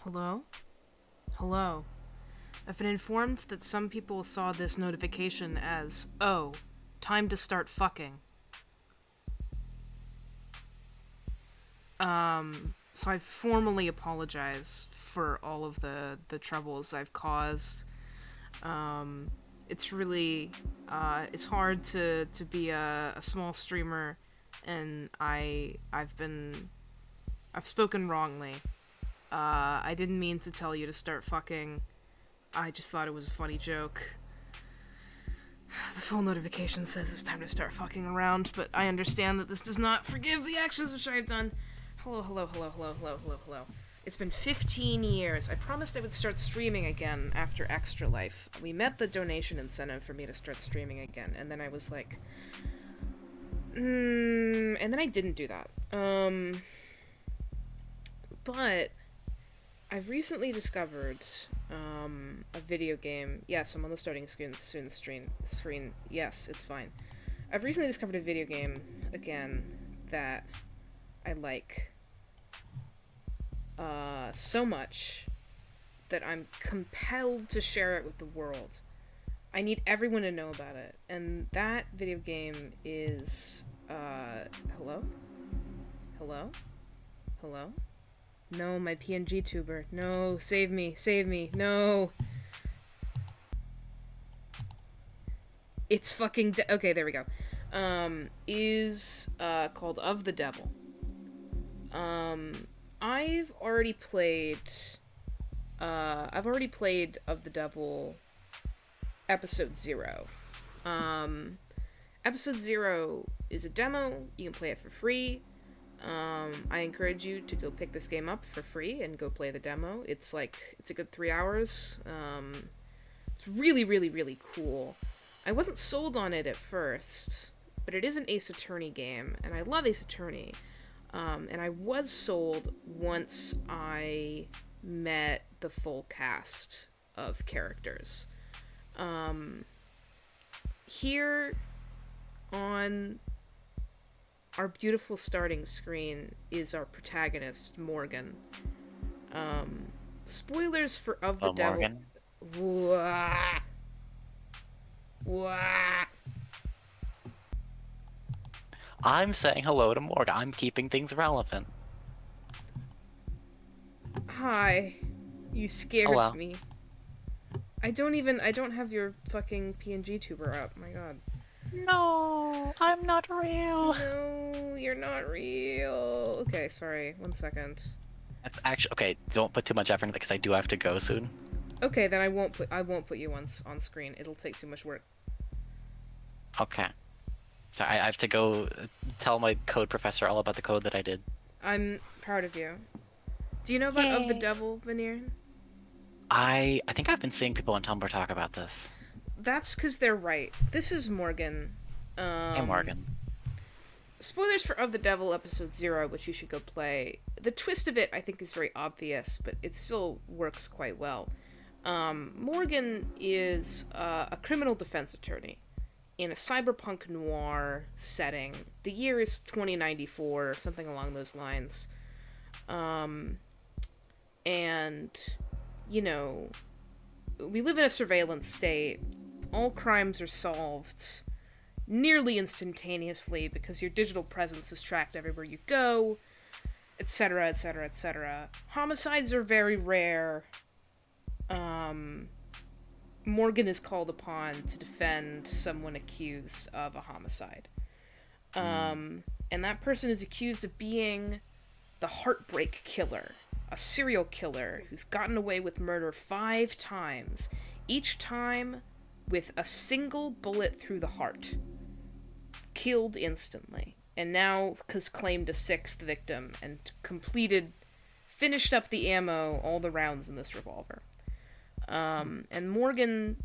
Hello? Hello. I've been informed that some people saw this notification as, oh, time to start fucking. So I formally apologize for all of the troubles I've caused. It's really, it's hard to be a small streamer, and I've spoken wrongly. I didn't mean to tell you to start fucking. I just thought it was a funny joke. The full notification says it's time to start fucking around, but I understand that this does not forgive the actions which I have done. Hello. It's been 15 years. I promised I would start streaming again after Extra Life. We met the donation incentive for me to start streaming again, and then I was like, and then I didn't do that. But I've recently discovered a video game. Yes, I'm on the starting screen. Yes, it's fine. I've recently discovered a video game again that I like so much that I'm compelled to share it with the world. I need everyone to know about it, and that video game is hello? No, my PNG tuber. No, save me, no. It's fucking okay, there we go. Is called Of the Devil. I've already played Of the Devil Episode 0. Episode 0 is a demo. You can play it for free. I encourage you to go pick this game up for free and go play the demo. It's a good 3 hours. It's really cool. I wasn't sold on it at first, but it is an Ace Attorney game, and I love Ace Attorney. And I was sold once I met the full cast of characters. Here on our beautiful starting screen is our protagonist, Morgan. Spoilers for Of the Devil. Morgan. Wah. I'm saying hello to Morgan. I'm keeping things relevant. Hi. You scared Hello. me. I don't have your fucking PNG tuber up. My god. No, I'm not real. No, you're not real. Okay, sorry. 1 second. That's actually okay. Don't put too much effort into it because I do have to go soon. Okay, then I won't put you on screen. It'll take too much work. Okay. So I have to go tell my code professor all about the code that I did. I'm proud of you. Do you know about Of the Devil, Veneer? I think I've been seeing people on Tumblr talk about this. That's because they're right. This is Morgan. Hey, Morgan. Spoilers for Of the Devil Episode 0, which you should go play. The twist of it, I think, is very obvious, but it still works quite well. Morgan is a criminal defense attorney in a cyberpunk noir setting. The year is 2094, something along those lines. And, you know, we live in a surveillance state. All crimes are solved nearly instantaneously because your digital presence is tracked everywhere you go, etc., etc. Homicides are very rare. Morgan is called upon to defend someone accused of a homicide. And that person is accused of being the Heartbreak Killer, a serial killer who's gotten away with murder 5 times, each time with a single bullet through the heart. Killed instantly. And now has claimed a 6th victim and finished up the ammo, all the rounds in this revolver. And Morgan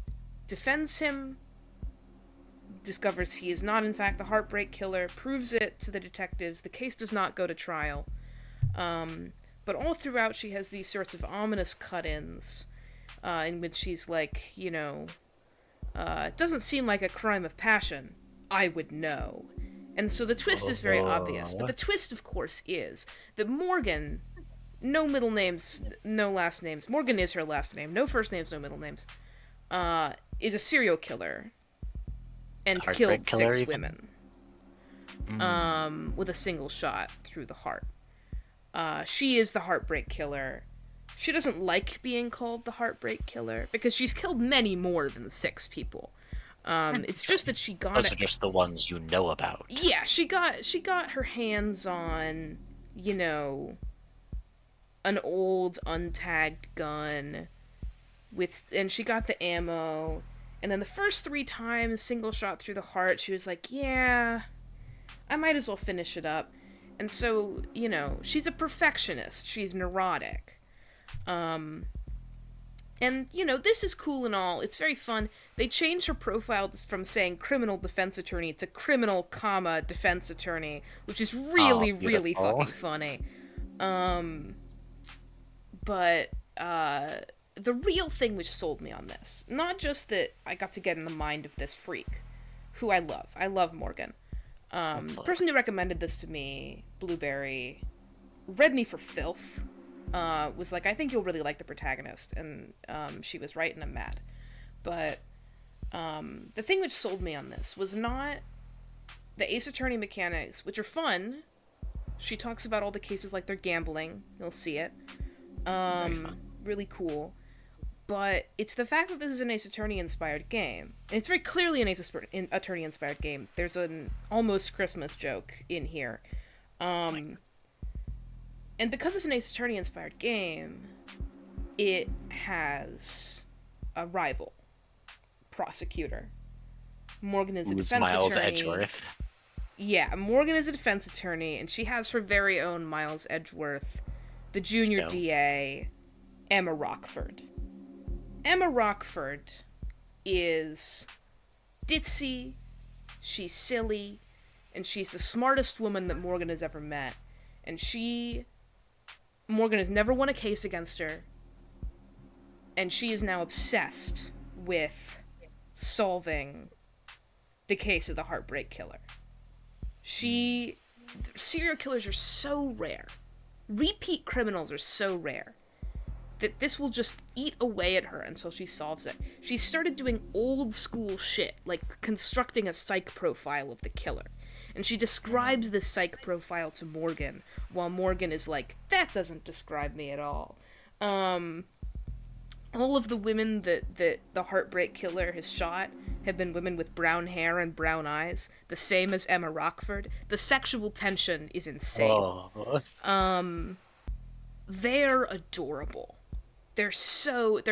defends him, discovers he is not in fact the Heartbreak Killer, proves it to the detectives. The case does not go to trial. But all throughout she has these sorts of ominous cut-ins, in which she's like, you know, it doesn't seem like a crime of passion. I would know. And so the twist is very obvious. But the twist, of course, is that Morgan no middle names, no last names. Morgan is her last name. No first names, no middle names. Is a serial killer and Heartbreak killed killer, 6 even? women. Mm. With a single shot through the heart. She is the Heartbreak Killer. She doesn't like being called the Heartbreak Killer because she's killed many more than 6 people. It's just that she got Those it. are just the ones you know about. Yeah, she got her hands on, you know, an old untagged gun and she got the ammo. And then the first 3 times, single shot through the heart, she was like, yeah, I might as well finish it up. And so, you know, she's a perfectionist. She's neurotic. And, you know, this is cool and all. It's very fun. They changed her profile from saying criminal defense attorney to criminal, comma, defense attorney, which is really, really fucking funny. But, the real thing which sold me on this, not just that I got to get in the mind of this freak, who I love. I love Morgan. The person who recommended this to me, Blueberry, read me for filth, was like, I think you'll really like the protagonist, and she was right and I'm mad. But the thing which sold me on this was not the Ace Attorney mechanics, which are fun. She talks about all the cases like they're gambling. You'll see it. Very fun. Really cool. But it's the fact that this is an Ace Attorney-inspired game. And it's very clearly an Ace Attorney-inspired game. There's an almost Christmas joke in here. And because it's an Ace Attorney-inspired game, it has a rival prosecutor. Morgan is a defense Miles attorney. Edgeworth. Yeah, Morgan is a defense attorney, and she has her very own Miles Edgeworth, the junior DA, Emma Rockford. Emma Rockford is ditzy, she's silly, and she's the smartest woman that Morgan has ever met. And Morgan has never won a case against her, and she is now obsessed with solving the case of the Heartbreak Killer. Serial killers are so rare. Repeat criminals are so rare that this will just eat away at her until she solves it. She started doing old school shit, like constructing a psych profile of the killer. And she describes this psych profile to Morgan, while Morgan is like, that doesn't describe me at all. All of the women that the Heartbreak Killer has shot have been women with brown hair and brown eyes, the same as Emma Rockford. The sexual tension is insane. Oh. They're adorable. Their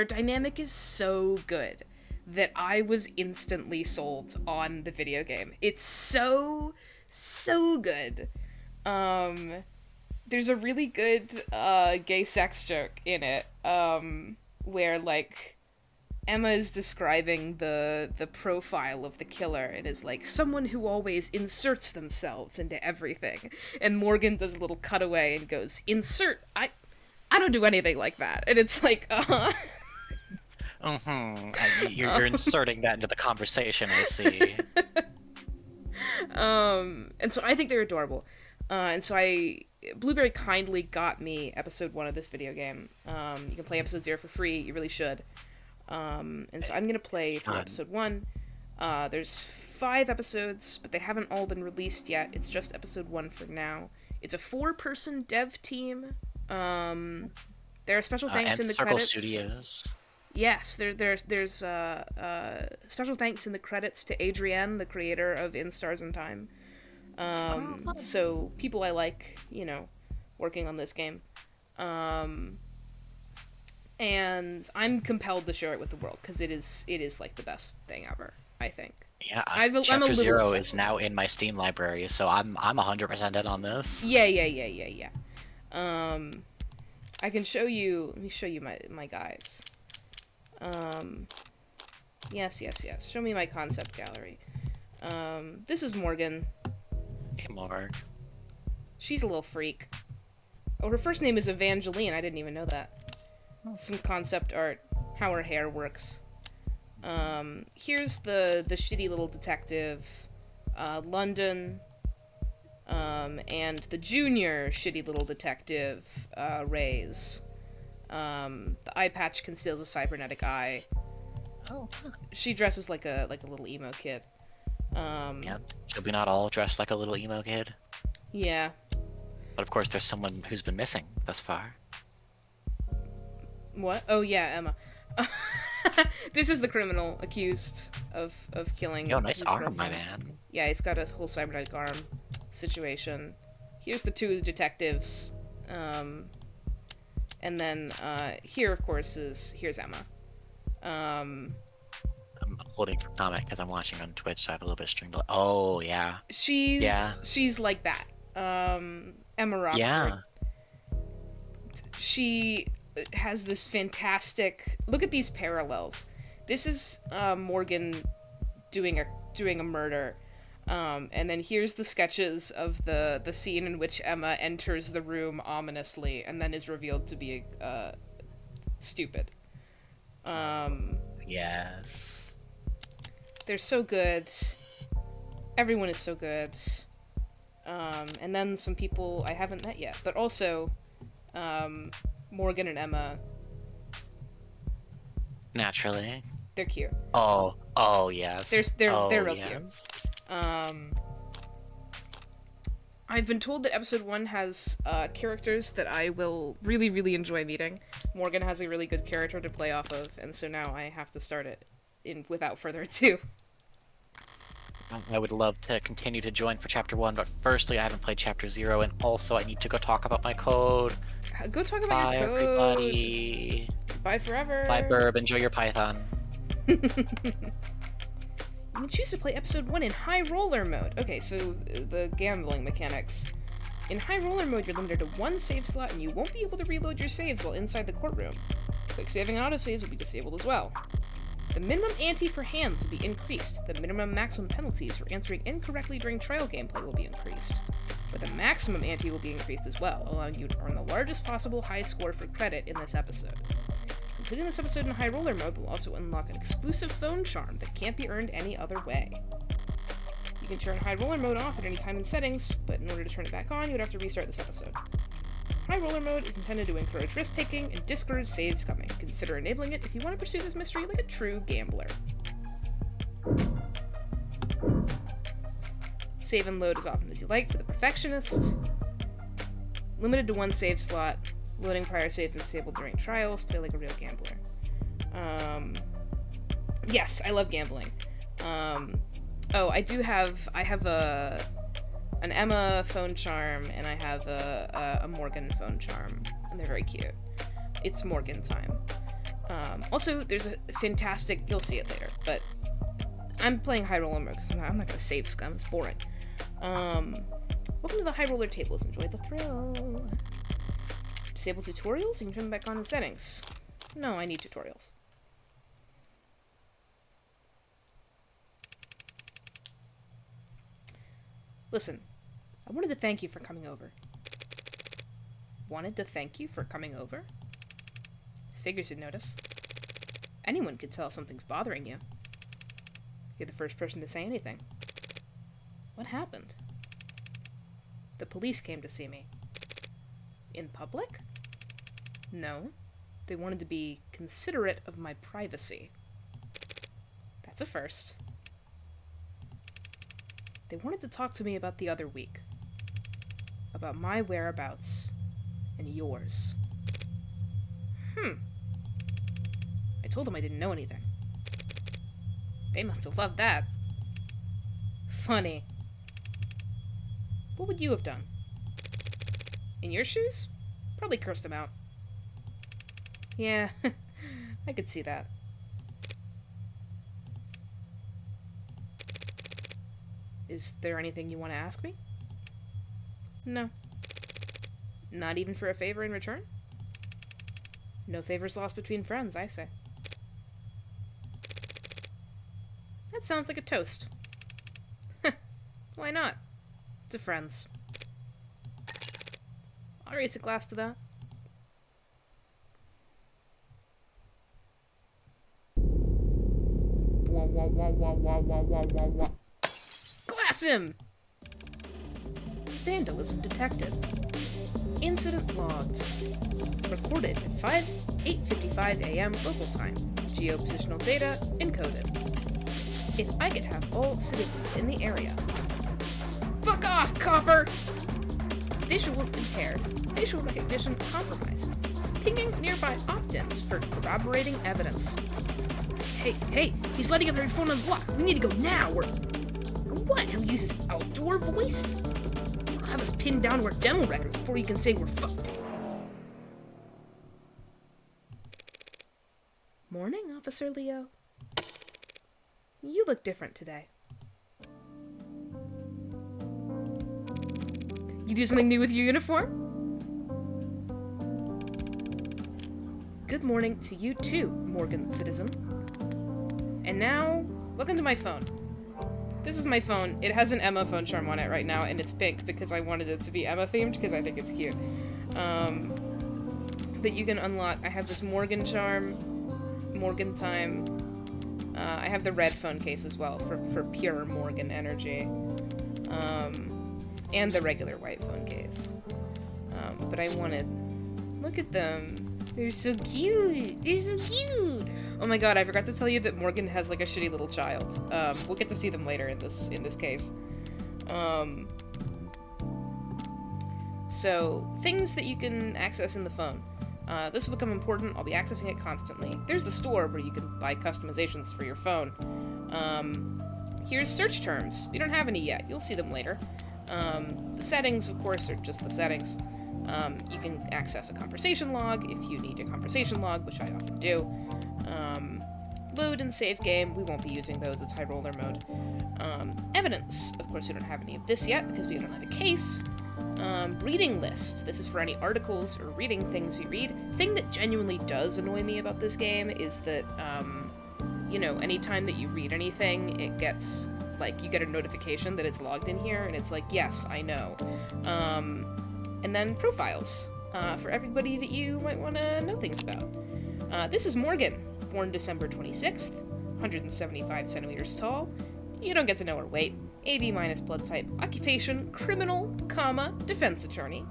dynamic is so good that I was instantly sold on the video game. It's so good. There's a really good gay sex joke in it, where like Emma is describing the profile of the killer and is like, someone who always inserts themselves into everything. And Morgan does a little cutaway and goes, insert, I don't do anything like that. And it's like, You're inserting that into the conversation, I see. And so I think they're adorable. And so Blueberry kindly got me episode 1 of this video game. You can play episode 0 for free. You really should. And so I'm gonna play through episode 1. There's 5 episodes, but they haven't all been released yet. It's just episode 1 for now. It's a 4-person dev team. There are special thanks in the Circle credits. Studios. Yes, there's special thanks in the credits to Adrienne, the creator of In Stars and Time. So people I like, you know, working on this game. And I'm compelled to share it with the world because it is like the best thing ever, I think. Yeah, I'm a Chapter little 0 obsessed is with now in my Steam library, so I'm 100% in on this. Yeah. I can show you. Let me show you my guys. Yes. Show me my concept gallery. This is Morgan. Hey, Morg. She's a little freak. Oh, her first name is Evangeline. I didn't even know that. Some concept art. How her hair works. Here's the shitty little detective. London. And the junior shitty little detective, Reyes. The eye patch conceals a cybernetic eye. Oh, She dresses like a little emo kid. yeah. She'll be not all dressed like a little emo kid. Yeah. But of course, there's someone who's been missing thus far. What? Oh yeah, Emma. This is the criminal accused of killing. Yo, nice his arm, my girlfriend. man. Yeah, he's got a whole cybernetic arm situation. Here's the two detectives. And then here, of course, here's Emma. I'm holding for comment because I'm watching on Twitch, so I have a little bit of string delay. Oh, yeah. She's like that. Emma Rockford. Yeah. She has this fantastic. Look at these parallels. This is Morgan doing a murder. And then here's the sketches of the scene in which Emma enters the room ominously and then is revealed to be stupid. Yes. They're so good. Everyone is so good. And then some people I haven't met yet, but also Morgan and Emma. Naturally. They're cute. Oh yes. They're real yes. cute. I've been told that episode 1 has characters that I will really, really enjoy meeting. Morgan has a really good character to play off of, and so now I have to start it without further ado. I would love to continue to join for chapter 1, but firstly, I haven't played chapter 0, and also I need to go talk about my code. Go talk about Bye, your code. everybody. Bye forever. Bye, Burb. Enjoy your Python. You can choose to play episode 1 in high roller mode. Okay, so the gambling mechanics. In high roller mode, you're limited to 1 save slot, and you won't be able to reload your saves while inside the courtroom. Quick saving and autosaves will be disabled as well. The minimum ante for hands will be increased. The minimum maximum penalties for answering incorrectly during trial gameplay will be increased. But the maximum ante will be increased as well, allowing you to earn the largest possible high score for credit in this episode. Completing this episode in high roller mode will also unlock an exclusive phone charm that can't be earned any other way. You can turn high roller mode off at any time in settings, but in order to turn it back on, you would have to restart this episode. High roller mode is intended to encourage risk-taking and discourage saves coming. Consider enabling it if you want to pursue this mystery like a true gambler. Save and load as often as you like for the perfectionist. Limited to 1 save slot. Loading prior saves is disabled during trials. Play like a real gambler. Yes, I love gambling. Oh, I have an Emma phone charm, and I have a Morgan phone charm, and they're very cute. It's Morgan time. Also, there's a fantastic, you'll see it later, but I'm playing high roller mode because I'm not gonna save scum, it's boring. Welcome to the high roller tables, enjoy the thrill. Disable tutorials, you can turn them back on in settings. No, I need tutorials. Listen, I wanted to thank you for coming over. Wanted to thank you for coming over? Figures you'd notice. Anyone could tell something's bothering you. You're the first person to say anything. What happened? The police came to see me. In public? No. They wanted to be considerate of my privacy. That's a first. They wanted to talk to me about the other week. About my whereabouts. And yours. I told them I didn't know anything. They must have loved that. Funny. What would you have done? In your shoes? Probably cursed him out. Yeah, I could see that. Is there anything you want to ask me? No. Not even for a favor in return? No favors lost between friends, I say. That sounds like a toast. Why not? To friends. I'll raise a glass to that. Glass him! vandalism detected. Incident logged. Recorded at 8:55 a.m. local time. Geopositional data encoded. If I could have all citizens in the area. Fuck off, copper! Visuals impaired. Facial recognition compromised. Pinging nearby opt-ins for corroborating evidence. Hey, he's lighting up every phone on the block. We need to go now, or what? He'll use his outdoor voice? I'll have us pinned down to our demo records before you can say we're Morning, Officer Leo. You look different today. You do something new with your uniform? Good morning to you too, Morgan citizen. And now, welcome to my phone. This is my phone. It has an Emma phone charm on it right now, and it's pink because I wanted it to be Emma themed because I think it's cute. But you can unlock, I have this Morgan charm, Morgan time. I have the red phone case as well for pure Morgan energy. And the regular white phone case. But I wanted, look at them. They're so cute. They're so cute. Oh my god, I forgot to tell you that Morgan has like a shitty little child. We'll get to see them later in this case. So, things that you can access in the phone. This will become important. I'll be accessing it constantly. There's the store where you can buy customizations for your phone. Here's search terms. We don't have any yet. You'll see them later. The settings, of course, are just the settings. You can access a conversation log if you need a conversation log, which I often do. Load and save game, we won't be using those, it's high roller mode. Evidence, of course we don't have any of this yet because we don't have a case. Reading list, this is for any articles or reading things we read. Thing that genuinely does annoy me about this game is that, you know, anytime that you read anything, it gets, like, you get a notification that it's logged in here, and it's like, yes, I know. And then profiles, for everybody that you might want to know things about. This is Morgan, born December 26th, 175 centimeters tall. You don't get to know her weight. AB- blood type. Occupation, criminal, comma, defense attorney.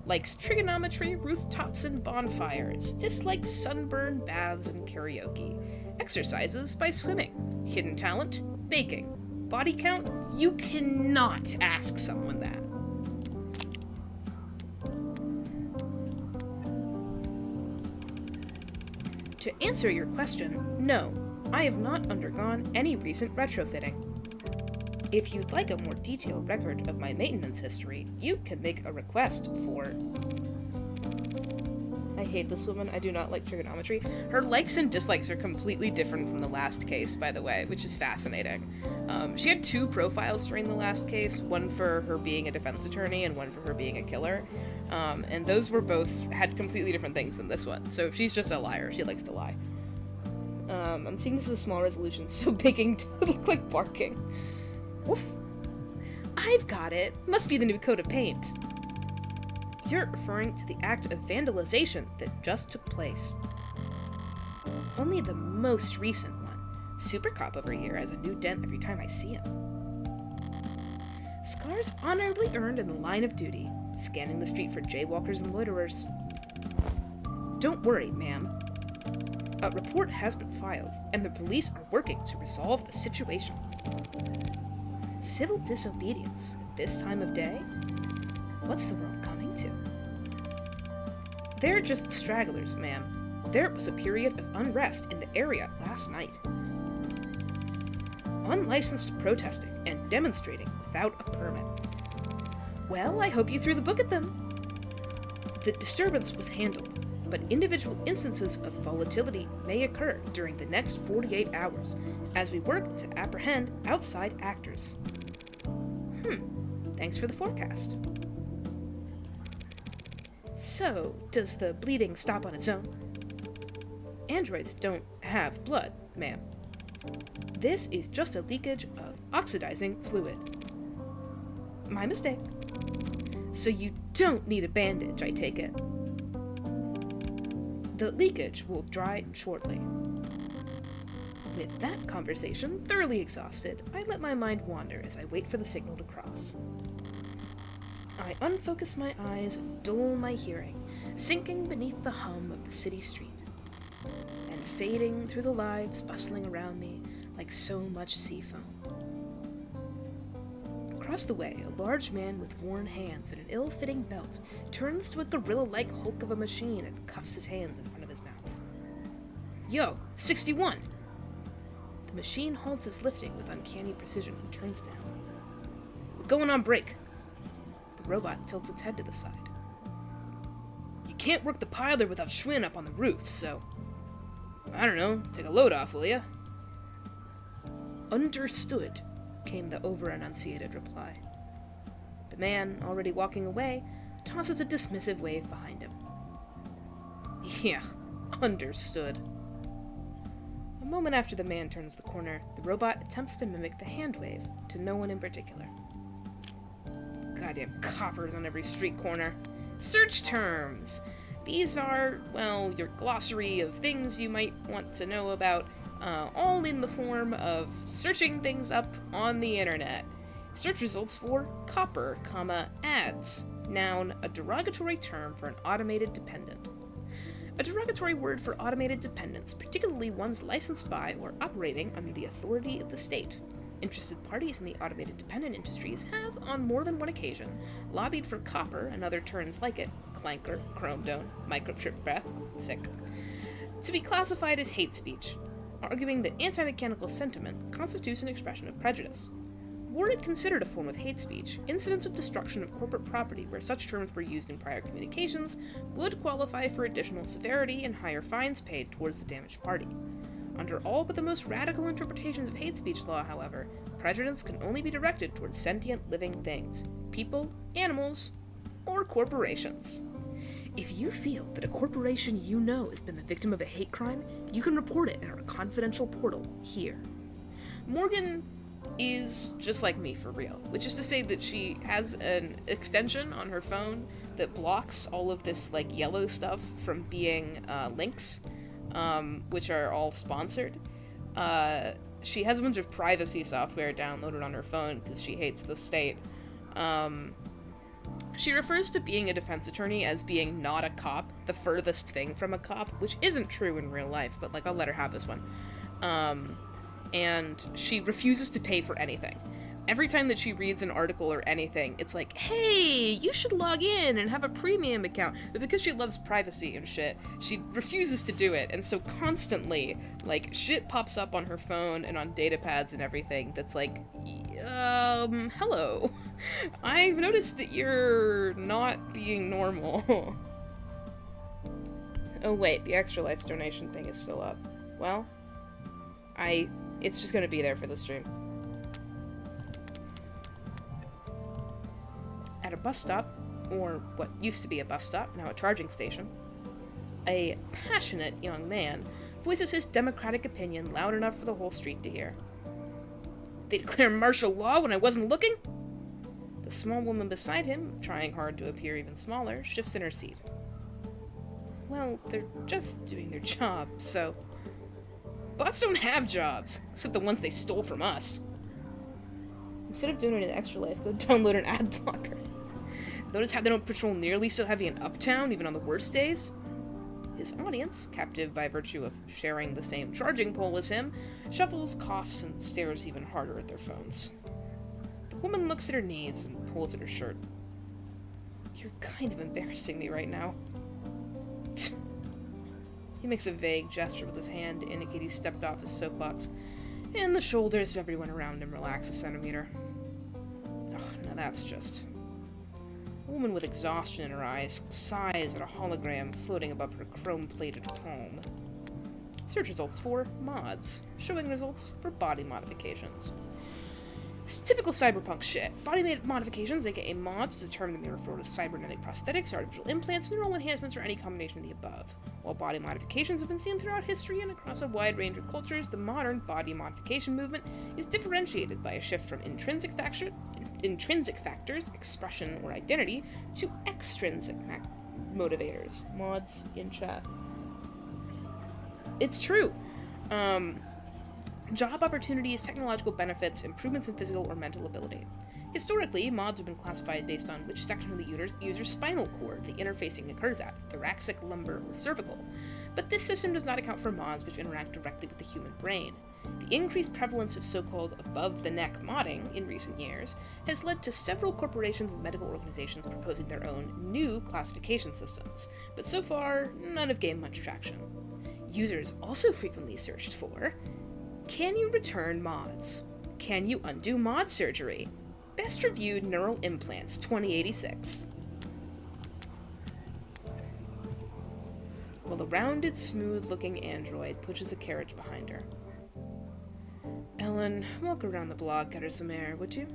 Likes trigonometry, rooftops, and bonfires. Dislikes sunburn, baths, and karaoke. Exercises by swimming. Hidden talent, baking. Body count, you cannot ask someone that. To answer your question, no, I have not undergone any recent retrofitting. If you'd like a more detailed record of my maintenance history, you can make a request for... I hate this woman, I do not like trigonometry. Her likes and dislikes are completely different from the last case, by the way, which is fascinating. She had two profiles during the last case, one for her being a defense attorney and one for her being a killer. And those were both, had completely different things than this one, so she's just a liar, she likes to lie. I'm seeing this as a small resolution, so baking to look like barking. Woof. I've got it. Must be the new coat of paint. You're referring to the act of vandalization that just took place. Only the most recent one. Super Cop over here has a new dent every time I see him. Scars honorably earned in the line of duty, scanning the street for jaywalkers and loiterers. Don't worry, ma'am. A report has been filed, and the police are working to resolve the situation. Civil disobedience at this time of day? What's the world coming to? They're just stragglers, ma'am. There was a period of unrest in the area last night. Unlicensed protesting and demonstrating without a permit. Well, I hope you threw the book at them. The disturbance was handled, but individual instances of volatility may occur during the next 48 hours as we work to apprehend outside actors. Thanks for the forecast. So, does the bleeding stop on its own? Androids don't have blood, ma'am. This is just a leakage of oxidizing fluid. My mistake. So you don't need a bandage, I take it. The leakage will dry shortly. With that conversation thoroughly exhausted, I let my mind wander as I wait for the signal to cross. I unfocus my eyes and dull my hearing, sinking beneath the hum of the city street, and fading through the lives bustling around me like so much sea foam. Across the way, a large man with worn hands and an ill-fitting belt turns to a gorilla-like hulk of a machine and cuffs his hands in front of his mouth. Yo, 61! The machine halts its lifting with uncanny precision and turns down. We're going on break. The robot tilts its head to the side. You can't work the piler without Schwinn up on the roof, so... I don't know, take a load off, will ya? Understood, came the over-enunciated reply. The man, already walking away, tosses a dismissive wave behind him. Yeah, understood. A moment after the man turns the corner, the robot attempts to mimic the hand wave, to no one in particular. Goddamn coppers on every street corner. Search terms! These are, well, your glossary of things you might want to know about, all in the form of searching things up on the internet. Search results for copper, ads. Noun, a derogatory term for an automated dependent. A derogatory word for automated dependents, particularly ones licensed by or operating under the authority of the state. Interested parties in the automated dependent industries have, on more than one occasion, lobbied for copper and other terms like it, clanker, chrome dome, microchip breath, sick, to be classified as hate speech, arguing that anti-mechanical sentiment constitutes an expression of prejudice. Were it considered a form of hate speech, incidents of destruction of corporate property where such terms were used in prior communications would qualify for additional severity and higher fines paid towards the damaged party. Under all but the most radical interpretations of hate speech law, however, prejudice can only be directed towards sentient living things, people, animals, or corporations. If you feel that a corporation you know has been the victim of a hate crime, you can report it in our confidential portal here. Morgan is just like me for real, which is to say that she has an extension on her phone that blocks all of this like yellow stuff from being links, which are all sponsored. She has a bunch of privacy software downloaded on her phone because she hates the state. She refers to being a defense attorney as being not a cop, the furthest thing from a cop, which isn't true in real life, but like I'll let her have this one. And she refuses to pay for anything. Every time that she reads an article or anything, it's like, hey, you should log in and have a premium account. But because she loves privacy and shit, she refuses to do it. And so constantly, like, shit pops up on her phone and on data pads and everything that's like, hello. I've noticed that you're not being normal. Oh wait, the Extra Life donation thing is still up. Well, it's just gonna be there for the stream. At a bus stop, or what used to be a bus stop, now a charging station, a passionate young man voices his democratic opinion loud enough for the whole street to hear. They declare martial law when I wasn't looking? The small woman beside him, trying hard to appear even smaller, shifts in her seat. Well, they're just doing their job, so... Bots don't have jobs, except the ones they stole from us. Instead of donating to Extra Life, go download an ad blocker. Notice how they don't patrol nearly so heavy in Uptown, even on the worst days? His audience, captive by virtue of sharing the same charging pole as him, shuffles, coughs, and stares even harder at their phones. The woman looks at her knees and pulls at her shirt. You're kind of embarrassing me right now. He makes a vague gesture with his hand to indicate he stepped off his soapbox, and the shoulders of everyone around him relax a centimeter. Oh, now that's just... A woman with exhaustion in her eyes sighs at a hologram floating above her chrome-plated palm. Search results for mods, showing results for body modifications. It's typical cyberpunk shit. Body modifications, aka mods, is a term that may refer to cybernetic prosthetics, artificial implants, neural enhancements, or any combination of the above. While body modifications have been seen throughout history and across a wide range of cultures, the modern body modification movement is differentiated by a shift from intrinsic factors, expression or identity, to extrinsic motivators. Mods in chat. It's true. Job opportunities, technological benefits, improvements in physical or mental ability. Historically, mods have been classified based on which section of the user's spinal cord the interfacing occurs at, thoracic, lumbar, or cervical, but this system does not account for mods which interact directly with the human brain. The increased prevalence of so-called above-the-neck modding in recent years has led to several corporations and medical organizations proposing their own new classification systems, but so far, none have gained much traction. Users also frequently searched for: can you return mods? Can you undo mod surgery? Best reviewed neural implants 2086. While a rounded, smooth-looking android pushes a carriage behind her. Ellen, walk around the block, get her some air, would you?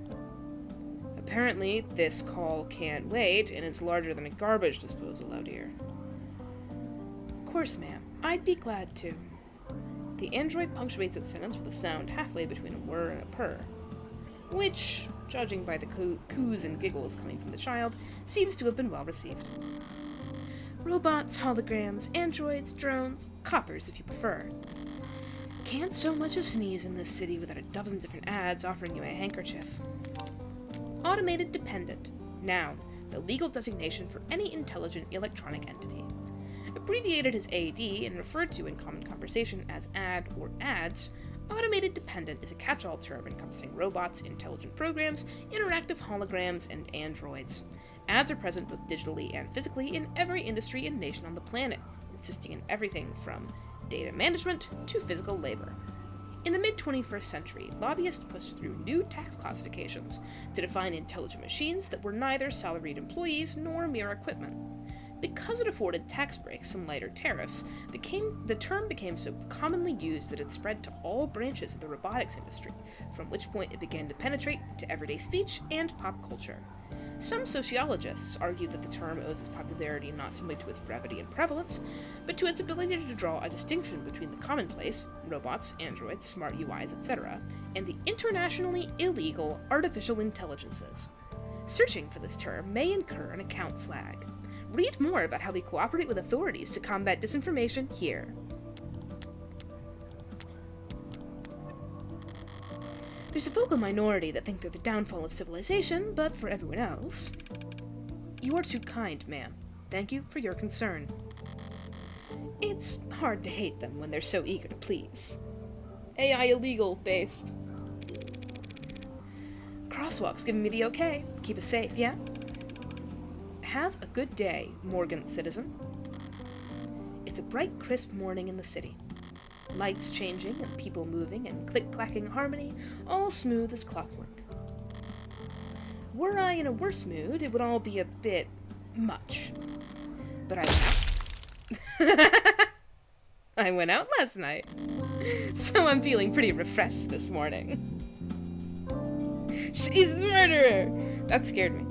Apparently, this call can't wait, and is larger than a garbage disposal out here. Of course, ma'am. I'd be glad to. The android punctuates its sentence with a sound halfway between a whir and a purr, which, judging by the coos and giggles coming from the child, seems to have been well received. Robots, holograms, androids, drones, coppers if you prefer. Can't so much as sneeze in this city without a dozen different ads offering you a handkerchief. Automated dependent. Noun, the legal designation for any intelligent electronic entity. Abbreviated as AD and referred to in common conversation as ad or ads, automated dependent is a catch-all term encompassing robots, intelligent programs, interactive holograms, and androids. Ads are present both digitally and physically in every industry and nation on the planet, assisting in everything from data management to physical labor. In the mid-21st century, lobbyists pushed through new tax classifications to define intelligent machines that were neither salaried employees nor mere equipment. Because it afforded tax breaks and lighter tariffs, the term became so commonly used that it spread to all branches of the robotics industry, from which point it began to penetrate into everyday speech and pop culture. Some sociologists argue that the term owes its popularity not simply to its brevity and prevalence, but to its ability to draw a distinction between the commonplace, robots, androids, smart UIs, etc., and the internationally illegal artificial intelligences. Searching for this term may incur an account flag. Read more about how we cooperate with authorities to combat disinformation here. There's a vocal minority that think they're the downfall of civilization, but for everyone else... You are too kind, ma'am. Thank you for your concern. It's hard to hate them when they're so eager to please. AI illegal based. Crosswalk's giving me the okay. Keep it safe, yeah? Have a good day, Morgan citizen. It's a bright, crisp morning in the city. Lights changing and people moving and click-clacking harmony, all smooth as clockwork. Were I in a worse mood, it would all be a bit much. But I went out last night, so I'm feeling pretty refreshed this morning. She's the murderer! That scared me.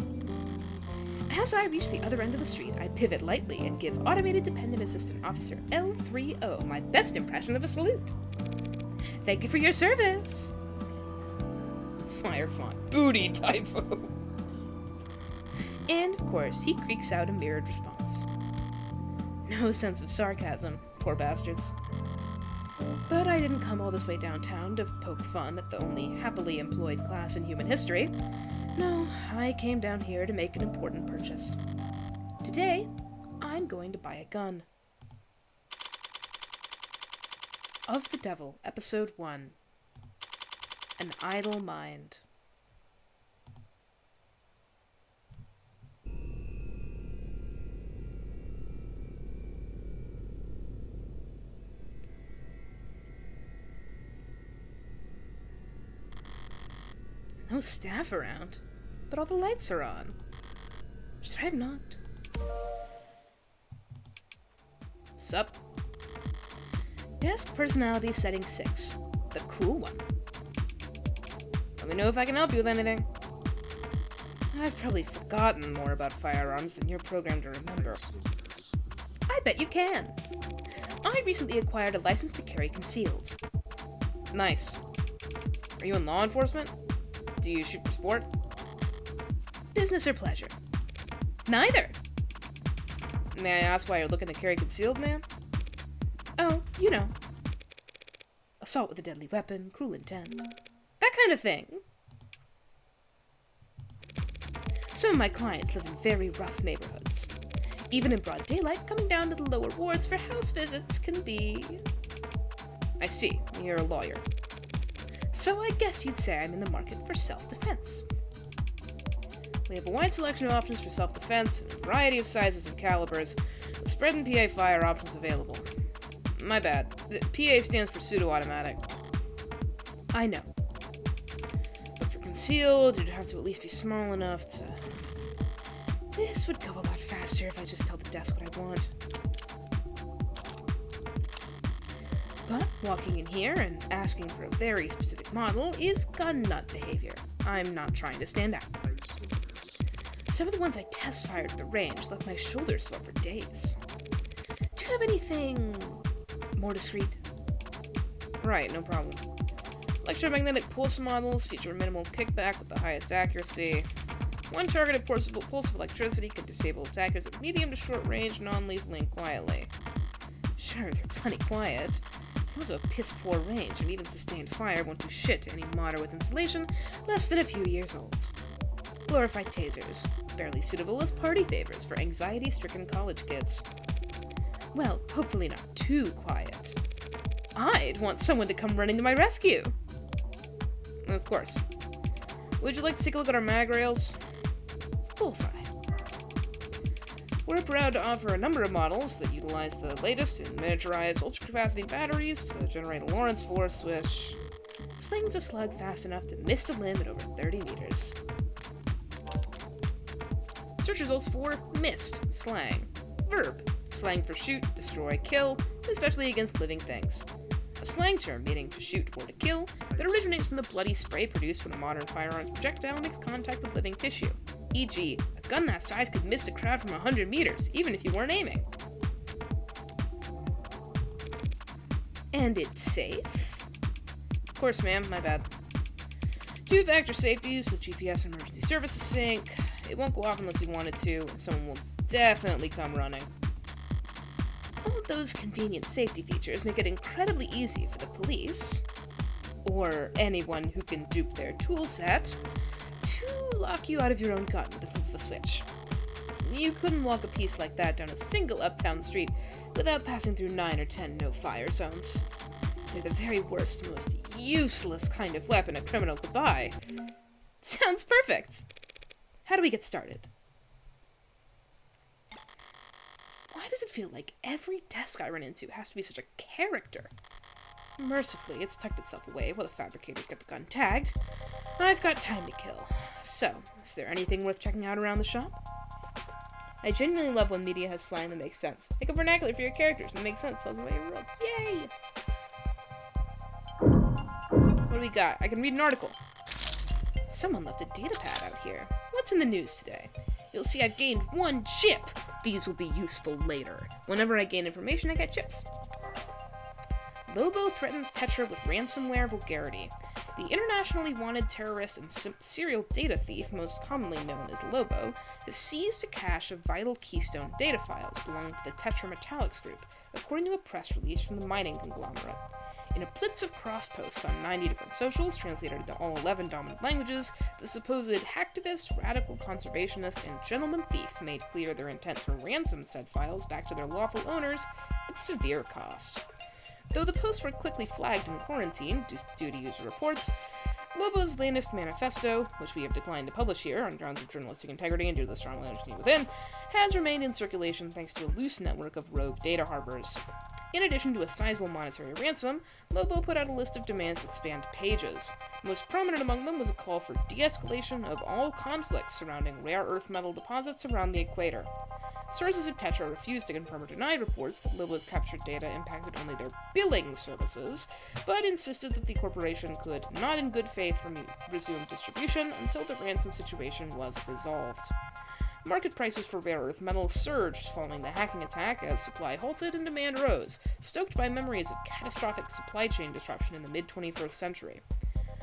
As I reach the other end of the street, I pivot lightly and give Automated Dependent Assistant Officer L30 my best impression of a salute. Thank you for your service! Fire font booty typo. And, of course, he creaks out a mirrored response. No sense of sarcasm, poor bastards. But I didn't come all this way downtown to poke fun at the only happily employed class in human history. No, I came down here to make an important purchase. Today, I'm going to buy a gun. Of the Devil, Episode 1. An Idle Mind. No staff around, but all the lights are on. Should I have knocked? Sup? Desk personality setting 6. The cool one. Let me know if I can help you with anything. I've probably forgotten more about firearms than you're programmed to remember. I bet you can. I recently acquired a license to carry concealed. Nice. Are you in law enforcement? Do you shoot for sport? Business or pleasure? Neither. May I ask why you're looking to carry concealed, ma'am? Oh, you know. Assault with a deadly weapon, cruel intent. That kind of thing. Some of my clients live in very rough neighborhoods. Even in broad daylight, coming down to the lower wards for house visits can be... I see, you're a lawyer. So I guess you'd say I'm in the market for self-defense. We have a wide selection of options for self-defense and a variety of sizes and calibers, with spread and PA fire options available. My bad. The PA stands for pseudo-automatic. I know. But for concealed, you'd have to at least be small enough to... This would go a lot faster if I just tell the desk what I want. But walking in here and asking for a very specific model is gun nut behavior. I'm not trying to stand out. Some of the ones I test fired at the range left my shoulders sore for days. Do you have anything more discreet? Right, no problem. Electromagnetic pulse models feature minimal kickback with the highest accuracy. One targeted pulse of electricity can disable attackers at medium to short range, non-lethally and quietly. Sure, they're plenty quiet. They also have piss-poor range, and even sustained fire won't do shit to any modder with insulation less than a few years old. Glorified tasers, barely suitable as party favors for anxiety-stricken college kids. Well, hopefully not too quiet. I'd want someone to come running to my rescue! Of course. Would you like to take a look at our mag rails? Bullseye. We're proud to offer a number of models that utilize the latest in miniaturized ultra-capacity batteries to generate a Lorentz force which slings a slug fast enough to mist a limb at over 30 meters. Search results for mist, slang. Verb, slang for shoot, destroy, kill, especially against living things. A slang term meaning to shoot or to kill that originates from the bloody spray produced when a modern firearms projectile makes contact with living tissue. E.g., a gun that size could mist a crowd from 100 meters, even if you weren't aiming. And it's safe? Of course, ma'am, my bad. Two-factor safeties with GPS and emergency services sync. It won't go off unless you want it to, and someone will definitely come running. All of those convenient safety features make it incredibly easy for the police, or anyone who can dupe their toolset, to lock you out of your own gun with the flip of a switch. You couldn't walk a piece like that down a single uptown street without passing through 9 or 10 no-fire zones. They're the very worst, most useless kind of weapon a criminal could buy. Sounds perfect! How do we get started? Why does it feel like every desk I run into has to be such a character? Mercifully, it's tucked itself away while the fabricators get the gun tagged. I've got time to kill. So, is there anything worth checking out around the shop? I genuinely love when media has slang that makes sense. Make a vernacular for your characters that makes sense. Tells them about your world. Yay! What do we got? I can read an article. Someone left a data pad out here. What's in the news today? You'll see I've gained 1 chip. These will be useful later. Whenever I gain information, I get chips. Lobo threatens Tetra with ransomware vulgarity. The internationally wanted terrorist and serial data thief, most commonly known as Lobo, has seized a cache of vital Keystone data files belonging to the Tetra Metallics Group, according to a press release from the mining conglomerate. In a blitz of cross-posts on 90 different socials, translated into all 11 dominant languages, the supposed hacktivist, radical conservationist, and gentleman thief made clear their intent to ransom said files back to their lawful owners at severe cost. Though the posts were quickly flagged and quarantined due to user reports, Lobo's latest manifesto, which we have declined to publish here on grounds of journalistic integrity and due to the strong understanding within, has remained in circulation thanks to a loose network of rogue data harbors. In addition to a sizable monetary ransom, Lobo put out a list of demands that spanned pages. Most prominent among them was a call for de-escalation of all conflicts surrounding rare earth metal deposits around the equator. Sources at Tetra refused to confirm or deny reports that Lobo's captured data impacted only their billing services, but insisted that the corporation could not in good faith resume distribution until the ransom situation was resolved. Market prices for rare earth metals surged following the hacking attack as supply halted and demand rose, stoked by memories of catastrophic supply chain disruption in the mid-21st century.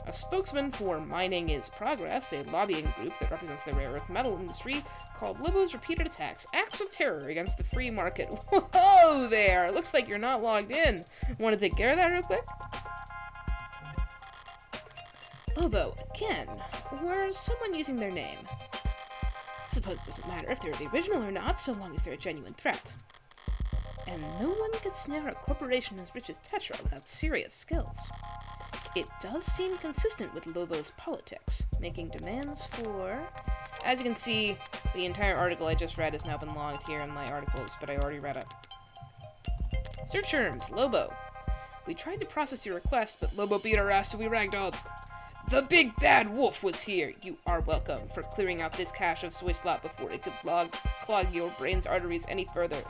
A spokesman for Mining is Progress, a lobbying group that represents the rare earth metal industry, called Lobo's repeated attacks acts of terror against the free market. Whoa there! Looks like you're not logged in. Want to take care of that real quick? Lobo, again, or someone using their name. Suppose it doesn't matter if they're the original or not, so long as they're a genuine threat. And no one could snare a corporation as rich as Tetra without serious skills. It does seem consistent with Lobo's politics, making demands for... As you can see, the entire article I just read has now been logged here in my articles, but I already read it. Search terms, Lobo. We tried to process your request, but Lobo beat our ass, so we ragdolled. The big bad wolf was here. You are welcome for clearing out this cache of soy slop before it could clog your brain's arteries any further.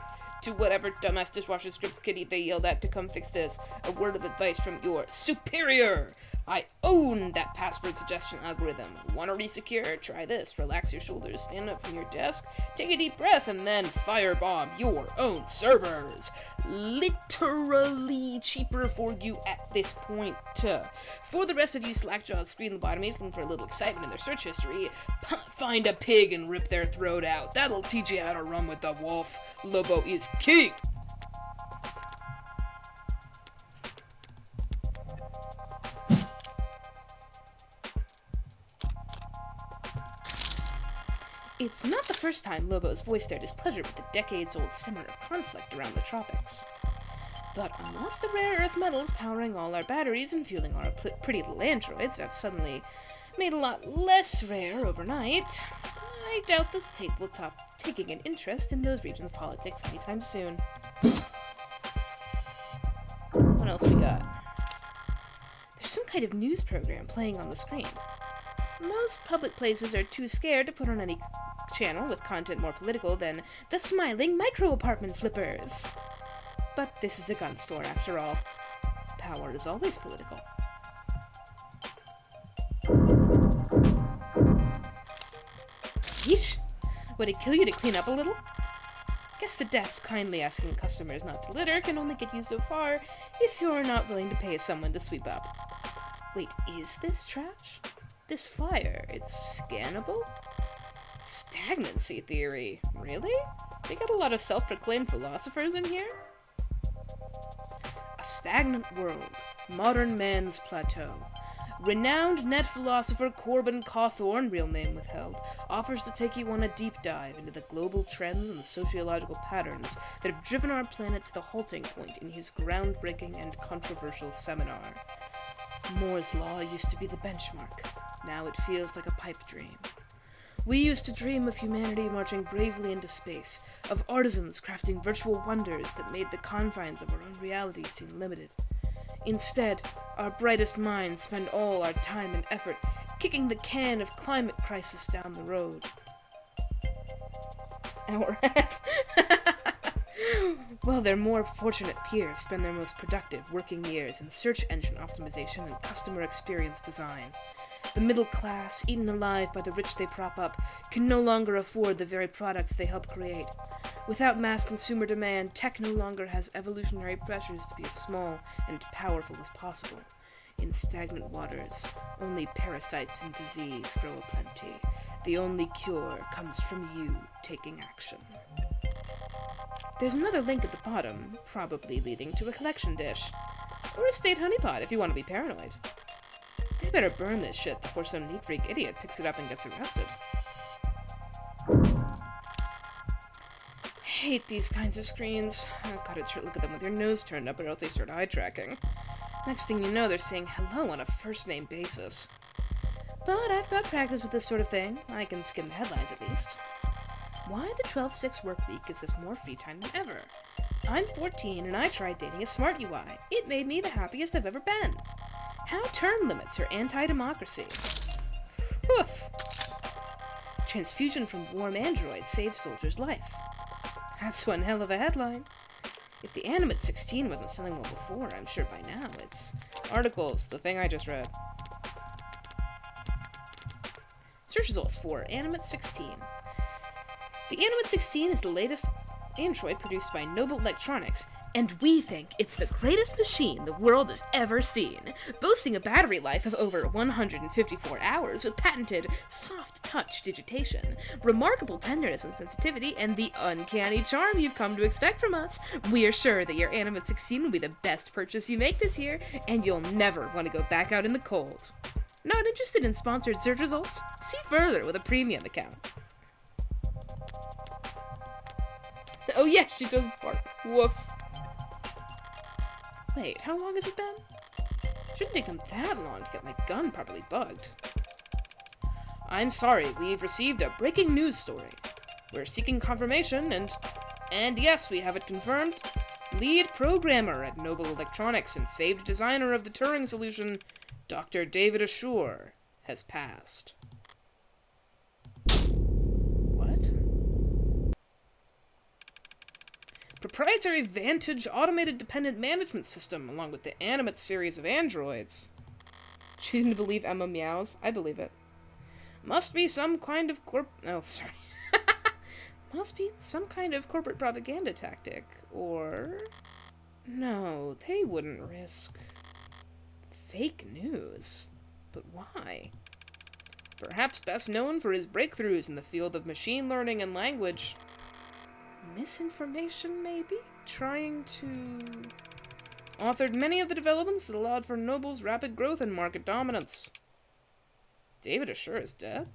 To whatever dumbass dishwasher script kiddie they yelled at to come fix this, a word of advice from your superior. I own that password suggestion algorithm. Want to re-secure? Try this. Relax your shoulders, stand up from your desk, take a deep breath, and then firebomb your own servers. Literally cheaper for you at this point. For the rest of you slack-jawed screen lobotomies looking for a little excitement in their search history, find a pig and rip their throat out. That'll teach you how to run with the wolf. Lobo is king. It's not the first time Lobo's voiced their displeasure with the decades-old simmer of conflict around the tropics. But unless the rare earth metals powering all our batteries and fueling our pretty little androids have suddenly made a lot less rare overnight, I doubt this tape will stop taking an interest in those regions' politics anytime soon. What else we got? There's some kind of news program playing on the screen. Most public places are too scared to put on any channel with content more political than the smiling micro-apartment flippers. But this is a gun store after all. Power is always political. Yeesh! Would it kill you to clean up a little? Guess the desk kindly asking customers not to litter can only get you so far if you're not willing to pay someone to sweep up. Wait, is this trash? This flyer, it's scannable? Stagnancy theory. Really? They got a lot of self-proclaimed philosophers in here? A stagnant world. Modern man's plateau. Renowned net philosopher Corbin Cawthorne, real name withheld, offers to take you on a deep dive into the global trends and the sociological patterns that have driven our planet to the halting point in his groundbreaking and controversial seminar. Moore's Law used to be the benchmark. Now it feels like a pipe dream. We used to dream of humanity marching bravely into space, of artisans crafting virtual wonders that made the confines of our own reality seem limited. Instead, our brightest minds spend all our time and effort kicking the can of climate crisis down the road. Our hat. While their more fortunate peers spend their most productive working years in search engine optimization and customer experience design. The middle class, eaten alive by the rich they prop up, can no longer afford the very products they help create. Without mass consumer demand, tech no longer has evolutionary pressures to be as small and powerful as possible. In stagnant waters, only parasites and disease grow aplenty. The only cure comes from you taking action. There's another link at the bottom, probably leading to a collection dish. Or a state honeypot if you want to be paranoid. They better burn this shit before some neat freak idiot picks it up and gets arrested. Hate these kinds of screens. Oh god, it's look at them with your nose turned up or else they start eye tracking. Next thing you know, they're saying hello on a first-name basis. But I've got practice with this sort of thing. I can skim the headlines at least. Why the 12/6 work week gives us more free time than ever. I'm 14 and I tried dating a smart UI. It made me the happiest I've ever been. How term limits are anti-democracy. Woof. Transfusion from warm android saves soldier's life. That's one hell of a headline. If the Animate 16 wasn't selling well before, I'm sure by now it's... Articles, the thing I just read. Search results for Animate 16. The Animate 16 is the latest Android produced by Noble Electronics, and we think it's the greatest machine the world has ever seen, boasting a battery life of over 154 hours with patented soft-touch digitation, remarkable tenderness and sensitivity, and the uncanny charm you've come to expect from us. We're sure that your Animate 16 will be the best purchase you make this year, and you'll never want to go back out in the cold. Not interested in sponsored search results? See further with a premium account. Oh yes, she does bark. Woof. Wait, how long has it been? Shouldn't take them that long to get my gun properly bugged. I'm sorry, we've received a breaking news story. We're seeking confirmation, and yes, we have it confirmed. Lead programmer at Noble Electronics and famed designer of the Turing solution, Dr. David Ashore, has passed. What? Proprietary Vantage automated dependent management system, along with the Animate series of androids. Choosing to believe Emma meows? I believe it. Must be some kind of Must be some kind of corporate propaganda tactic, or... No, they wouldn't risk... fake news. But why? Perhaps best known for his breakthroughs in the field of machine learning and language. Misinformation, maybe? Trying to... Authored many of the developments that allowed for Noble's rapid growth and market dominance. David Ashore is dead?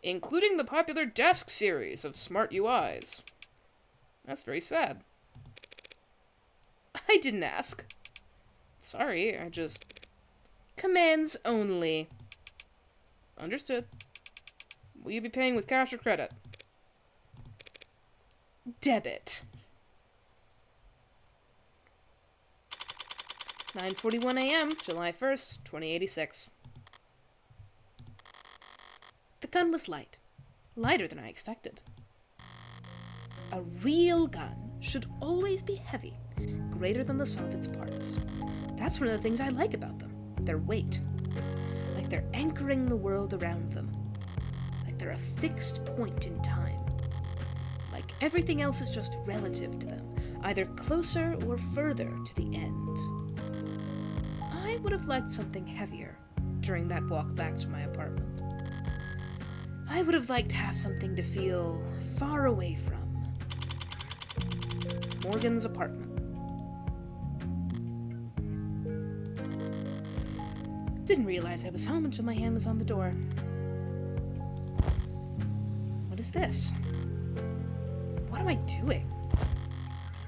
Including the popular Desk series of smart UIs. That's very sad. I didn't ask. Sorry, I just... Commands only. Understood. Will you be paying with cash or credit? Debit. 9:41 a.m., July 1st, 2086. The gun was light. Lighter than I expected. A real gun should always be heavy, greater than the sum of its parts. That's one of the things I like about them. Their weight. Like they're anchoring the world around them. Like they're a fixed point in time. Like everything else is just relative to them, either closer or further to the end. I would have liked something heavier during that walk back to my apartment. I would have liked to have something to feel far away from. Morgan's apartment. Didn't realize I was home until my hand was on the door. What is this? What am I doing?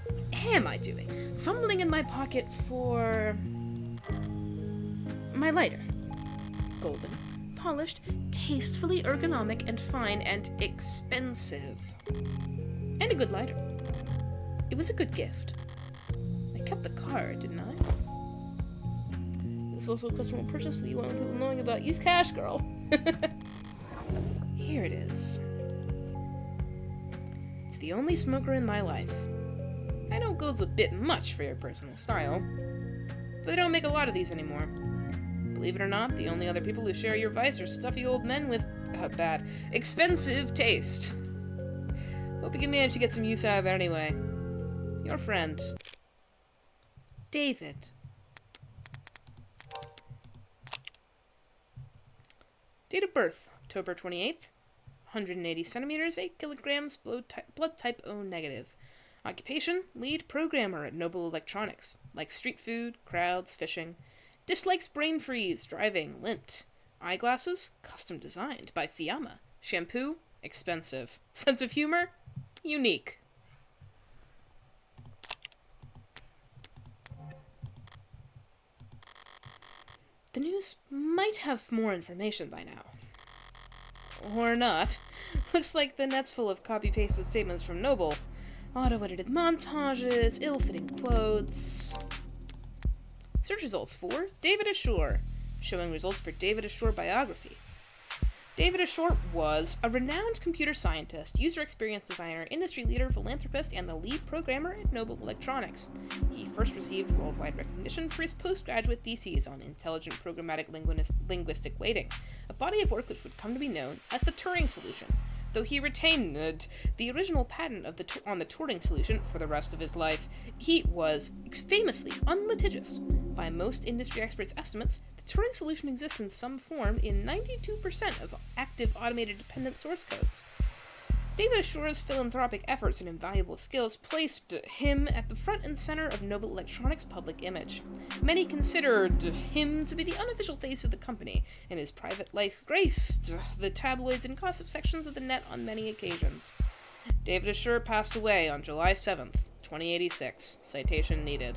What am I doing? Fumbling in my pocket for... my lighter. Golden, polished, tastefully ergonomic and fine and expensive. And a good lighter. It was a good gift. I kept the card, didn't I? This is also a customer purchase, so you want people knowing about. Use cash, girl. Here it is. It's the only smoker in my life. I know gold's a bit much for your personal style, but they don't make a lot of these anymore. Believe it or not, the only other people who share your vice are stuffy old men with bad, expensive taste. Hope you can manage to get some use out of it anyway. Your friend, David. Date of birth, October 28th, 180 centimeters, 8 kilograms, blood type O negative. Occupation, lead programmer at Noble Electronics. Likes street food, crowds, fishing. Dislikes brain freeze, driving, lint. Eyeglasses, custom designed by Fiamma. Shampoo, expensive. Sense of humor, unique. The news might have more information by now. Or not. Looks like the net's full of copy-pasted statements from Noble. Auto-edited montages, ill-fitting quotes. Search results for David Ashore. Showing results for David Ashore biography. David Ashore was a renowned computer scientist, user experience designer, industry leader, philanthropist, and the lead programmer at Noble Electronics. He first received worldwide recognition for his postgraduate theses on intelligent programmatic linguistic weighting, a body of work which would come to be known as the Turing solution, though he retained the original patent on the Turing solution for the rest of his life. He was famously unlitigious. By most industry experts' estimates, the Turing solution exists in some form in 92% of active automated dependent source codes. David Ashore's philanthropic efforts and invaluable skills placed him at the front and center of Noble Electronics' public image. Many considered him to be the unofficial face of the company, and his private life graced the tabloids and gossip sections of the net on many occasions. David Assure passed away on July 7th, 2086. Citation needed.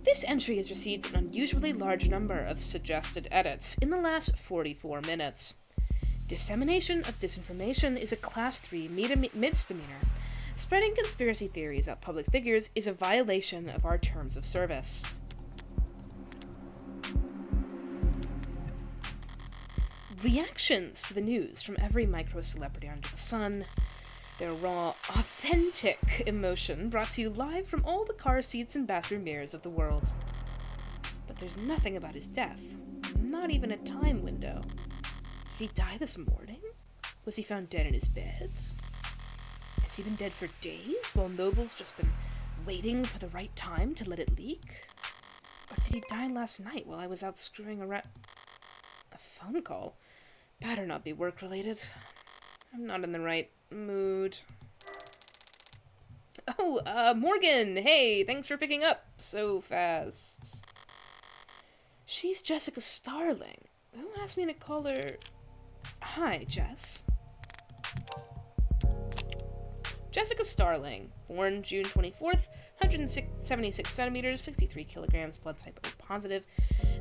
This entry has received an unusually large number of suggested edits in the last 44 minutes. Dissemination of disinformation is a Class 3 misdemeanor. Spreading conspiracy theories about public figures is a violation of our terms of service. Reactions to the news from every micro-celebrity under the sun. Their raw, authentic emotion brought to you live from all the car seats and bathroom mirrors of the world. But there's nothing about his death. Not even a time window. Did he die this morning? Was he found dead in his bed? Has he been dead for days while Noble's just been waiting for the right time to let it leak? Or did he die last night while I was out screwing around? A phone call? Better not be work-related. I'm not in the right mood. Oh, Morgan! Hey, thanks for picking up so fast. She's Jessica Starling. Who asked me to call her... Hi, Jess. Jessica Starling, born June 24th, 176 centimeters, 63 kilograms, blood type O positive.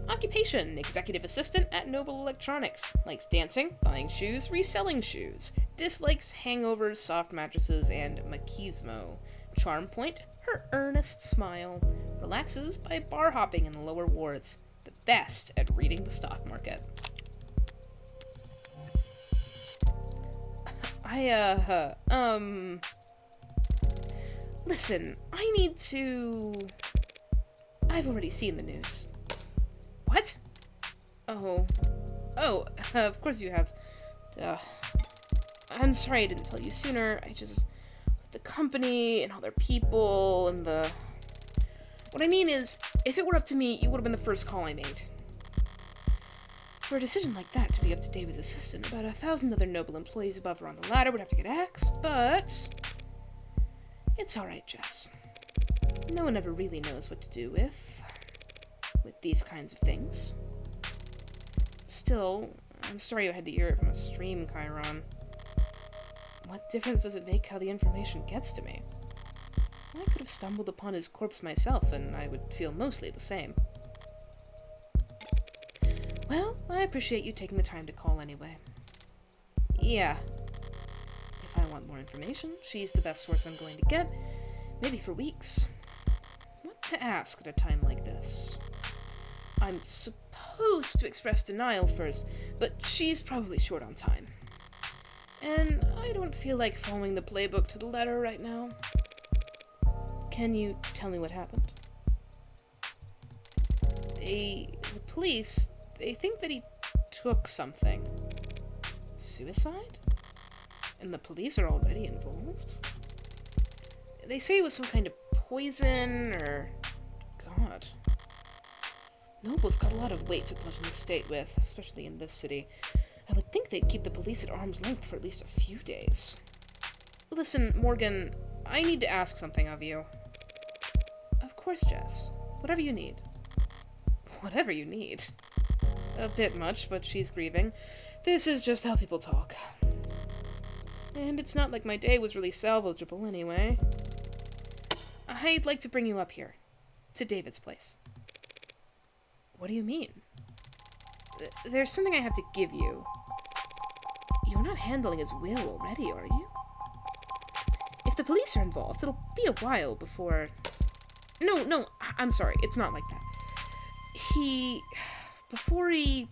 Occupation, executive assistant at Noble Electronics. Likes dancing, buying shoes, reselling shoes. Dislikes hangovers, soft mattresses, and machismo. Charm point, her earnest smile. Relaxes by bar hopping in the lower wards. The best at reading the stock market. Listen, I need to... I've already seen the news. What? Oh, of course you have. I'm sorry I didn't tell you sooner. The company and all their people and the... What I mean is, if it were up to me, you would have been the first call I made. For a decision like that to be up to David's assistant, about 1,000 other Noble employees above her on the ladder would have to get axed, but... It's alright, Jess. No one ever really knows what to do with these kinds of things. Still, I'm sorry you had to hear it from a stream, Chiron. What difference does it make how the information gets to me? I could have stumbled upon his corpse myself, and I would feel mostly the same. Well, I appreciate you taking the time to call anyway. Yeah. If I want more information, she's the best source I'm going to get, maybe for weeks. What to ask at a time like this? I'm supposed to express denial first, but she's probably short on time. And I don't feel like following the playbook to the letter right now. Can you tell me what happened? The police, they think that he took something. Suicide? And the police are already involved? They say it was some kind of poison, or... God. Noble's got a lot of weight to bludgeon the state with, especially in this city. I would think they'd keep the police at arm's length for at least a few days. Listen, Morgan, I need to ask something of you. Of course, Jess. Whatever you need. Whatever you need. A bit much, but she's grieving. This is just how people talk. And it's not like my day was really salvageable anyway. I'd like to bring you up here. To David's place. What do you mean? There's something I have to give you. You're not handling his will already, are you? If the police are involved, it'll be a while before... No, I'm sorry, it's not like that. Before he...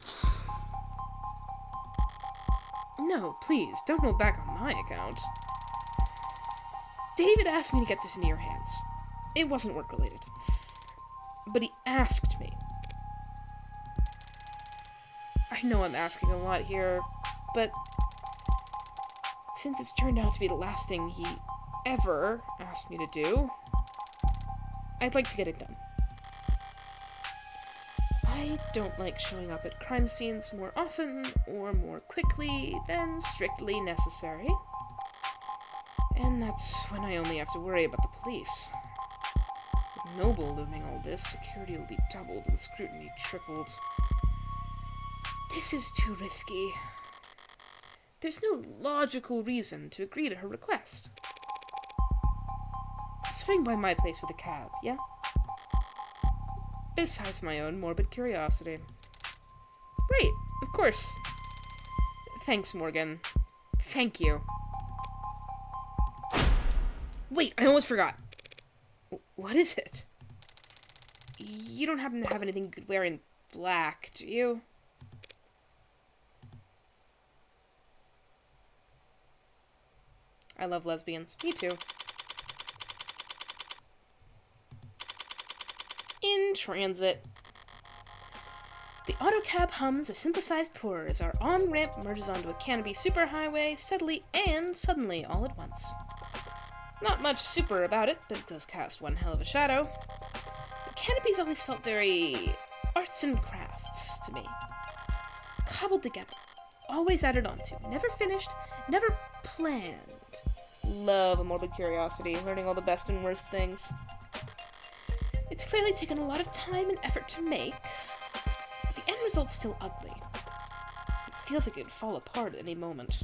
No, please, don't hold back on my account. David asked me to get this into your hands. It wasn't work-related. But he asked me. I know I'm asking a lot here, but since it's turned out to be the last thing he ever asked me to do, I'd like to get it done. I don't like showing up at crime scenes more often or more quickly than strictly necessary. And that's when I only have to worry about the police. With Noble looming all this, security will be doubled and scrutiny tripled. This is too risky. There's no logical reason to agree to her request. Swing by my place with a cab, yeah? Besides my own morbid curiosity. Right, of course. Thanks, Morgan. Thank you. Wait, I almost forgot. What is it? You don't happen to have anything you could wear in black, do you? I love lesbians. Me too. In transit. The autocab hums a synthesized purr as our on-ramp merges onto a canopy superhighway steadily and suddenly all at once. Not much super about it, but it does cast one hell of a shadow. The canopies always felt very arts and crafts to me. Cobbled together. Always added onto. Never finished. Never planned. Love a morbid curiosity, learning all the best and worst things. It's clearly taken a lot of time and effort to make. But the end result's still ugly. It feels like it would fall apart at any moment.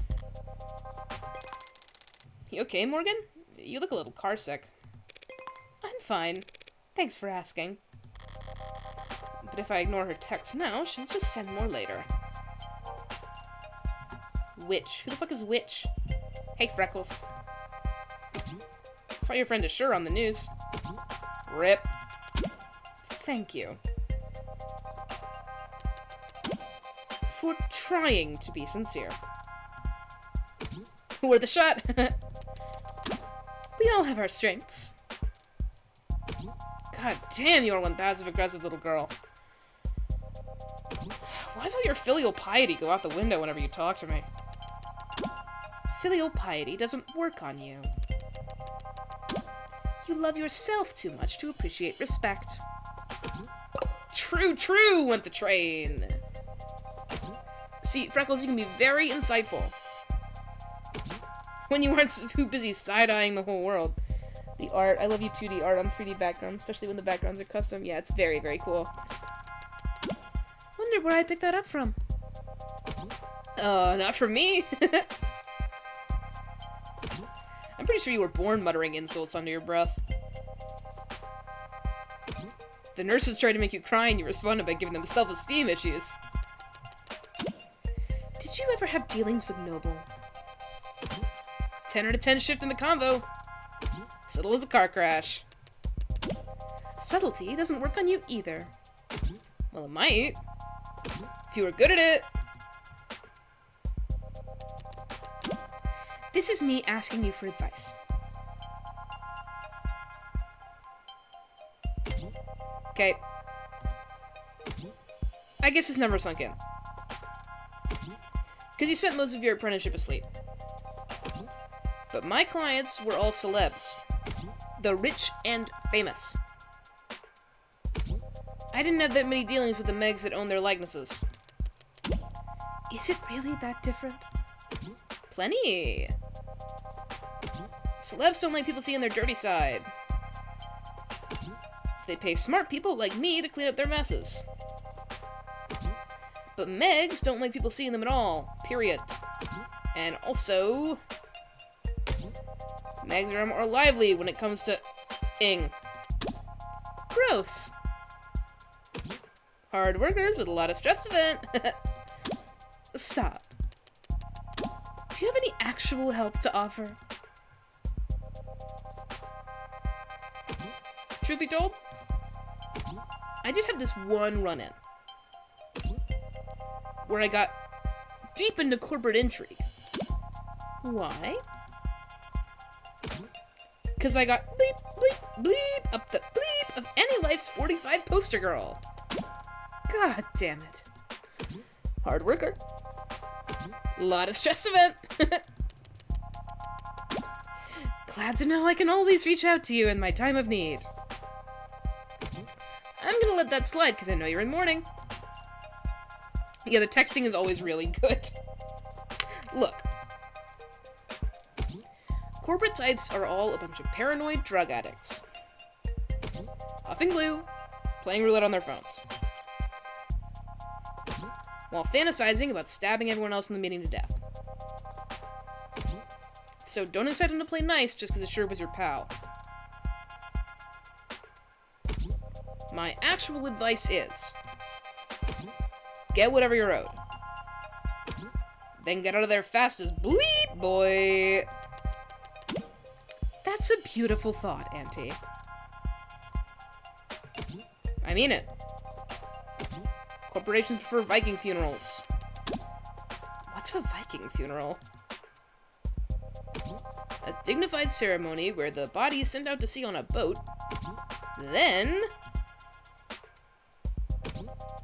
You okay, Morgan? You look a little carsick. I'm fine. Thanks for asking. But if I ignore her text now, she'll just send more later. Witch. Who the fuck is Witch? Hey, Freckles. Saw your friend Ashur on the news. RIP. Thank you. For trying to be sincere. Worth a shot. We all have our strengths. God damn, you're one passive-aggressive little girl. Why does all your filial piety go out the window whenever you talk to me? Filial piety doesn't work on you. You love yourself too much to appreciate respect. True, true, went the train. See, Freckles, you can be very insightful. When you aren't too busy side-eyeing the whole world. The art, I love you 2D art on 3D backgrounds, especially when the backgrounds are custom. Yeah, it's very, very cool. Wonder where I picked that up from. Not from me. I'm pretty sure you were born muttering insults under your breath. The nurses tried to make you cry and you responded by giving them self-esteem issues. Did you ever have dealings with Noble? 10 out of 10 shift in the convo. Subtle as a car crash. Subtlety doesn't work on you either. Well, it might. If you were good at it. This is me asking you for advice. Okay. I guess it's never sunk in. Because you spent most of your apprenticeship asleep. But my clients were all celebs. The rich and famous. I didn't have that many dealings with the Megs that own their likenesses. Is it really that different? Plenty. Celebs don't like people seeing their dirty side. So they pay smart people like me to clean up their messes. But Megs don't like people seeing them at all. Period. And also, Megs are more lively when it comes to ing. Gross. Hard workers with a lot of stress event. Stop. Do you have any actual help to offer? Truth be told, I did have this one run-in where I got deep into corporate intrigue. Why? Because I got bleep, bleep, bleep up the bleep of Annie Life's 45 poster girl. God damn it. Hard worker. Lot of stress event. Glad to know I can always reach out to you in my time of need. I'm gonna let that slide because I know you're in mourning. Yeah, the texting is always really good. Look. Corporate types are all a bunch of paranoid drug addicts. Huffing glue, playing roulette on their phones. While fantasizing about stabbing everyone else in the meeting to death. So don't expect him to play nice just because Ashur was your pal. My actual advice is, get whatever you're owed. Then get out of there fast as bleep, boy. That's a beautiful thought, Auntie. I mean it. Corporations prefer Viking funerals. What's a Viking funeral? A dignified ceremony where the body is sent out to sea on a boat. Then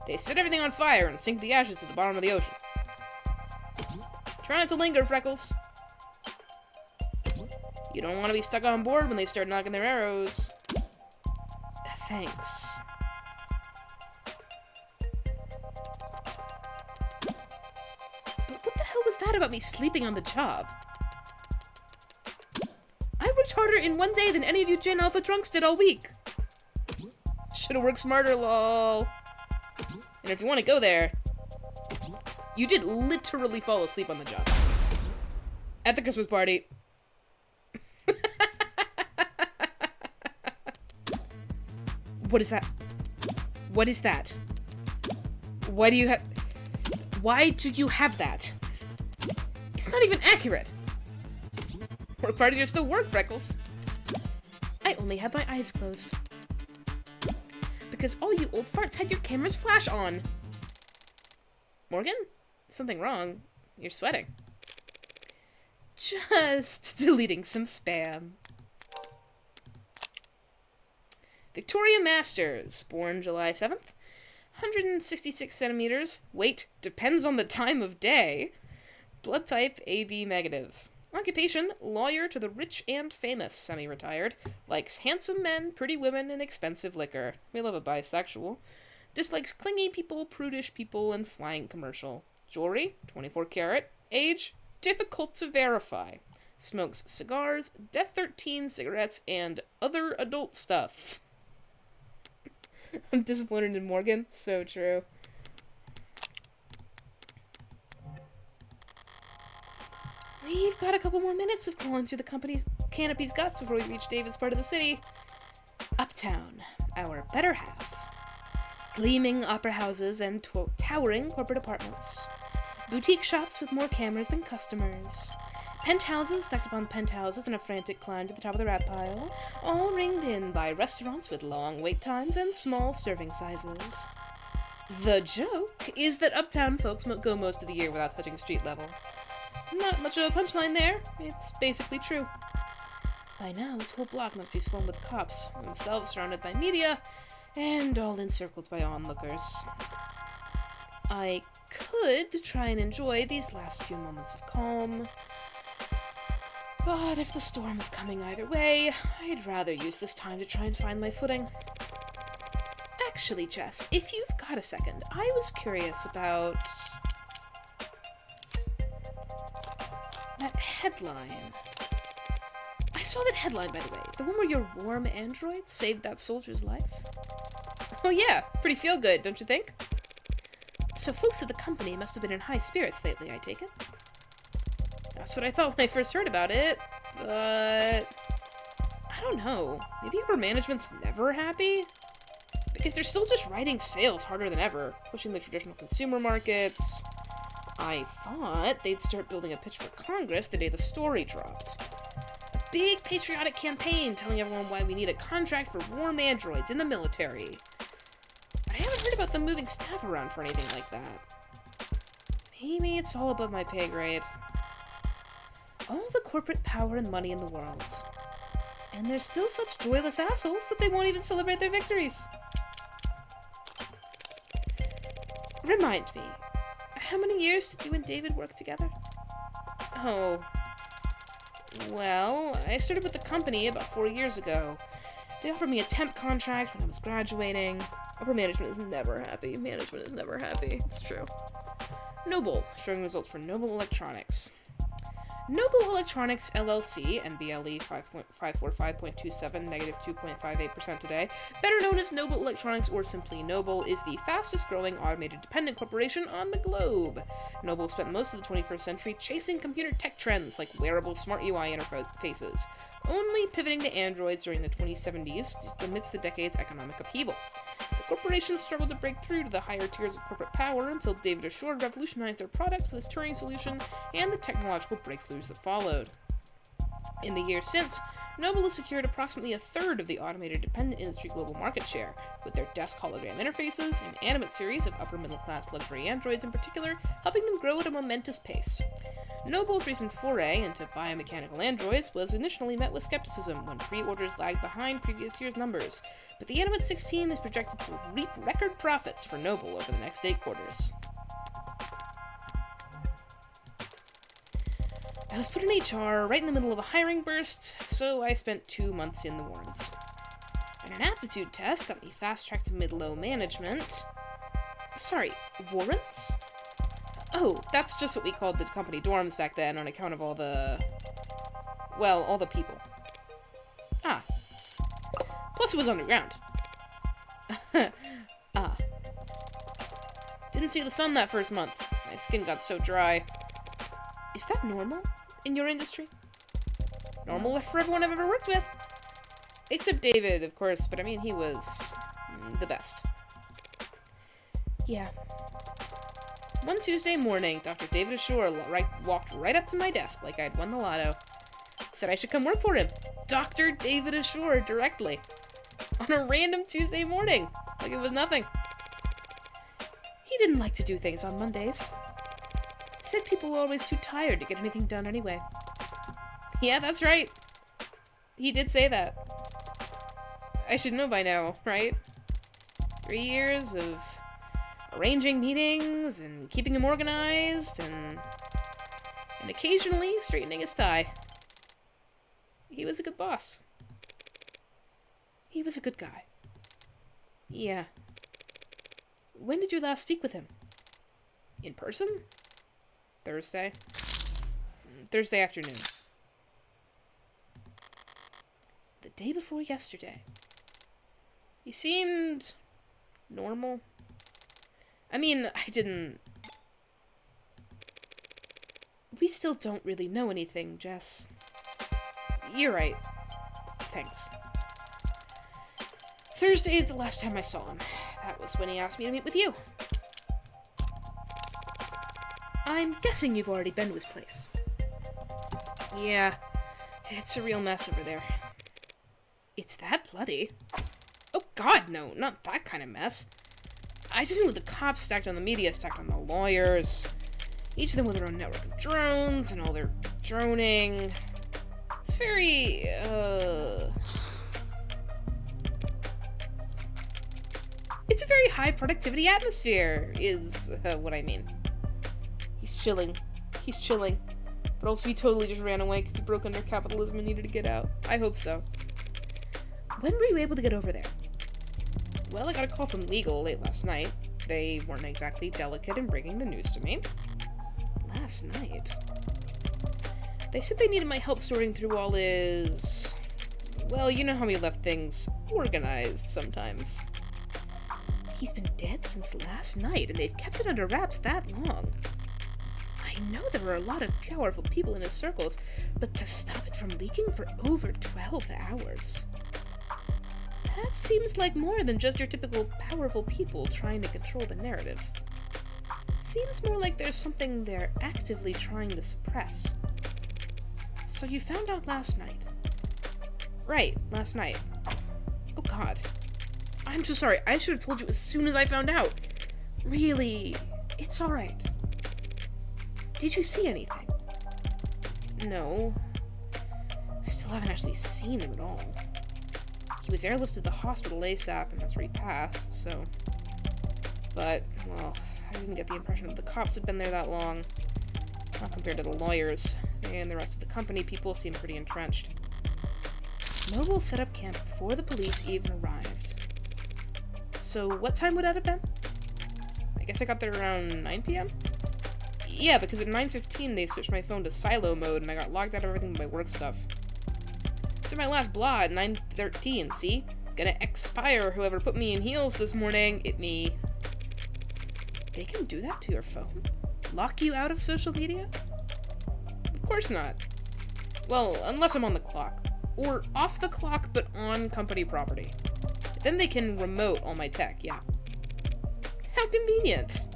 they set everything on fire and sink the ashes to the bottom of the ocean. Try not to linger, Freckles. You don't want to be stuck on board when they start knocking their arrows. Thanks. But what the hell was that about me sleeping on the job? I worked harder in one day than any of you Gen Alpha drunks did all week. Should've worked smarter, lol. And if you want to go there, you did literally fall asleep on the job. At the Christmas party. What is that? What is that? Why do you have... Why do you have that? It's not even accurate. Work parties are still work, Freckles. I only have my eyes closed. Because all you old farts had your cameras flash on. Morgan? Something wrong. You're sweating. Just deleting some spam. Victoria Masters, born July 7th, 166 centimeters, weight depends on the time of day, blood type AB negative, occupation lawyer to the rich and famous, semi-retired, likes handsome men, pretty women, and expensive liquor. We love a bisexual. Dislikes clingy people, prudish people, and flying commercial. Jewelry, 24 karat. Age, difficult to verify. Smokes cigars, Death 13 cigarettes, and other adult stuff. I'm disappointed in Morgan. So true. We've got a couple more minutes of crawling through the canopy's guts before we reach David's part of the city. Uptown, our better half. Gleaming opera houses and towering corporate apartments. Boutique shops with more cameras than customers. Penthouses stacked upon penthouses in a frantic climb to the top of the rat pile, all ringed in by restaurants with long wait times and small serving sizes. The joke is that uptown folks go most of the year without touching street level. Not much of a punchline there. It's basically true. By now, this whole block must be swarmed with cops, themselves surrounded by media, and all encircled by onlookers. I could try and enjoy these last few moments of calm, but if the storm is coming either way, I'd rather use this time to try and find my footing. Actually, Jess, if you've got a second, I was curious about that headline. I saw that headline, by the way. The one where your warm android saved that soldier's life. Oh yeah, pretty feel good, don't you think? So folks at the company must have been in high spirits lately, I take it. That's what I thought when I first heard about it, but I don't know. Maybe upper management's never happy? Because they're still just writing sales harder than ever, pushing the traditional consumer markets. I thought they'd start building a pitch for Congress the day the story dropped. A big patriotic campaign telling everyone why we need a contract for warm androids in the military. But I haven't heard about them moving staff around for anything like that. Maybe it's all above my pay grade. All the corporate power and money in the world. And they're still such joyless assholes that they won't even celebrate their victories. Remind me, how many years did you and David work together? Oh. Well, I started with the company about 4 years ago. They offered me a temp contract when I was graduating. Upper management is never happy. Management is never happy. It's true. Noble, showing results for Noble Electronics. Noble Electronics LLC, NBLE 5.545.27, negative 2.58% today, better known as Noble Electronics or simply Noble, is the fastest growing automated dependent corporation on the globe. Noble spent most of the 21st century chasing computer tech trends like wearable smart UI interfaces, only pivoting to Androids during the 2070s amidst the decade's economic upheaval. The corporation struggled to break through to the higher tiers of corporate power until David Ashore revolutionized their product with his Turing solution and the technological breakthroughs that followed. In the years since, Noble has secured approximately a third of the automated dependent industry global market share, with their desk hologram interfaces and animate series of upper-middle-class luxury androids in particular helping them grow at a momentous pace. Noble's recent foray into biomechanical androids was initially met with skepticism when pre-orders lagged behind previous year's numbers, but the Animate 16 is projected to reap record profits for Noble over the next 8 quarters. I was put in HR right in the middle of a hiring burst, so I spent 2 months in the warrens. And an aptitude test got me fast-tracked to mid-low management. Sorry, warrants? Oh, that's just what we called the company dorms back then on account of all the people. Ah. Plus it was underground. Ah. Didn't see the sun that first month. My skin got so dry. Is that normal in your industry? Normal for everyone I've ever worked with. Except David, of course, but I mean, he was the best. Yeah. One Tuesday morning, Dr. David Ashore walked right up to my desk like I'd won the lotto. Said I should come work for him. Dr. David Ashore directly. On a random Tuesday morning. Like it was nothing. He didn't like to do things on Mondays. Said people were always too tired to get anything done anyway. Yeah, that's right. He did say that. I should know by now, right? 3 years of arranging meetings and keeping him organized and occasionally straightening his tie. He was a good boss. He was a good guy. Yeah. When did you last speak with him? In person? Thursday. Thursday afternoon. The day before yesterday. He seemed normal. I mean, We still don't really know anything, Jess. You're right. Thanks. Thursday is the last time I saw him. That was when he asked me to meet with you. I'm guessing you've already been to his place. Yeah, it's a real mess over there. It's that bloody? Oh god, no, not that kind of mess. I just mean with the cops stacked on the media, stacked on the lawyers. Each of them with their own network of drones and all their droning. It's very, It's a very high productivity atmosphere, is what I mean. He's chilling. He's chilling. But also he totally just ran away because he broke under capitalism and needed to get out. I hope so. When were you able to get over there? Well, I got a call from legal late last night. They weren't exactly delicate in bringing the news to me. Last night? They said they needed my help sorting through all his... Well, you know how he left things organized sometimes. He's been dead since last night, and they've kept it under wraps that long. I know there are a lot of powerful people in his circles, but to stop it from leaking for over 12 hours... That seems like more than just your typical powerful people trying to control the narrative. Seems more like there's something they're actively trying to suppress. So you found out last night? Right, last night. Oh god. I'm so sorry. I should have told you as soon as I found out. Really, it's alright. Did you see anything? No. I still haven't actually seen him at all. He was airlifted to the hospital ASAP, and that's where he passed, so... But, well, I didn't get the impression that the cops had been there that long. Not compared to the lawyers. And the rest of the company people seem pretty entrenched. Noble set up camp before the police even arrived. So what time would that have been? I guess I got there around 9 p.m.? Yeah, because at 9:15 they switched my phone to silo mode and I got logged out of everything but my work stuff. It's in my last blah at 9:13, see? Gonna expire whoever put me in heels this morning. It me. They can do that to your phone? Lock you out of social media? Of course not. Well, unless I'm on the clock. Or off the clock, but on company property. Then they can remote all my tech, yeah. How convenient!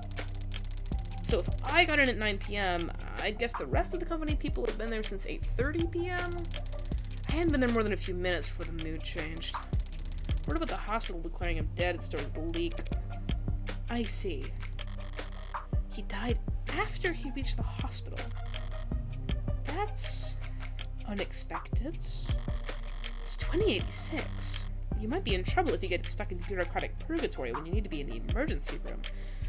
So if I got in at 9 p.m., I'd guess the rest of the company people have been there since 8:30 p.m.? I hadn't been there more than a few minutes before the mood changed. Word about the hospital declaring him dead had started to leak. I see. He died after he reached the hospital. That's unexpected. It's 2086. You might be in trouble if you get stuck in bureaucratic purgatory when you need to be in the emergency room.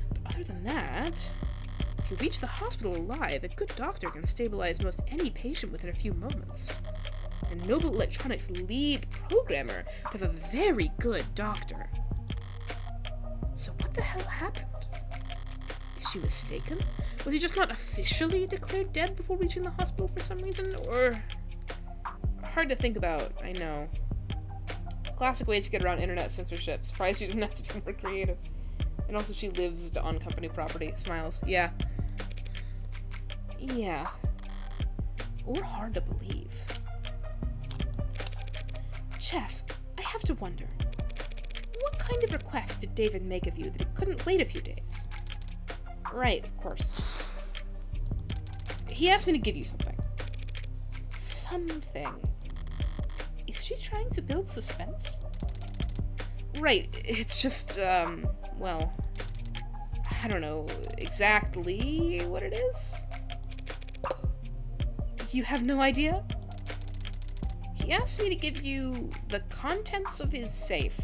But other than that, if you reach the hospital alive, a good doctor can stabilize most any patient within a few moments. And Noble Electronics' lead programmer to have a very good doctor. So what the hell happened? Is she mistaken? Was he just not officially declared dead before reaching the hospital for some reason? Or... hard to think about, I know. Classic ways to get around internet censorship. Surprised she doesn't have to be more creative. And also she lives on company property. Smiles. Yeah. Yeah. Or hard to believe. Chess, I have to wonder. What kind of request did David make of you that he couldn't wait a few days? Right, of course. He asked me to give you something. Something. Is she trying to build suspense? Right, it's just, well, I don't know exactly what it is. You have no idea? He asked me to give you the contents of his safe.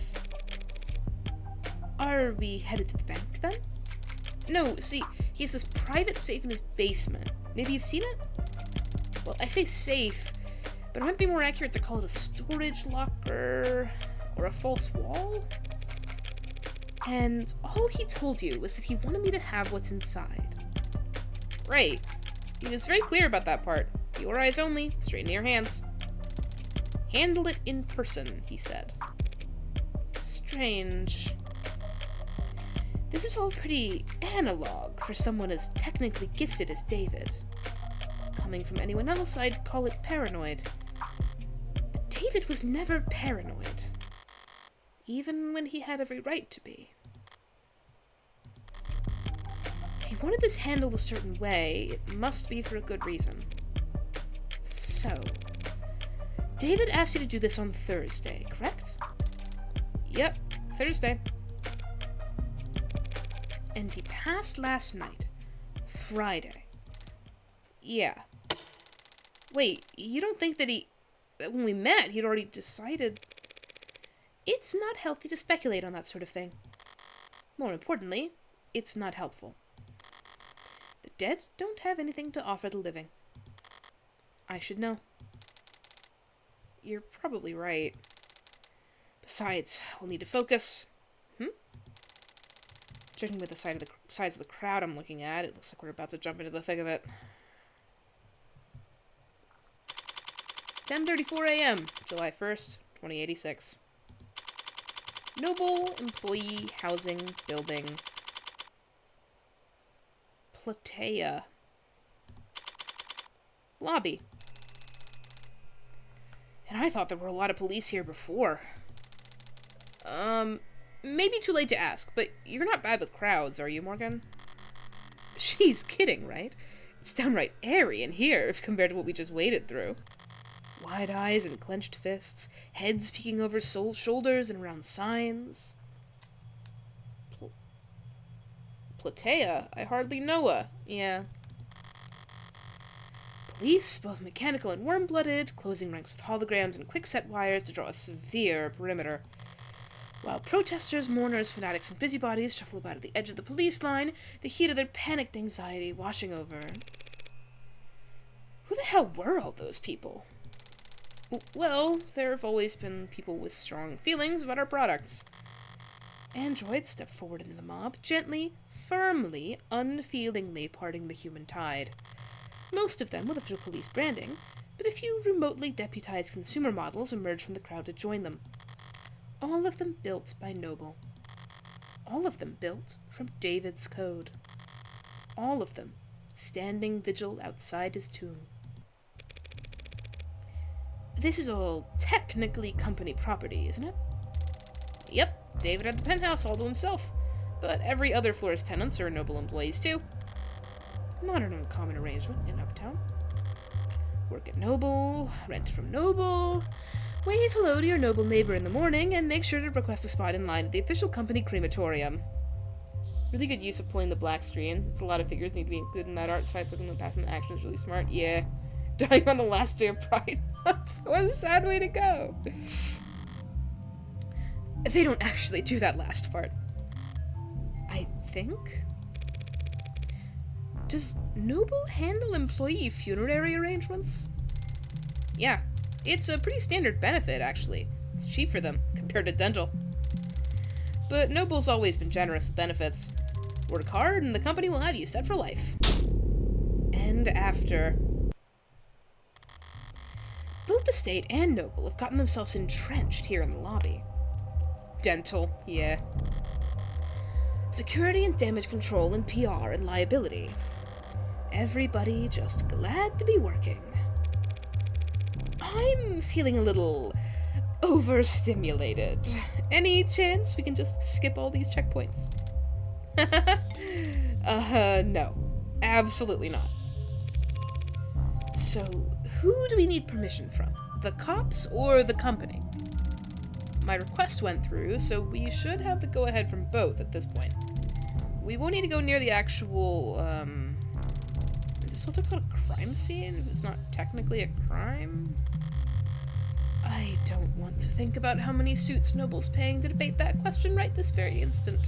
Are we headed to the bank, then? No, see, he has this private safe in his basement. Maybe you've seen it? Well, I say safe, but it might be more accurate to call it a storage locker or a false wall. And all he told you was that he wanted me to have what's inside. Right. He was very clear about that part. Your eyes only, straight into your hands. Handle it in person, he said. Strange. This is all pretty analog for someone as technically gifted as David. Coming from anyone else, I'd call it paranoid. But David was never paranoid. Even when he had every right to be. If he wanted this handled a certain way, it must be for a good reason. So, David asked you to do this on Thursday, correct? Yep, Thursday. And he passed last night, Friday. Yeah. Wait, you don't think that when we met, he'd already decided? It's not healthy to speculate on that sort of thing. More importantly, it's not helpful. The dead don't have anything to offer the living. I should know. You're probably right. Besides, we'll need to focus. Judging with the size of the crowd I'm looking at, it looks like we're about to jump into the thick of it. 10:34 a.m., July 1st, 2086. Noble Employee Housing Building. Platea. Lobby. And I thought there were a lot of police here before. Maybe too late to ask, but you're not bad with crowds, are you, Morgan? She's kidding, right? It's downright airy in here if compared to what we just waded through. Wide eyes and clenched fists, heads peeking over shoulders and around signs. Platea? I hardly know her. Yeah. Police, both mechanical and warm-blooded, closing ranks with holograms and quick-set wires to draw a severe perimeter. While protesters, mourners, fanatics, and busybodies shuffle about at the edge of the police line, the heat of their panicked anxiety washing over. Who the hell were all those people? Well, there have always been people with strong feelings about our products. Androids step forward into the mob, gently, firmly, unfeelingly parting the human tide. Most of them with official police branding, but a few remotely deputized consumer models emerge from the crowd to join them. All of them built by Noble. All of them built from David's code. All of them standing vigil outside his tomb. This is all technically company property, isn't it? Yep, David had the penthouse all to himself, but every other floor's tenants are Noble employees too. Not an uncommon arrangement in Uptown. Work at Noble, rent from Noble, wave hello to your Noble neighbor in the morning, and make sure to request a spot in line at the official company crematorium. Really good use of pulling the black screen. There's a lot of figures need to be included in that art site, so the passing the action is really smart. Yeah. Dying on the last day of Pride Month. What a sad way to go. They don't actually do that last part. I think? Does Noble handle employee funerary arrangements? Yeah, it's a pretty standard benefit, actually. It's cheap for them, compared to dental. But Noble's always been generous with benefits. Work hard, and the company will have you set for life. And after. Both the state and Noble have gotten themselves entrenched here in the lobby. Dental, yeah. Security and damage control and PR and liability. Everybody just glad to be working. I'm feeling a little overstimulated. Any chance we can just skip all these checkpoints? No. Absolutely not. So, who do we need permission from? The cops or the company? My request went through, so we should have the go-ahead from both at this point. We won't need to go near the actual, is this also called a crime scene? If it's not technically a crime? I don't want to think about how many suits Noble's paying to debate that question right this very instant.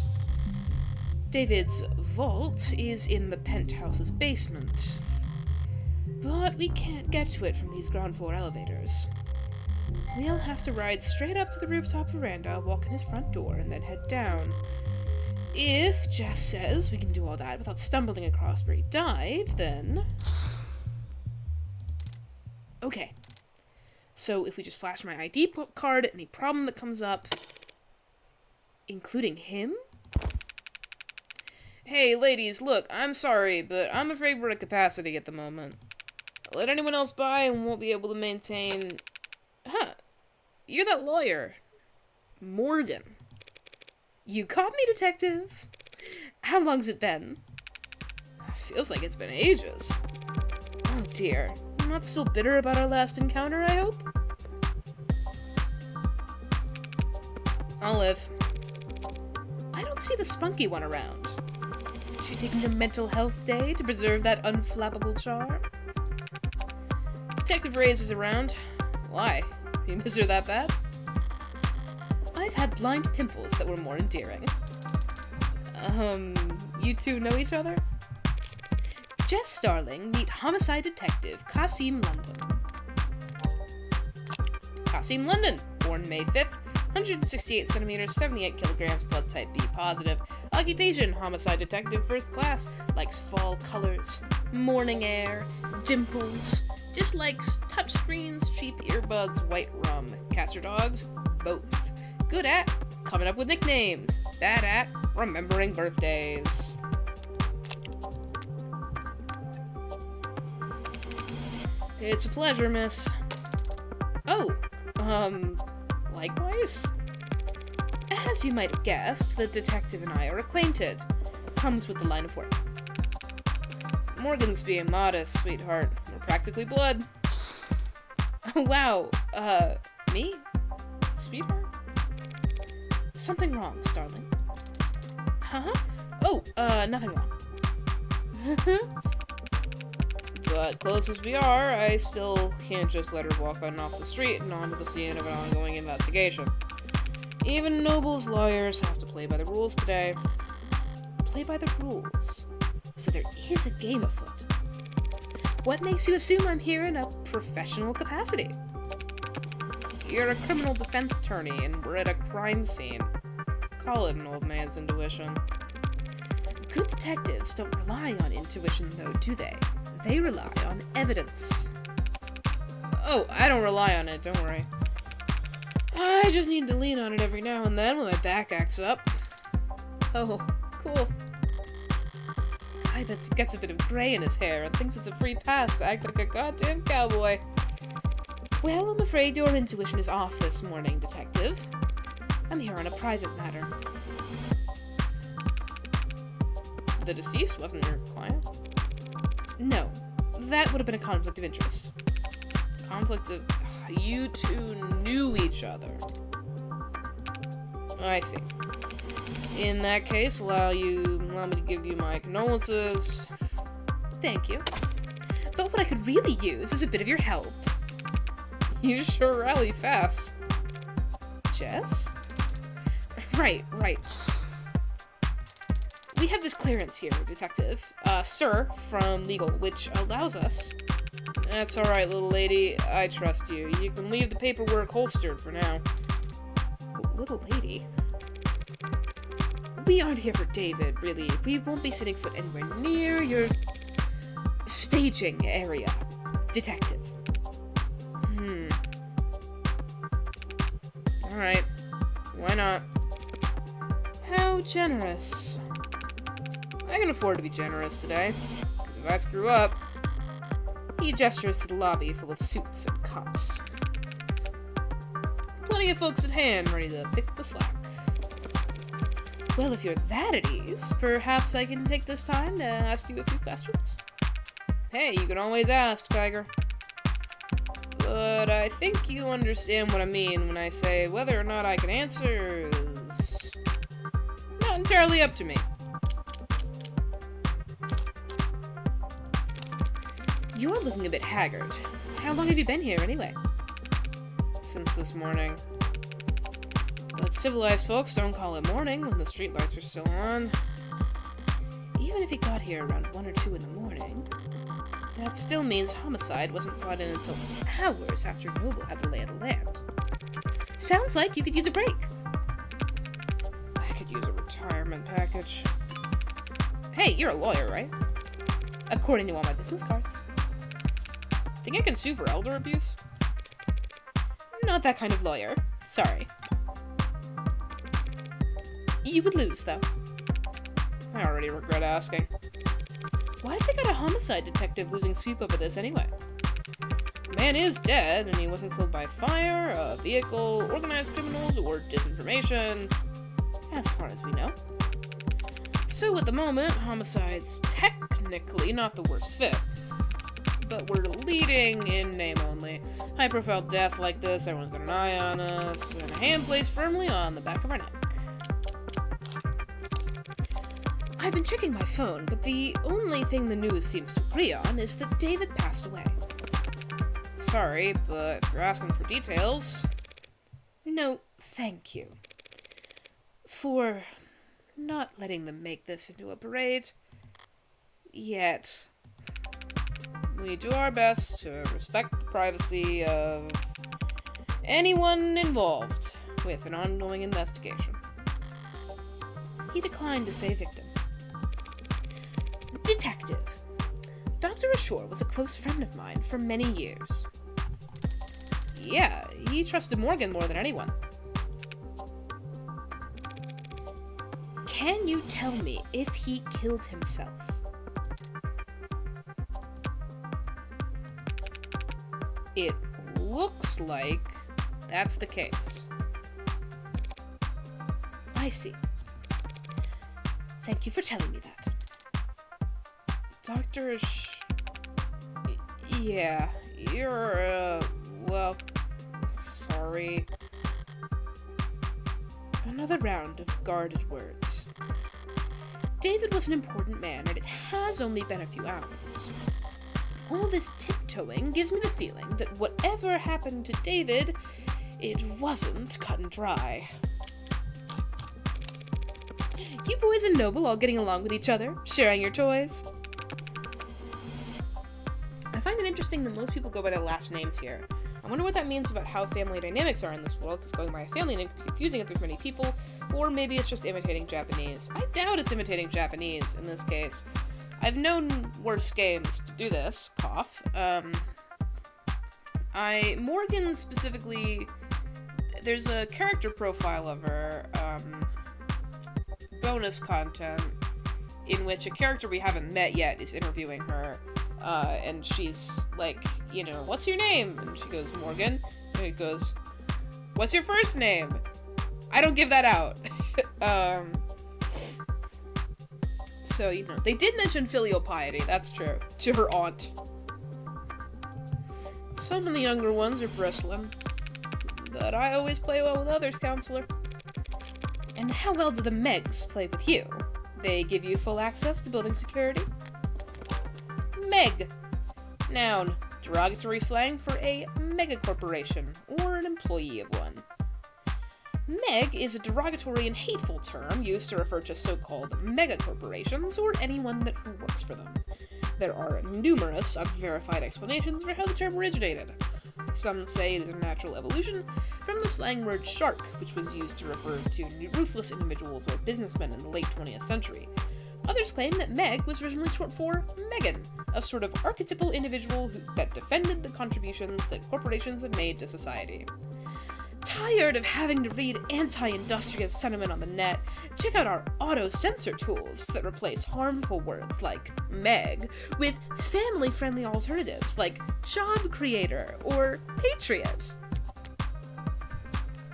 David's vault is in the penthouse's basement, but we can't get to it from these ground floor elevators. We'll have to ride straight up to the rooftop veranda, walk in his front door, and then head down. If Jess says we can do all that without stumbling across where he died, then... Okay. So if we just flash my ID card at any problem that comes up, including him? Hey, ladies, look, I'm sorry, but I'm afraid we're at capacity at the moment. Let anyone else by and won't be able to maintain... Huh. You're that lawyer. Morgan. You caught me, detective. How long's it been? Feels like it's been ages. Oh dear. You're not still bitter about our last encounter, I hope? I'll live. I don't see the spunky one around. Is she taking a mental health day to preserve that unflappable charm? Detective Reyes is around. Why? You miss her that bad? I've had blind pimples that were more endearing. You two know each other? Jess Starling, meet homicide detective Kasim London. Kasim London, born May 5th, 168 centimeters, 78 kilograms, blood type B positive. Occupation, homicide detective, first class. Likes fall colors, morning air, dimples. Dislikes touchscreens, cheap earbuds, white rum. Cats or dogs? Both. Good at coming up with nicknames. Bad at remembering birthdays. It's a pleasure, miss. Oh, likewise? As you might have guessed, the detective and I are acquainted. Comes with the line of work. Morgan's being modest, sweetheart. We're practically blood. Oh, wow. Me? Sweetheart? Something wrong, Starling. Huh? Oh, nothing wrong. But close as we are, I still can't just let her walk on off the street and onto the scene of an ongoing investigation. Even Noble's lawyers have to play by the rules today. Play by the rules. So there is a game afoot. What makes you assume I'm here in a professional capacity? You're a criminal defense attorney and we're at a crime scene. Call it an old man's intuition. Good detectives don't rely on intuition, though, do they? They rely on evidence. Oh, I don't rely on it, don't worry. I just need to lean on it every now and then when my back acts up. Oh, cool. I bet he gets a bit of gray in his hair and thinks it's a free pass to act like a goddamn cowboy. Well, I'm afraid your intuition is off this morning, detective. I'm here on a private matter. The deceased wasn't your client? No, that would have been a conflict of interest. Conflict of... You two knew each other. I see. In that case, allow me to give you my condolences. Thank you. But what I could really use is a bit of your help. You sure rally fast. Jess? Right. We have this clearance here, detective. Sir, from legal, which allows us... That's alright, little lady. I trust you. You can leave the paperwork holstered for now. Little lady? We aren't here for David, really. We won't be setting foot anywhere near your... staging area, detective. Alright. Why not? How generous. I can afford to be generous today. Because if I screw up... He gestures to the lobby full of suits and cops. Plenty of folks at hand ready to pick the slack. Well, if you're that at ease, perhaps I can take this time to ask you a few questions. Hey, you can always ask, Tiger. But I think you understand what I mean when I say whether or not I can answer is not entirely up to me. You're looking a bit haggard. How long have you been here, anyway? Since this morning. But civilized folks don't call it morning when the streetlights are still on. Even if he got here around 1 or 2 in the morning, that still means homicide wasn't brought in until hours after Noble had the lay of the land. Sounds like you could use a break. I could use a retirement package. Hey, you're a lawyer, right? According to all my business cards. Think I can sue for elder abuse? Not that kind of lawyer. Sorry. You would lose, though. I already regret asking. Why have they got a homicide detective losing sweep over this anyway? The man is dead, and he wasn't killed by fire, a vehicle, organized criminals, or disinformation, as far as we know. So at the moment, homicide's technically not the worst fit. But we're leading in name only. High-profile death like this, everyone's got an eye on us, and a hand placed firmly on the back of our neck. I've been checking my phone, but the only thing the news seems to agree on is that David passed away. Sorry, but if you're asking for details... No, thank you. For not letting them make this into a parade. Yet. We do our best to respect the privacy of anyone involved with an ongoing investigation. He declined to say victim. Detective. Dr. Ashore was a close friend of mine for many years. Yeah, he trusted Morgan more than anyone. Can you tell me if he killed himself? It looks like that's the case. I see. Thank you for telling me that. Dr. Yeah, you're, well, sorry. Another round of guarded words. David was an important man, and it has only been a few hours. All this tiptoeing gives me the feeling that whatever happened to David, it wasn't cut and dry. You boys and Noble all getting along with each other, sharing your toys. I find it interesting that most people go by their last names here. I wonder what that means about how family dynamics are in this world, because going by a family name can be confusing if there's many people, or maybe it's just imitating Japanese. I doubt it's imitating Japanese in this case. I've known worse games to do this, cough. Morgan specifically, there's a character profile of her, bonus content, in which a character we haven't met yet is interviewing her, and she's like, you know, what's your name? And she goes, Morgan. And he goes, what's your first name? I don't give that out. So, you know, they did mention filial piety, that's true, to her aunt. Some of the younger ones are bristling, but I always play well with others, counselor. And how well do the Megs play with you? They give you full access to building security? Meg. Noun. Derogatory slang for a megacorporation, or an employee of one. Meg is a derogatory and hateful term used to refer to so-called megacorporations, or anyone that works for them. There are numerous unverified explanations for how the term originated. Some say it is a natural evolution from the slang word shark, which was used to refer to ruthless individuals or businessmen in the late 20th century. Others claim that Meg was originally short for Megan, a sort of archetypal individual that defended the contributions that corporations have made to society. Tired of having to read anti-industrial sentiment on the net? Check out our auto-censor tools that replace harmful words like Meg with family-friendly alternatives like job creator or patriot.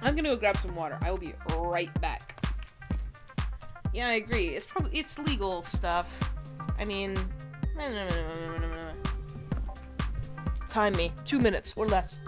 I'm gonna go grab some water. I will be right back. Yeah, I agree. It's legal stuff. I mean, time me. 2 minutes or less.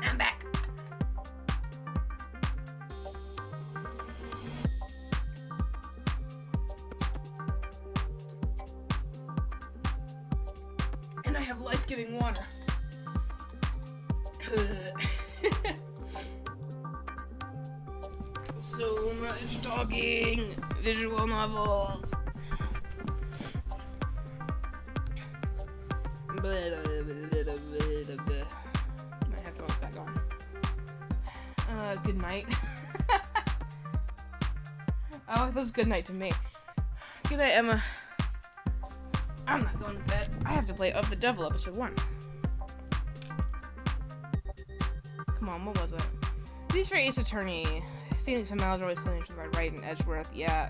I'm back. And I have life-giving water. So much talking. Visual novels. My headphones back on. Good night. Oh, it was good night to me. Good night, Emma. I'm not going to bed. I have to play Of the Devil, episode 1. Come on, what was it? These for Ace Attorney. Phoenix and Miles are always playing by Wright and Edgeworth. Yeah.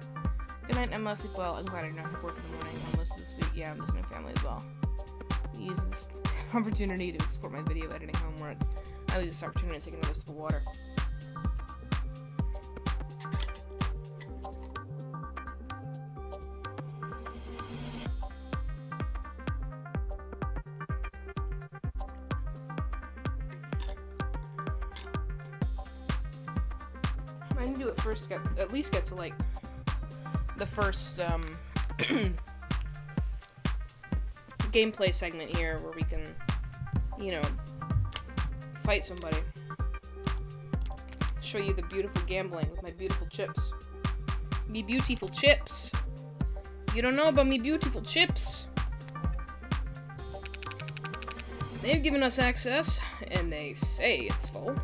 Good night, Emma. Sleep well. I'm glad I don't have to work in the morning. I'm most of this week. Yeah, I'm missing my family as well. Use this opportunity to explore my video editing homework. I use this opportunity to take another sip of water. I need to at least get to like the first gameplay segment here where we can, you know, fight somebody. Show you the beautiful gambling with my beautiful chips. Me beautiful chips. You don't know about me beautiful chips. They've given us access, and they say it's full.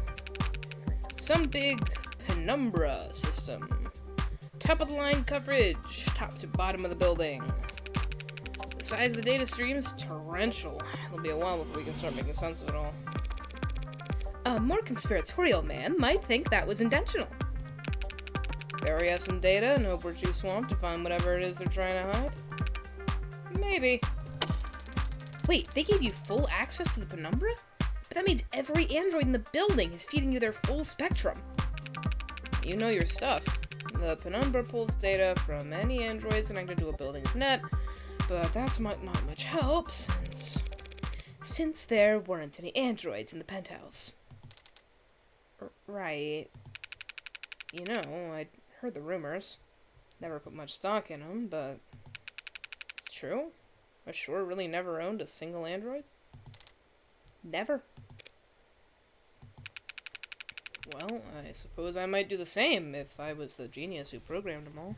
Some big penumbra system. Top of the line coverage, top to bottom of the building. The size of the data stream is torrential. It'll be a while before we can start making sense of it all. A more conspiratorial man might think that was intentional. Barry has some data, and hope we're too swamped to find whatever it is they're trying to hide? Maybe. Wait, they gave you full access to the Penumbra? But that means every android in the building is feeding you their full spectrum. You know your stuff. The Penumbra pulls data from any androids connected to a building's net, but that's not much help since there weren't any androids in the penthouse. Right. You know, I'd heard the rumors. Never put much stock in them, but it's true. Ashore really never owned a single android? Never. Well, I suppose I might do the same if I was the genius who programmed them all.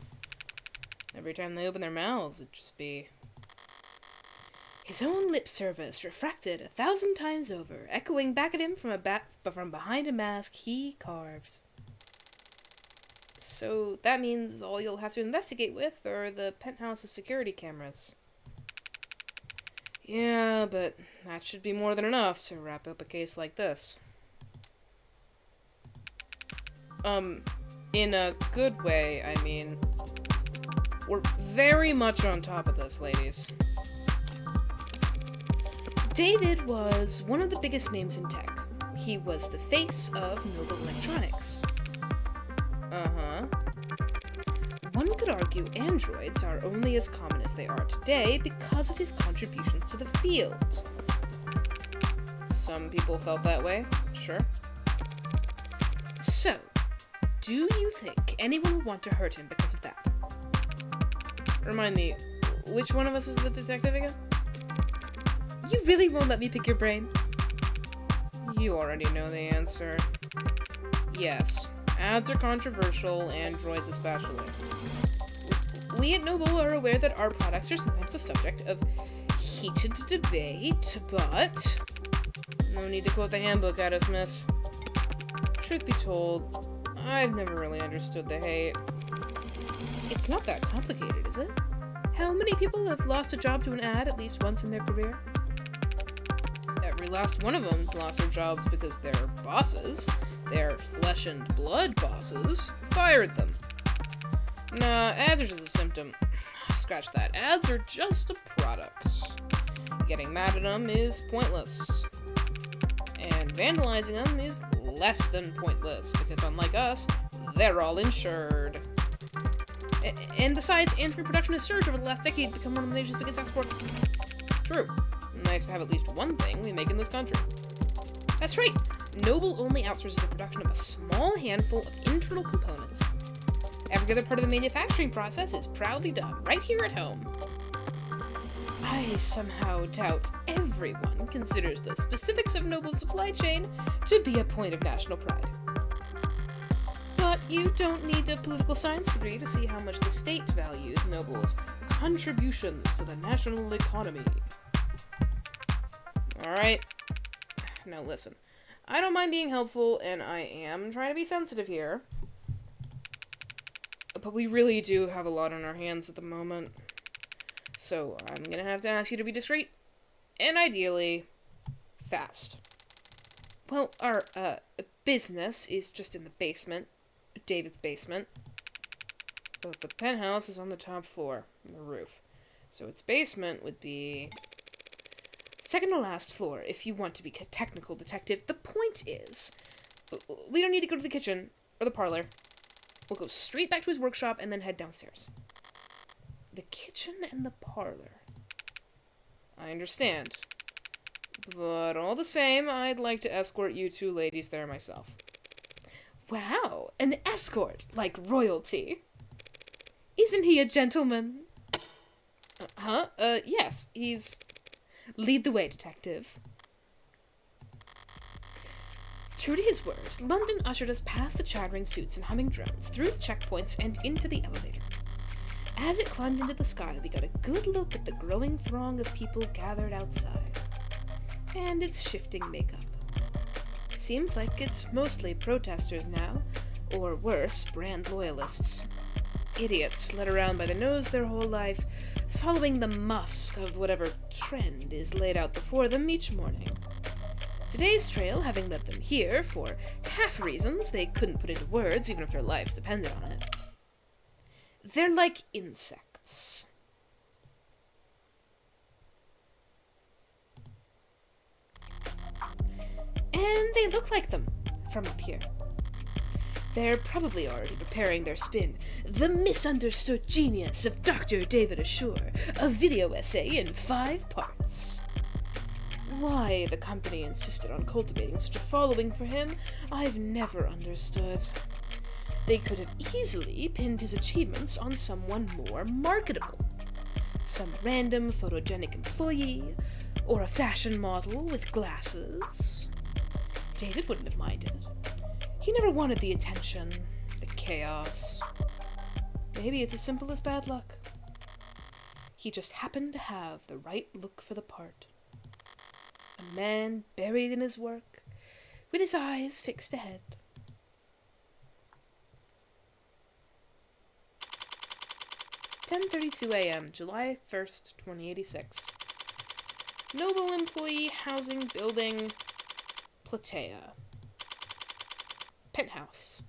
Every time they open their mouths, it'd just be... His own lip service refracted 1,000 times over, echoing back at him from behind a mask he carved. So that means all you'll have to investigate with are the penthouse's security cameras. Yeah, but that should be more than enough to wrap up a case like this. In a good way, I mean. We're very much on top of this, ladies. David was one of the biggest names in tech. He was the face of Noble Electronics. One could argue androids are only as common as they are today because of his contributions to the field. Some people felt that way, sure. So, do you think anyone would want to hurt him because of that? Remind me, which one of us is the detective again? You really won't let me pick your brain? You already know the answer. Yes, ads are controversial, androids especially. We at Noble are aware that our products are sometimes the subject of heated debate, but... No need to quote the handbook at us, miss. Truth be told, I've never really understood the hate. It's not that complicated, is it? How many people have lost a job to an ad at least once in their career? Every last one of them lost their jobs because their bosses, their flesh and blood bosses, fired them. Nah, ads are just a symptom. Scratch that. Ads are just a product. Getting mad at them is pointless. And vandalizing them is less than pointless, because unlike us, they're all insured. And besides, Android production has surged over the last decade to become one of the nation's biggest exports. True. Nice to have at least one thing we make in this country. That's right. Noble only outsources the production of a small handful of internal components. Every other part of the manufacturing process is proudly done right here at home. I somehow doubt everyone considers the specifics of Noble's supply chain to be a point of national pride. But you don't need a political science degree to see how much the state values Noble's contributions to the national economy. Alright, now listen. I don't mind being helpful, and I am trying to be sensitive here. But we really do have a lot on our hands at the moment. So I'm gonna have to ask you to be discreet. And ideally, fast. Well, our, business is just in the basement. David's basement. But the penthouse is on the top floor, on the roof. So its basement would be... second to last floor, if you want to be a technical detective. The point is, we don't need to go to the kitchen or the parlor. We'll go straight back to his workshop and then head downstairs. The kitchen and the parlor. I understand. But all the same, I'd like to escort you two ladies there myself. Wow, an escort, like royalty. Isn't he a gentleman? Yes, he's... Lead the way, detective. True to his word, London ushered us past the chattering suits and humming drones, through the checkpoints, and into the elevator. As it climbed into the sky, we got a good look at the growing throng of people gathered outside. And its shifting makeup. Seems like it's mostly protesters now, or worse, brand loyalists. Idiots led around by the nose their whole life, following the musk of whatever trend is laid out before them each morning. Today's trail having led them here for half reasons they couldn't put into words even if their lives depended on it. They're like insects. And they look like them from up here. They're probably already preparing their spin. The Misunderstood Genius of Dr. David Ashore, a video essay in 5 parts. Why the company insisted on cultivating such a following for him, I've never understood. They could have easily pinned his achievements on someone more marketable. Some random photogenic employee, or a fashion model with glasses. David wouldn't have minded. He never wanted the attention, the chaos. Maybe it's as simple as bad luck. He just happened to have the right look for the part. A man buried in his work, with his eyes fixed ahead. "10:32 a.m., July 1st, 2086. Noble Employee Housing Building, Platea. Penthouse.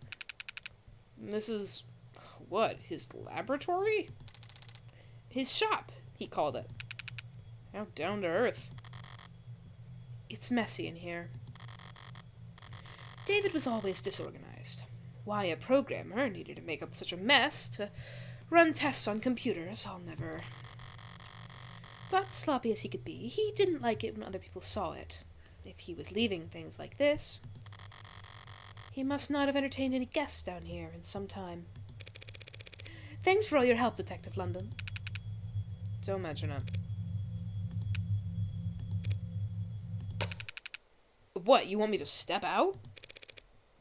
This is, what, his laboratory? His shop, he called it. How down to earth. It's messy in here. David was always disorganized. Why a programmer needed to make up such a mess to run tests on computers, I'll never... But sloppy as he could be, he didn't like it when other people saw it. If he was leaving things like this, he must not have entertained any guests down here in some time. Thanks for all your help, Detective London. Don't mention it. What, you want me to step out?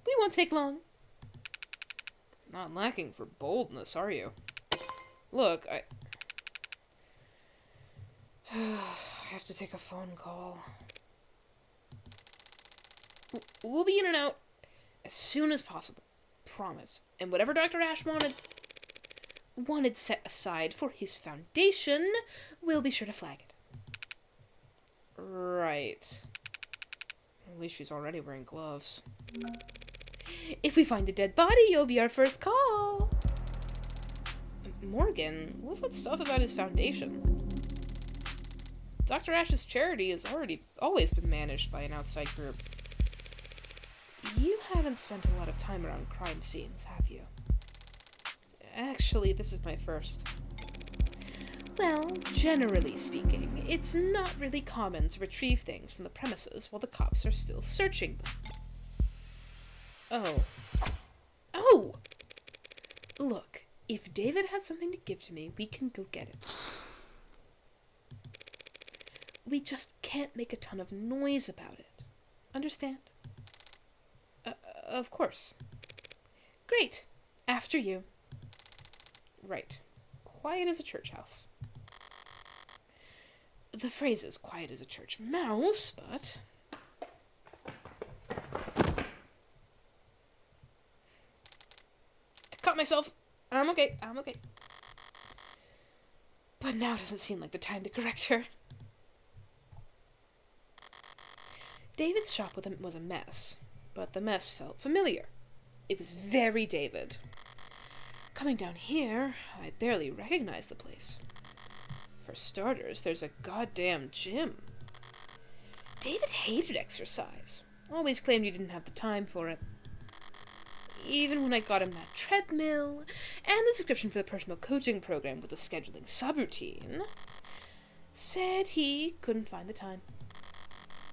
We won't take long. Not lacking for boldness, are you? Look, I have to take a phone call. We'll be in and out as soon as possible. Promise. And whatever Dr. Ash wanted set aside for his foundation, we'll be sure to flag it. Right. At least she's already wearing gloves. If we find a dead body, you'll be our first call. Morgan, what's that stuff about his foundation? Dr. Ash's charity has always been managed by an outside group. You haven't spent a lot of time around crime scenes, have you? Actually, this is my first. Well, generally speaking, it's not really common to retrieve things from the premises while the cops are still searching them. Oh. Oh! Look, if David had something to give to me, we can go get it. We just can't make a ton of noise about it. Understand? Of course. Great. After you. Right. Quiet as a church house. The phrase is quiet as a church mouse, but... Caught myself. I'm okay. But now doesn't seem like the time to correct her. David's shop with him was a mess, but the mess felt familiar. It was very David. Coming down here, I barely recognized the place. For starters, there's a goddamn gym. David hated exercise. Always claimed he didn't have the time for it. Even when I got him that treadmill, and the subscription for the personal coaching program with a scheduling subroutine, said he couldn't find the time.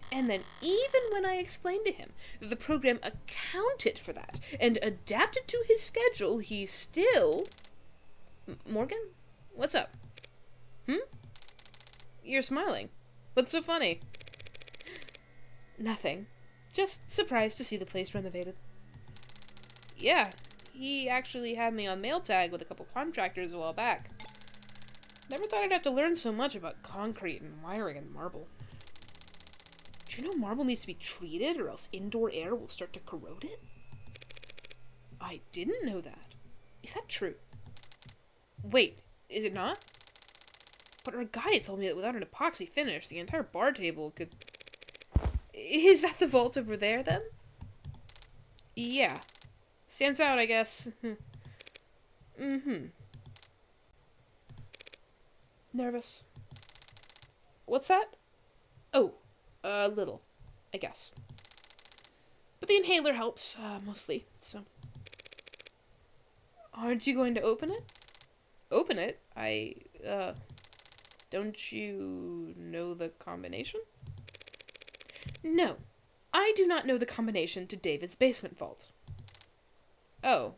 And then even when I explained to him that the program accounted for that and adapted to his schedule, he still... Morgan? What's up? You're smiling. What's so funny? Nothing. Just surprised to see the place renovated. Yeah, he actually had me on mail tag with a couple contractors a while back. Never thought I'd have to learn so much about concrete and wiring and marble. Do you know marble needs to be treated or else indoor air will start to corrode it? I didn't know that. Is that true? Wait, is it not? But our guy told me that without an epoxy finish, the entire bar table could... Is that the vault over there, then? Yeah. Stands out, I guess. Nervous. What's that? Oh, a little, I guess. But the inhaler helps, mostly, so. Aren't you going to open it? Open it? Don't you know the combination? No, I do not know the combination to David's basement vault. Oh.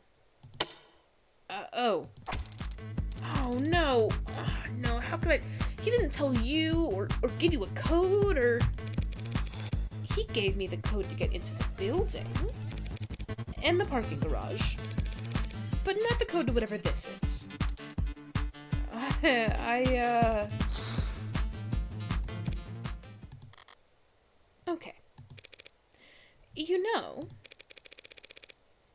Oh. Oh, no. No, how could I... He didn't tell you, or give you a code, or... He gave me the code to get into the building. And the parking garage. But not the code to whatever this is. Okay. You know,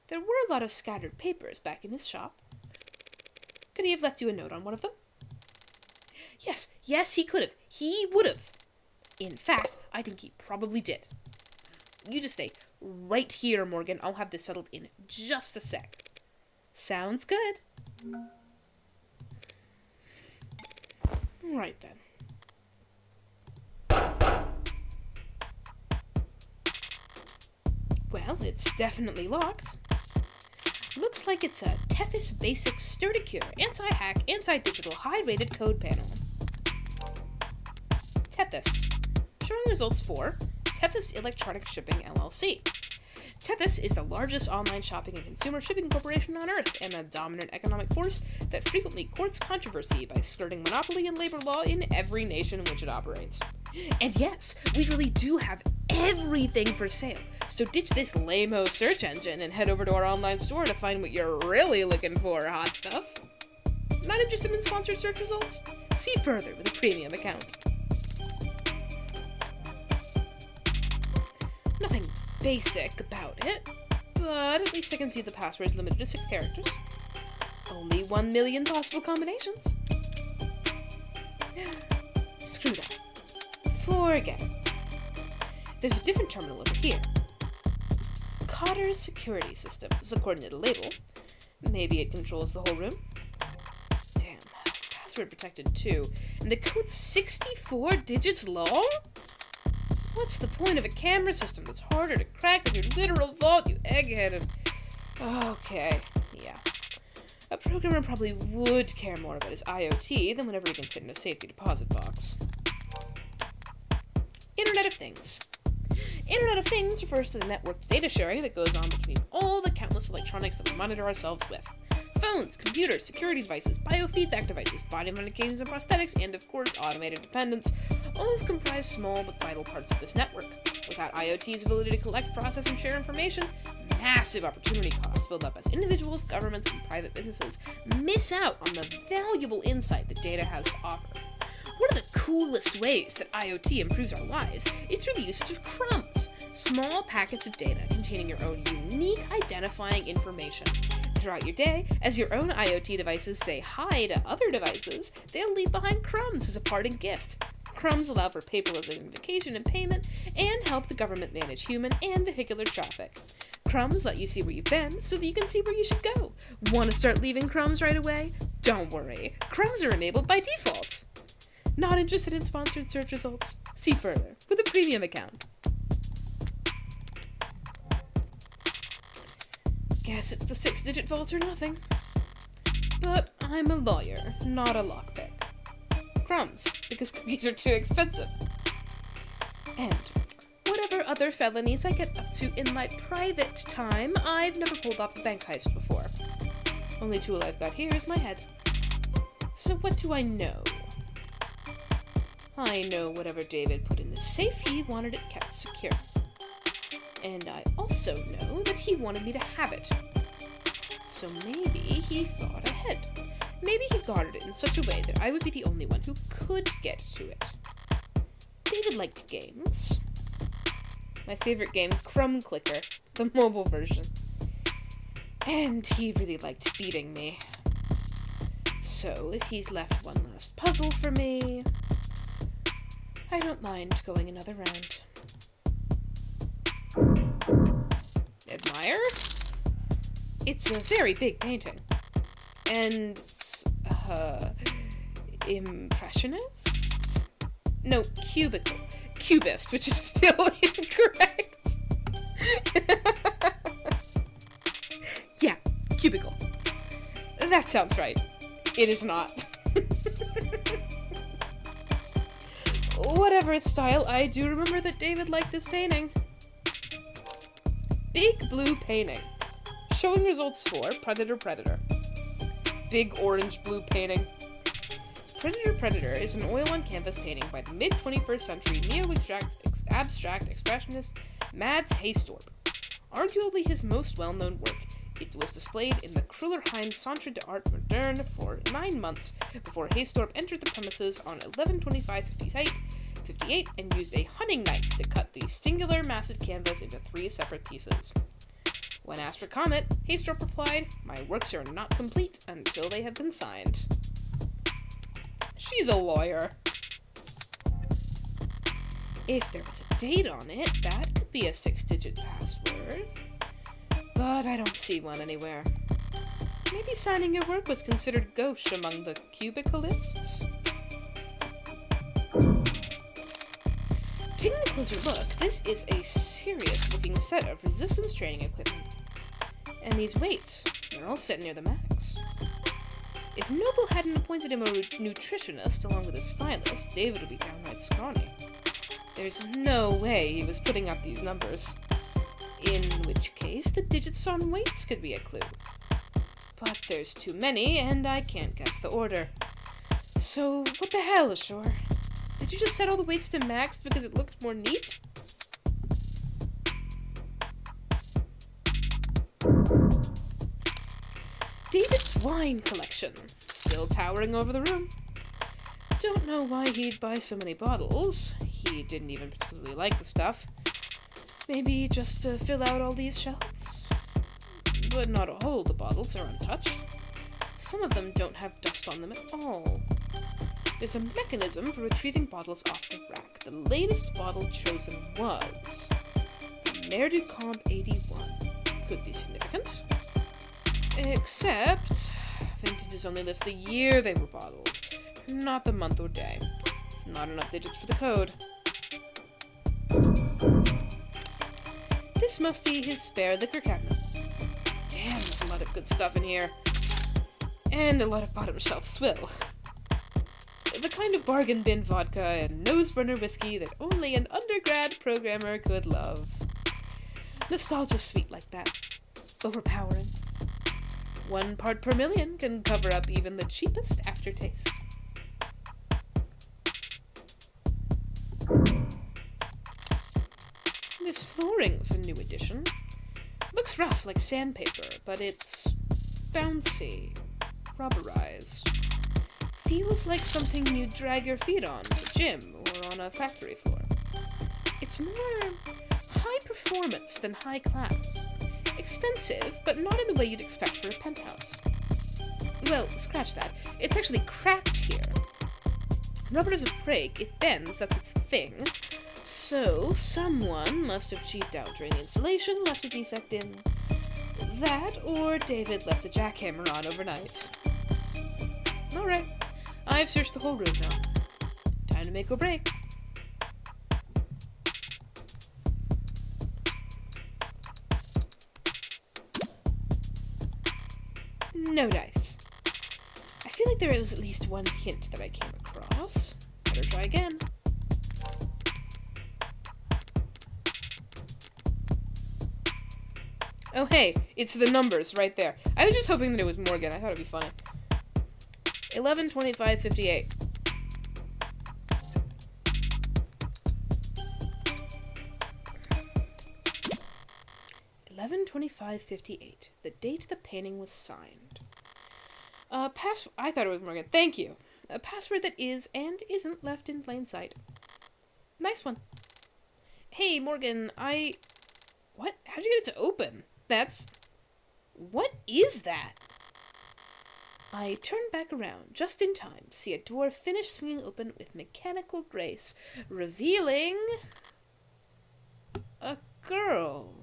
there were a lot of scattered papers back in his shop. Could he have left you a note on one of them? Yes, he could have. He would have. In fact, I think he probably did. You just stay right here, Morgan. I'll have this settled in just a sec. Sounds good. Right then. Well, it's definitely locked. Looks like it's a Tethys Basic Sturdy-Cure Anti-Hack, Anti-Digital High-Rated Code Panel. Tethys. Showing results for Tethys Electronic Shipping LLC. Tethys is the largest online shopping and consumer shipping corporation on Earth and a dominant economic force that frequently courts controversy by skirting monopoly and labor law in every nation in which it operates. And yes, we really do have everything for sale, so ditch this lame-o search engine and head over to our online store to find what you're really looking for, hot stuff. Not interested in sponsored search results? See further with a premium account. Nothing basic about it, but at least I can see the password is limited to 6 characters. Only 1 million possible combinations. Screw that. Forget it. There's a different terminal over here. Cotter's security systems, according to the label. Maybe it controls the whole room? Damn, it's password protected too. And the code's 64 digits long? What's the point of a camera system that's harder to crack than your literal vault, you egghead? Okay, yeah. A programmer probably would care more about his IoT than whatever he can fit in a safety deposit box. Internet of Things. Internet of Things refers to the networked data sharing that goes on between all the countless electronics that we monitor ourselves with. Phones, computers, security devices, biofeedback devices, body medications and prosthetics, and of course automated dependents, all these comprise small but vital parts of this network. Without IoT's ability to collect, process, and share information, massive opportunity costs build up as individuals, governments, and private businesses miss out on the valuable insight that data has to offer. One of the coolest ways that IoT improves our lives is through the usage of crumbs, small packets of data containing your own unique identifying information. Throughout your day, as your own IoT devices say hi to other devices, they'll leave behind crumbs as a parting gift. Crumbs allow for paperless identification and payment, and help the government manage human and vehicular traffic. Crumbs let you see where you've been, so that you can see where you should go. Want to start leaving crumbs right away? Don't worry, crumbs are enabled by default. Not interested in sponsored search results? See further with a premium account. Guess it's the 6-digit vault or nothing. But I'm a lawyer, not a lockpick. Crumbs, because cookies are too expensive. And whatever other felonies I get up to in my private time, I've never pulled off a bank heist before. Only tool I've got here is my head. So what do I know? I know whatever David put in the safe, he wanted it kept secure. And I also know that he wanted me to have it. So maybe he thought ahead. Maybe he guarded it in such a way that I would be the only one who could get to it. David liked games. My favorite game, Crumb Clicker, the mobile version. And he really liked beating me. So if he's left one last puzzle for me, I don't mind going another round. Admire? It's a very big painting. And, Impressionist? No, cubicle. Cubist, which is still incorrect. Yeah, cubicle. That sounds right. It is not. Whatever its style, I do remember that David liked this painting. Big blue painting. Showing results for Predator Predator. Big orange blue painting. Predator Predator is an oil on canvas painting by the mid-21st century neo-abstract expressionist Mads Haystorp. Arguably his most well-known work, it was displayed in the Krullerheim Centre d'Art Moderne for 9 months before Haystorp entered the premises on 11/25/58 and used a hunting knife to cut the singular massive canvas into 3 separate pieces. When asked for comment, Haystorp replied, "My works are not complete until they have been signed." She's a lawyer. If there was a date on it, that could be a 6-digit password. But I don't see one anywhere. Maybe signing your work was considered gauche among the cubicleists? Taking a closer look, this is a serious-looking set of resistance training equipment. And these weights, they're all set near the max. If Noble hadn't appointed him a nutritionist along with his stylist, David would be downright scrawny. There's no way he was putting up these numbers. In which case, the digits on weights could be a clue. But there's too many, and I can't guess the order. So, what the hell, Ashore? Did you just set all the weights to max because it looked more neat? David's wine collection, still towering over the room. Don't know why he'd buy so many bottles. He didn't even particularly like the stuff. Maybe just to fill out all these shelves. But not all the bottles are untouched. Some of them don't have dust on them at all. There's a mechanism for retrieving bottles off the rack. The latest bottle chosen was Mer du Camp 81. Could be significant. Except, vintages only list the year they were bottled, not the month or day. It's not enough digits for the code. This must be his spare liquor cabinet. Damn, there's a lot of good stuff in here. And a lot of bottom shelf swill. The kind of bargain bin vodka and nose-burner whiskey that only an undergrad programmer could love. Nostalgia's sweet like that. Overpowering. 1 part per million can cover up even the cheapest aftertaste. This flooring's a new addition. Looks rough like sandpaper, but it's bouncy, rubberized. Feels like something you'd drag your feet on at the gym or on a factory floor. It's more high performance than high class. Expensive, but not in the way you'd expect for a penthouse. Well, scratch that. It's actually cracked here. Rubber doesn't break, it bends, that's its thing. So, someone must have cheaped out during the installation, left a defect in that, or David left a jackhammer on overnight. Alright, I've searched the whole room now. Time to make or break. No dice. I feel like there was at least one hint that I came across. Better try again. Oh hey, it's the numbers right there. I was just hoping that it was Morgan. I thought it'd be funny. 11/25/58. (11/25/58). The date the painting was signed. I thought it was Morgan. Thank you. A password that is and isn't left in plain sight. Nice one. Hey, Morgan, What? How'd you get it to open? What is that? I turned back around just in time to see a door finish swinging open with mechanical grace, revealing a girl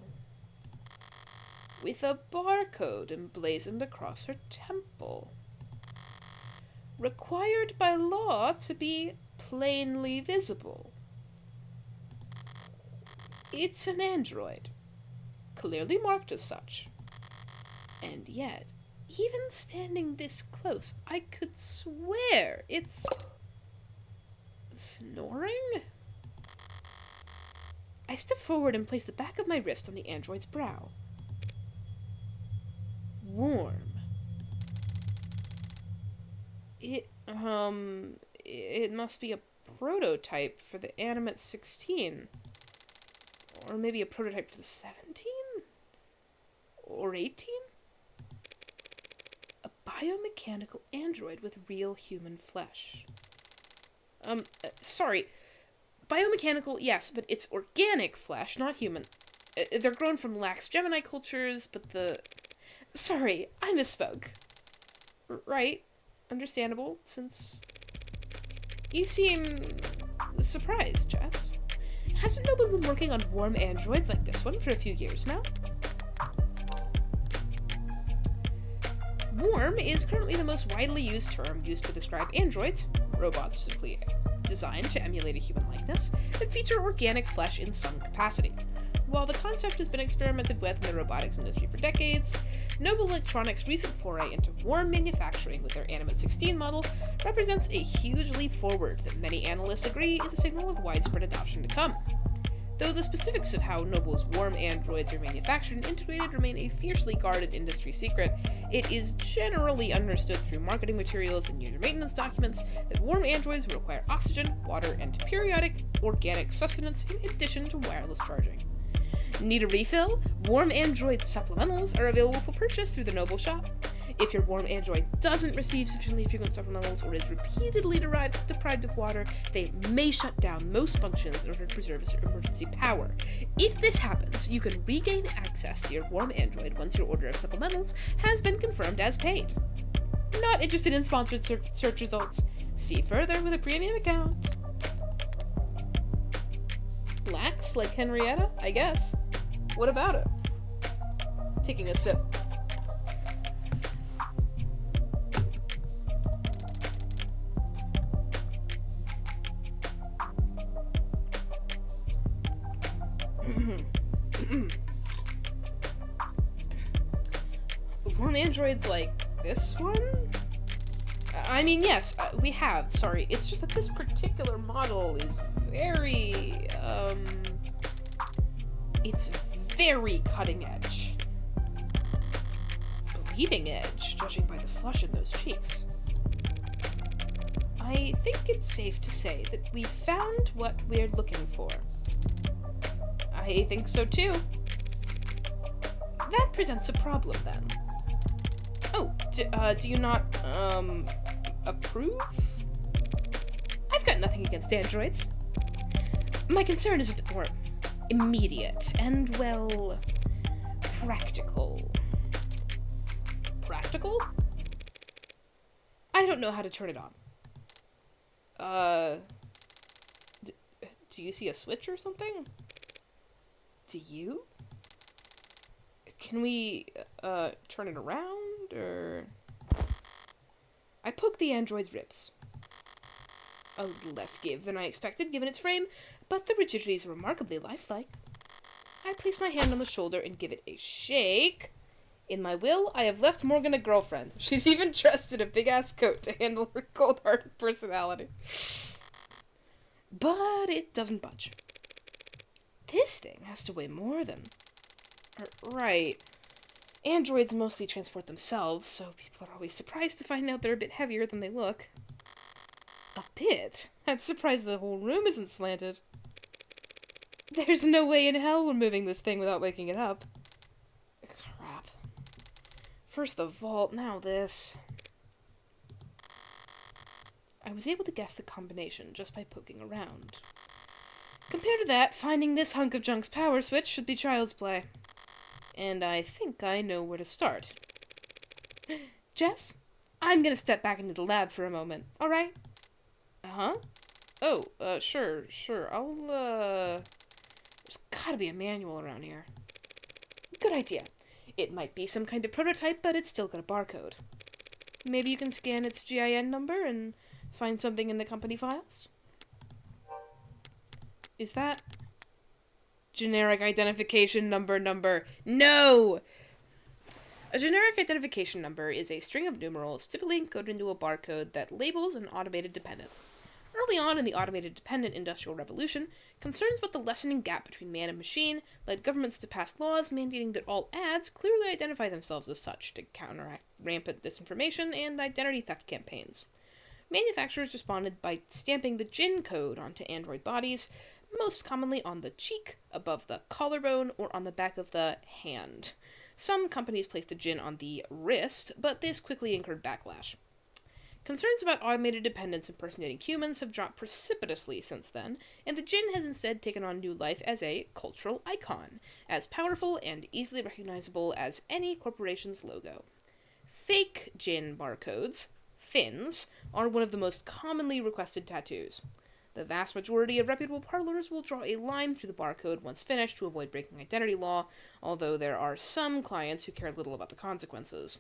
with a barcode emblazoned across her temple. required by law to be plainly visible. It's an android, clearly marked as such. And yet, even standing this close, I could swear it's snoring? I step forward and place the back of my wrist on the android's brow. Warm. It must be a prototype for the Animate 16. Or maybe a prototype for the 17? Or 18? A biomechanical android with real human flesh. Sorry. Biomechanical, yes, but it's organic flesh, not human. They're grown from lax Gemini cultures, but Sorry, I misspoke. Right? Understandable, since you seem surprised, Jess. Hasn't Noble been working on warm androids like this one for a few years now? Warm is currently the most widely used term used to describe androids, robots simply designed to emulate a human likeness, that feature organic flesh in some capacity. While the concept has been experimented with in the robotics industry for decades, Noble Electronics' recent foray into warm manufacturing with their Animate 16 model represents a huge leap forward that many analysts agree is a signal of widespread adoption to come. Though the specifics of how Noble's warm androids are manufactured and integrated remain a fiercely guarded industry secret, it is generally understood through marketing materials and user maintenance documents that warm androids will require oxygen, water, and periodic organic sustenance in addition to wireless charging. Need a refill? Warm Android supplementals are available for purchase through the Noble shop. If your warm Android doesn't receive sufficiently frequent supplementals or is repeatedly deprived of water, they may shut down most functions in order to preserve its emergency power. If this happens, you can regain access to your warm Android once your order of supplementals has been confirmed as paid. Not interested in sponsored search results? See further with a premium account. Lax like Henrietta, I guess. What about it? Taking a sip. Warm androids like this one? I mean, yes, we have. Sorry, it's just that this particular model is very, it's very cutting edge. Bleeding edge, judging by the flush in those cheeks. I think it's safe to say that we found what we're looking for. I think so too. That presents a problem then. Oh, do you not, approve? I've got nothing against androids. My concern is a bit more immediate and, well, practical. Practical? I don't know how to turn it on. Do you see a switch or something? Do you? Can we, turn it around, or... I poke the android's ribs. A little less give than I expected, given its frame, but the rigidity is remarkably lifelike. I place my hand on the shoulder and give it a shake. In my will, I have left Morgan a girlfriend. She's even dressed in a big-ass coat to handle her cold-hearted personality. But it doesn't budge. This thing has to weigh more than... Right. Androids mostly transport themselves, so people are always surprised to find out they're a bit heavier than they look. A bit? I'm surprised the whole room isn't slanted. There's no way in hell we're moving this thing without waking it up. Crap. First the vault, now this. I was able to guess the combination just by poking around. Compared to that, finding this hunk of junk's power switch should be child's play. And I think I know where to start. Jess, I'm gonna step back into the lab for a moment, alright? Uh-huh? Oh, sure. There's gotta be a manual around here. Good idea. It might be some kind of prototype, but it's still got a barcode. Maybe you can scan its GIN number and find something in the company files? Is that generic identification number? No! A generic identification number is a string of numerals typically encoded into a barcode that labels an automated dependent. Early on in the automated dependent industrial revolution, concerns about the lessening gap between man and machine led governments to pass laws mandating that all ads clearly identify themselves as such to counteract rampant disinformation and identity theft campaigns. Manufacturers responded by stamping the GIN code onto Android bodies, most commonly on the cheek, above the collarbone, or on the back of the hand. Some companies placed the GIN on the wrist, but this quickly incurred backlash. Concerns about automated dependents impersonating humans have dropped precipitously since then, and the GIN has instead taken on new life as a cultural icon, as powerful and easily recognizable as any corporation's logo. Fake GIN barcodes, fins, are one of the most commonly requested tattoos. The vast majority of reputable parlors will draw a line through the barcode once finished to avoid breaking identity law, although there are some clients who care little about the consequences.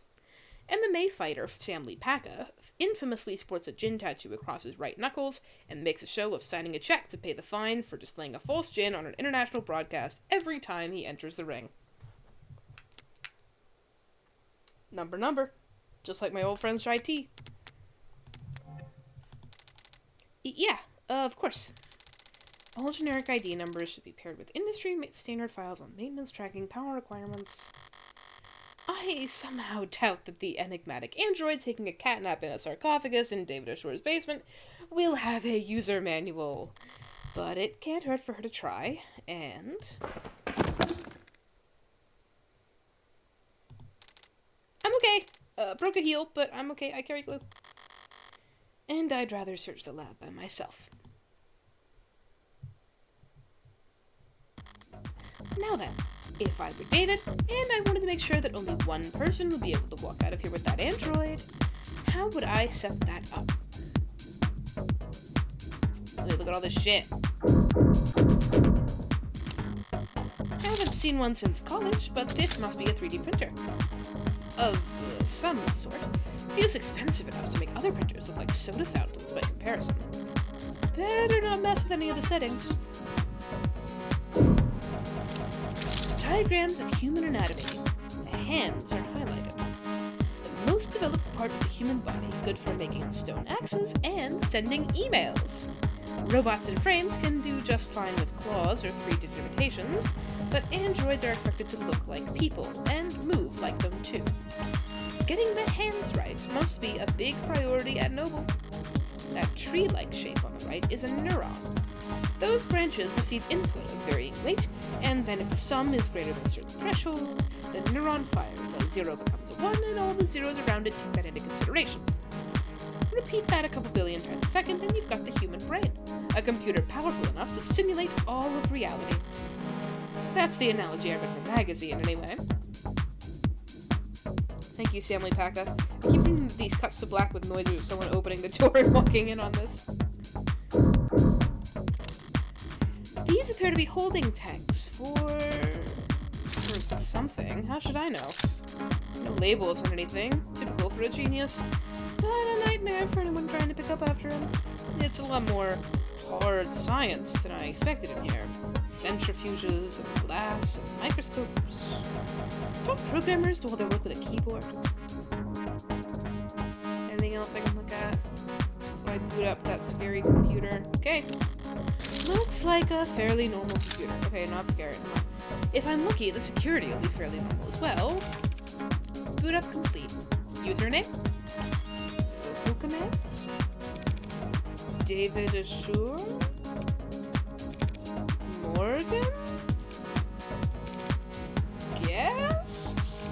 MMA fighter Sam Lee Packa infamously sports a GIN tattoo across his right knuckles and makes a show of signing a check to pay the fine for displaying a false GIN on an international broadcast every time he enters the ring. Number. Just like my old friend Shai T. Yeah, of course. All generic ID numbers should be paired with industry standard files on maintenance tracking, power requirements. I somehow doubt that the enigmatic android taking a catnap in a sarcophagus in David Ashore's basement will have a user manual. But it can't hurt for her to try, and... I'm okay. Broke a heel, but I'm okay. I carry glue. And I'd rather search the lab by myself. Now then, if I were David, and I wanted to make sure that only one person would be able to walk out of here with that android, how would I set that up? Wait, look at all this shit. I haven't seen one since college, but this must be a 3D printer. Of some sort. Feels expensive enough to make other printers look like soda fountains by comparison. Better not mess with any of the settings. Diagrams of human anatomy. The hands are highlighted. The most developed part of the human body, good for making stone axes and sending emails. Robots in frames can do just fine with claws or 3D imitations, but androids are expected to look like people and move like them too. Getting the hands right must be a big priority at Noble. That tree-like shape on the right is a neuron. Those branches receive input of varying weight, and then if the sum is greater than a certain threshold, the neuron fires. A 0 becomes a 1, and all the zeros around it take that into consideration. Repeat that a couple billion times a second, and you've got the human brain, a computer powerful enough to simulate all of reality. That's the analogy I read from a magazine, anyway. Thank you, Sam Lee Packa. Keeping these cuts to black with noises of someone opening the door and walking in on this. These appear to be holding tanks for something. How should I know? No labels or anything. Typical for a genius. But a nightmare for anyone trying to pick up after him. It's a lot more hard science than I expected in here. Centrifuges and glass and microscopes. Don't programmers do all their work with a keyboard? Anything else I can look at? Before I boot up that scary computer. Okay. Looks like a fairly normal computer. Okay, not scary. If I'm lucky, the security will be fairly normal as well. Boot up complete. Username? Vocal commands? David Ashore? Morgan? Guest?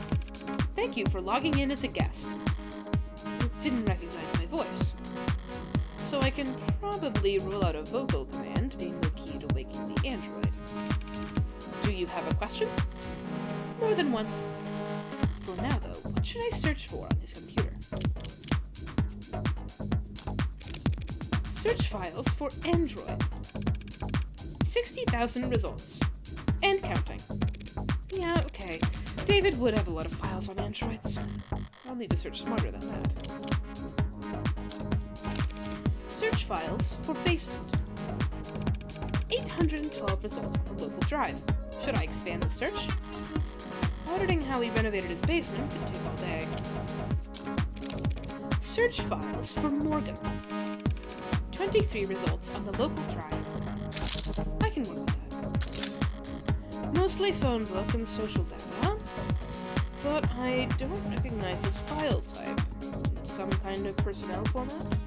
Thank you for logging in as a guest. It didn't recognize my voice. So I can probably rule out a vocal command being the key to waking the android. Do you have a question? More than one. For now, though, what should I search for on his computer? Search files for Android. 60,000 results. And counting. Yeah, okay. David would have a lot of files on androids. I'll need to search smarter than that. Search files for basement. 812 results on the local drive. Should I expand the search? Auditing how he renovated his basement could take all day. Search files for Morgan. 23 results on the local drive. I can work with that. Mostly phone book and social data, but I don't recognize this file type. Some kind of personnel format?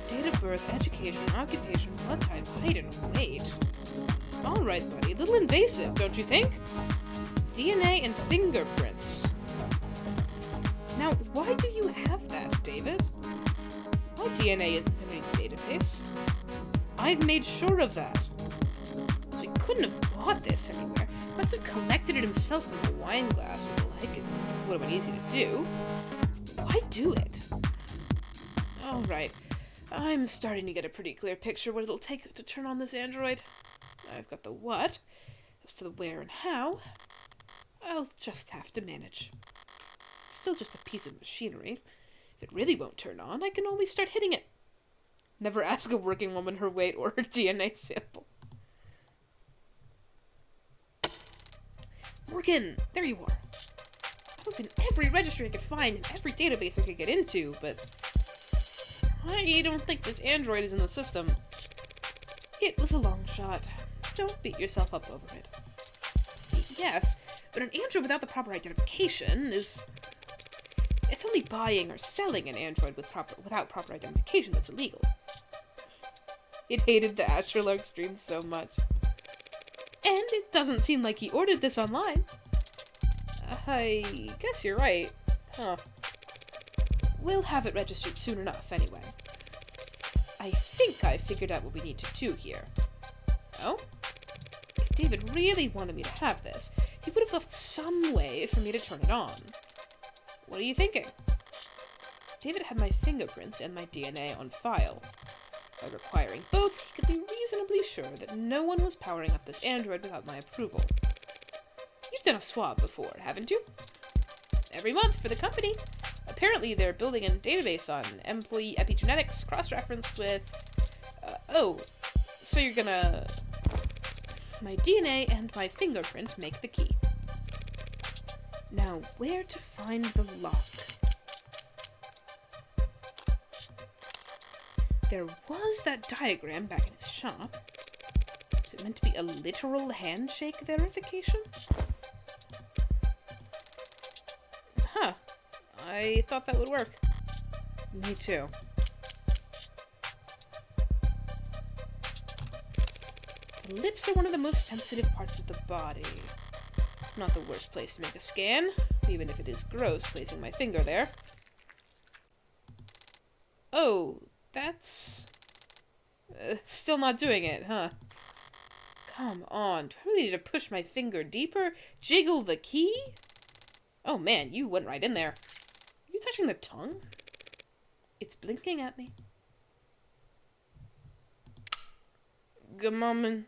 Date of birth, education, occupation, blood type, height, and weight. Alright, buddy. A little invasive, don't you think? DNA and fingerprints. Now, why do you have that, David? My DNA isn't in any database. I've made sure of that. So he couldn't have bought this anywhere. Must have collected it himself from a wine glass or the like. It would have been easy to do. Why do it? Alright. I'm starting to get a pretty clear picture what it'll take to turn on this android. I've got the what. As for the where and how, I'll just have to manage. It's still just a piece of machinery. If it really won't turn on, I can always start hitting it. Never ask a working woman her weight or her DNA sample. Morgan, there you are. I looked in every registry I could find and every database I could get into, but I don't think this android is in the system. It was a long shot. Don't beat yourself up over it. Yes, but an android without the proper identification is... It's only buying or selling an android without proper identification that's illegal. It hated the Astrolog stream so much. And it doesn't seem like he ordered this online. I guess you're right. Huh. We'll have it registered soon enough, anyway. I think I figured out what we need to do here. Oh? If David really wanted me to have this, he would have left some way for me to turn it on. What are you thinking? David had my fingerprints and my DNA on file. By requiring both, he could be reasonably sure that no one was powering up this android without my approval. You've done a swab before, haven't you? Every month for the company. Apparently they're building a database on employee epigenetics, cross-referenced with... oh, so you're gonna... My DNA and my fingerprint make the key. Now, where to find the lock? There was that diagram back in his shop. Is it meant to be a literal handshake verification? Huh. I thought that would work. Me too. The lips are one of the most sensitive parts of the body. Not the worst place to make a scan, even if it is gross placing my finger there. Oh, that's... still not doing it, huh? Come on, do I really need to push my finger deeper? Jiggle the key? Oh man, you went right in there. Are you touching the tongue? It's blinking at me. Good moment.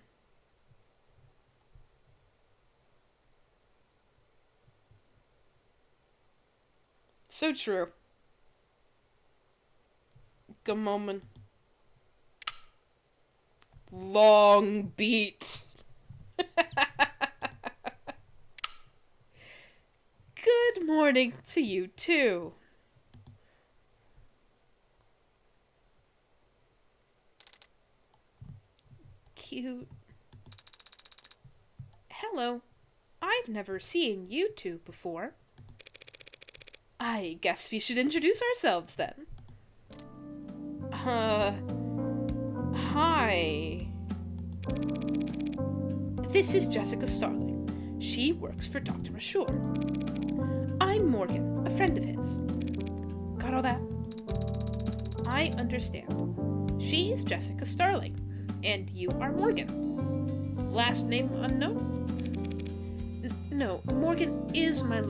So true. Good moment. Long beat. Good morning to you too. Cute. Hello. I've never seen you two before. I guess we should introduce ourselves then. Hi. This is Jessica Starling. She works for Dr. Ashore. I'm Morgan, a friend of his. Got all that? I understand. She's Jessica Starling, and you are Morgan. Last name unknown? No, Morgan is my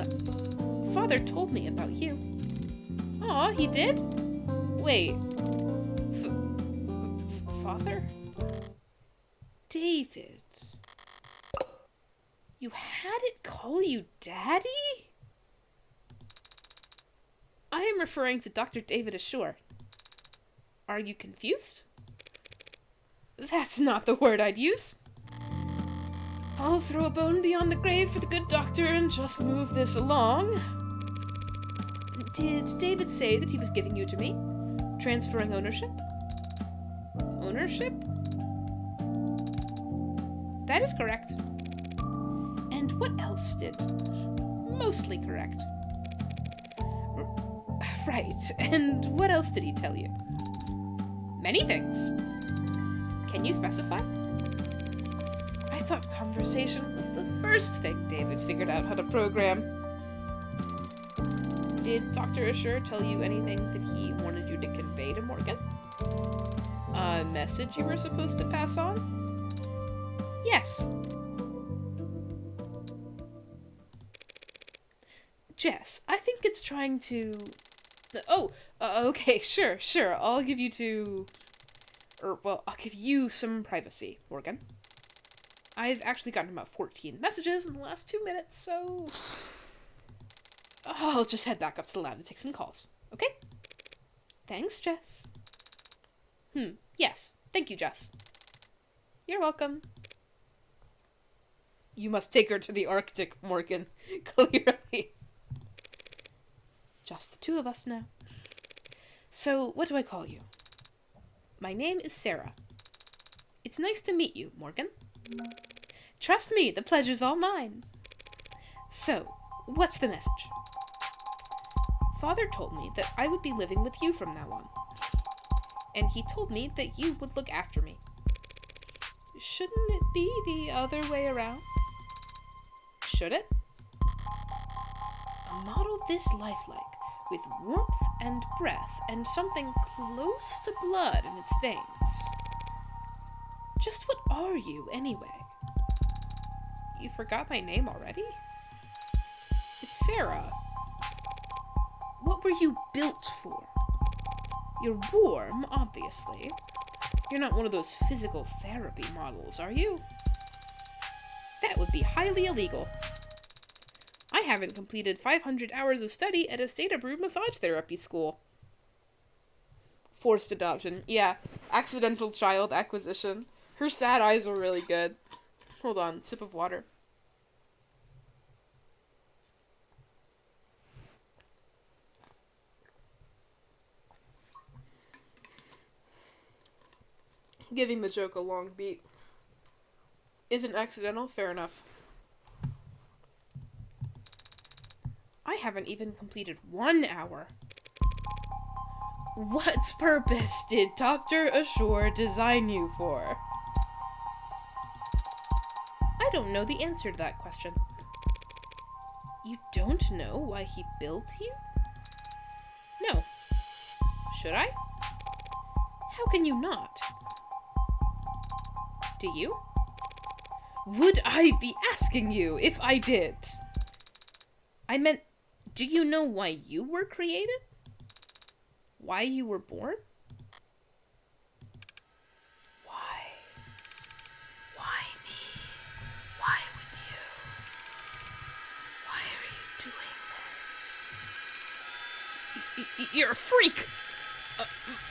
father told me about you. Aw, he did? Wait. Father? David. You had it call you Daddy? I am referring to Dr. David Ashore. Are you confused? That's not the word I'd use. I'll throw a bone beyond the grave for the good doctor and just move this along. Did David say that he was giving you to me? Transferring ownership? Ownership? That is correct. And what else did? Mostly correct. Right, and what else did he tell you? Many things. Can you specify? I thought conversation was the first thing David figured out how to program. Did Dr. Ashore tell you anything that he wanted you to convey to Morgan? A message you were supposed to pass on? Yes. Jess, I think it's trying to... okay, sure. I'll give you I'll give you some privacy, Morgan. I've actually gotten about 14 messages in the last 2 minutes, so... I'll just head back up to the lab to take some calls, okay? Thanks, Jess. Yes. Thank you, Jess. You're welcome. You must take her to the Arctic, Morgan. Clearly. Just the two of us now. So, what do I call you? My name is Sarah. It's nice to meet you, Morgan. Trust me, the pleasure's all mine. So, what's the message? Father told me that I would be living with you from now on. And he told me that you would look after me. Shouldn't it be the other way around? Should it? Model this lifelike, with warmth and breath and something close to blood in its veins. Just what are you, anyway? You forgot my name already? It's Sarah. What were you built for? You're warm, obviously. You're not one of those physical therapy models, are you? That would be highly illegal. I haven't completed 500 hours of study at a state-approved massage therapy school. Forced adoption. Yeah, accidental child acquisition. Her sad eyes were really good. Hold on, sip of water. Giving the joke a long beat. Isn't accidental? Fair enough. I haven't even completed 1 hour. What purpose did Dr. Ashore design you for? I don't know the answer to that question. You don't know why he built you? No. Should I? How can you not? Do you? Would I be asking you if I did? I meant, do you know why you were created? Why you were born? Why? Why me? Why would you? Why are you doing this? You're a freak! A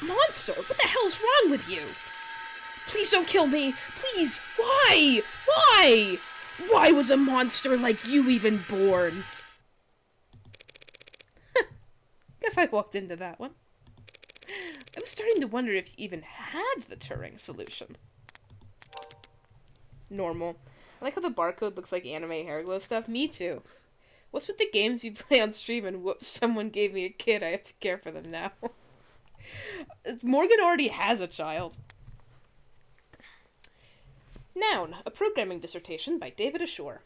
monster! What the hell's wrong with you? Please don't kill me! Please! Why? Why? Why was a monster like you even born? Guess I walked into that one. I was starting to wonder if you even had the Turing solution. Normal. I like how the barcode looks like anime hair glow stuff. Me too. What's with the games you play on stream and whoops, someone gave me a kid, I have to care for them now. Morgan already has a child. Noun, a programming dissertation by David Ashore.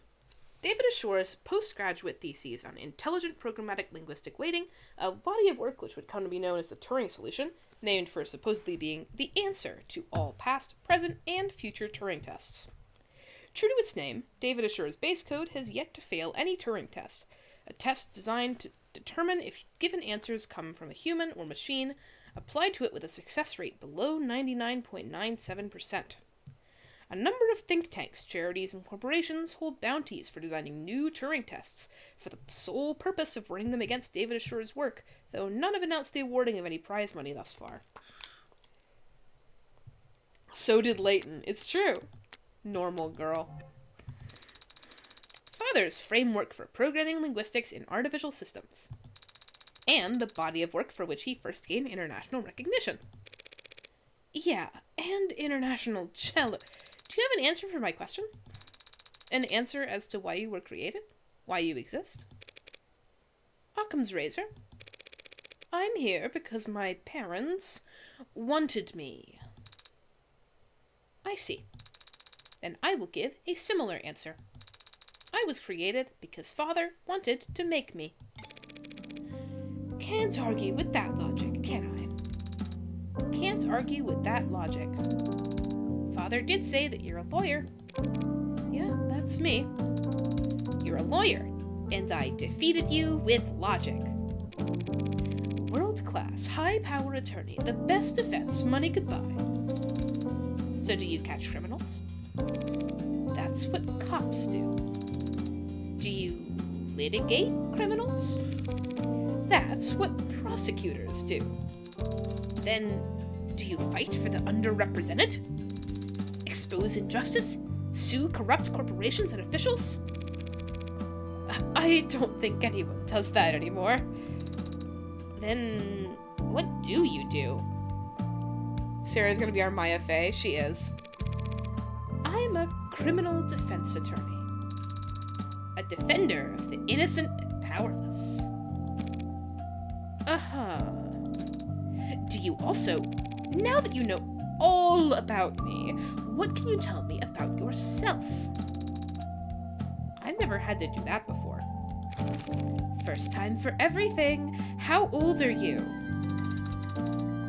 David Ashore's postgraduate thesis on intelligent programmatic linguistic weighting, a body of work which would come to be known as the Turing solution, named for supposedly being the answer to all past, present, and future Turing tests. True to its name, David Ashore's base code has yet to fail any Turing test, a test designed to determine if given answers come from a human or machine, applied to it with a success rate below 99.97%. A number of think tanks, charities, and corporations hold bounties for designing new Turing tests, for the sole purpose of running them against David Assure's work, though none have announced the awarding of any prize money thus far. So did Layton. It's true. Normal girl. Father's framework for programming linguistics in artificial systems. And the body of work for which he first gained international recognition. Yeah, and international cello. Do you have an answer for my question? An answer as to why you were created? Why you exist? Occam's razor. I'm here because my parents wanted me. I see. Then I will give a similar answer. I was created because Father wanted to make me. Can't argue with that logic, can I? Can't argue with that logic. Father did say that you're a lawyer. Yeah, that's me. You're a lawyer, and I defeated you with logic. World-class, high-power attorney, the best defense money could buy. So do you catch criminals? That's what cops do. Do you litigate criminals? That's what prosecutors do. Then, do you fight for the underrepresented? Expose injustice? Sue corrupt corporations and officials? I don't think anyone does that anymore. Then, what do you do? Sarah's gonna be our Maya Fey. She is. I'm a criminal defense attorney. A defender of the innocent and powerless. Uh-huh. Do you also, now that you know all about me, what can you tell me about yourself? I've never had to do that before. First time for everything. How old are you?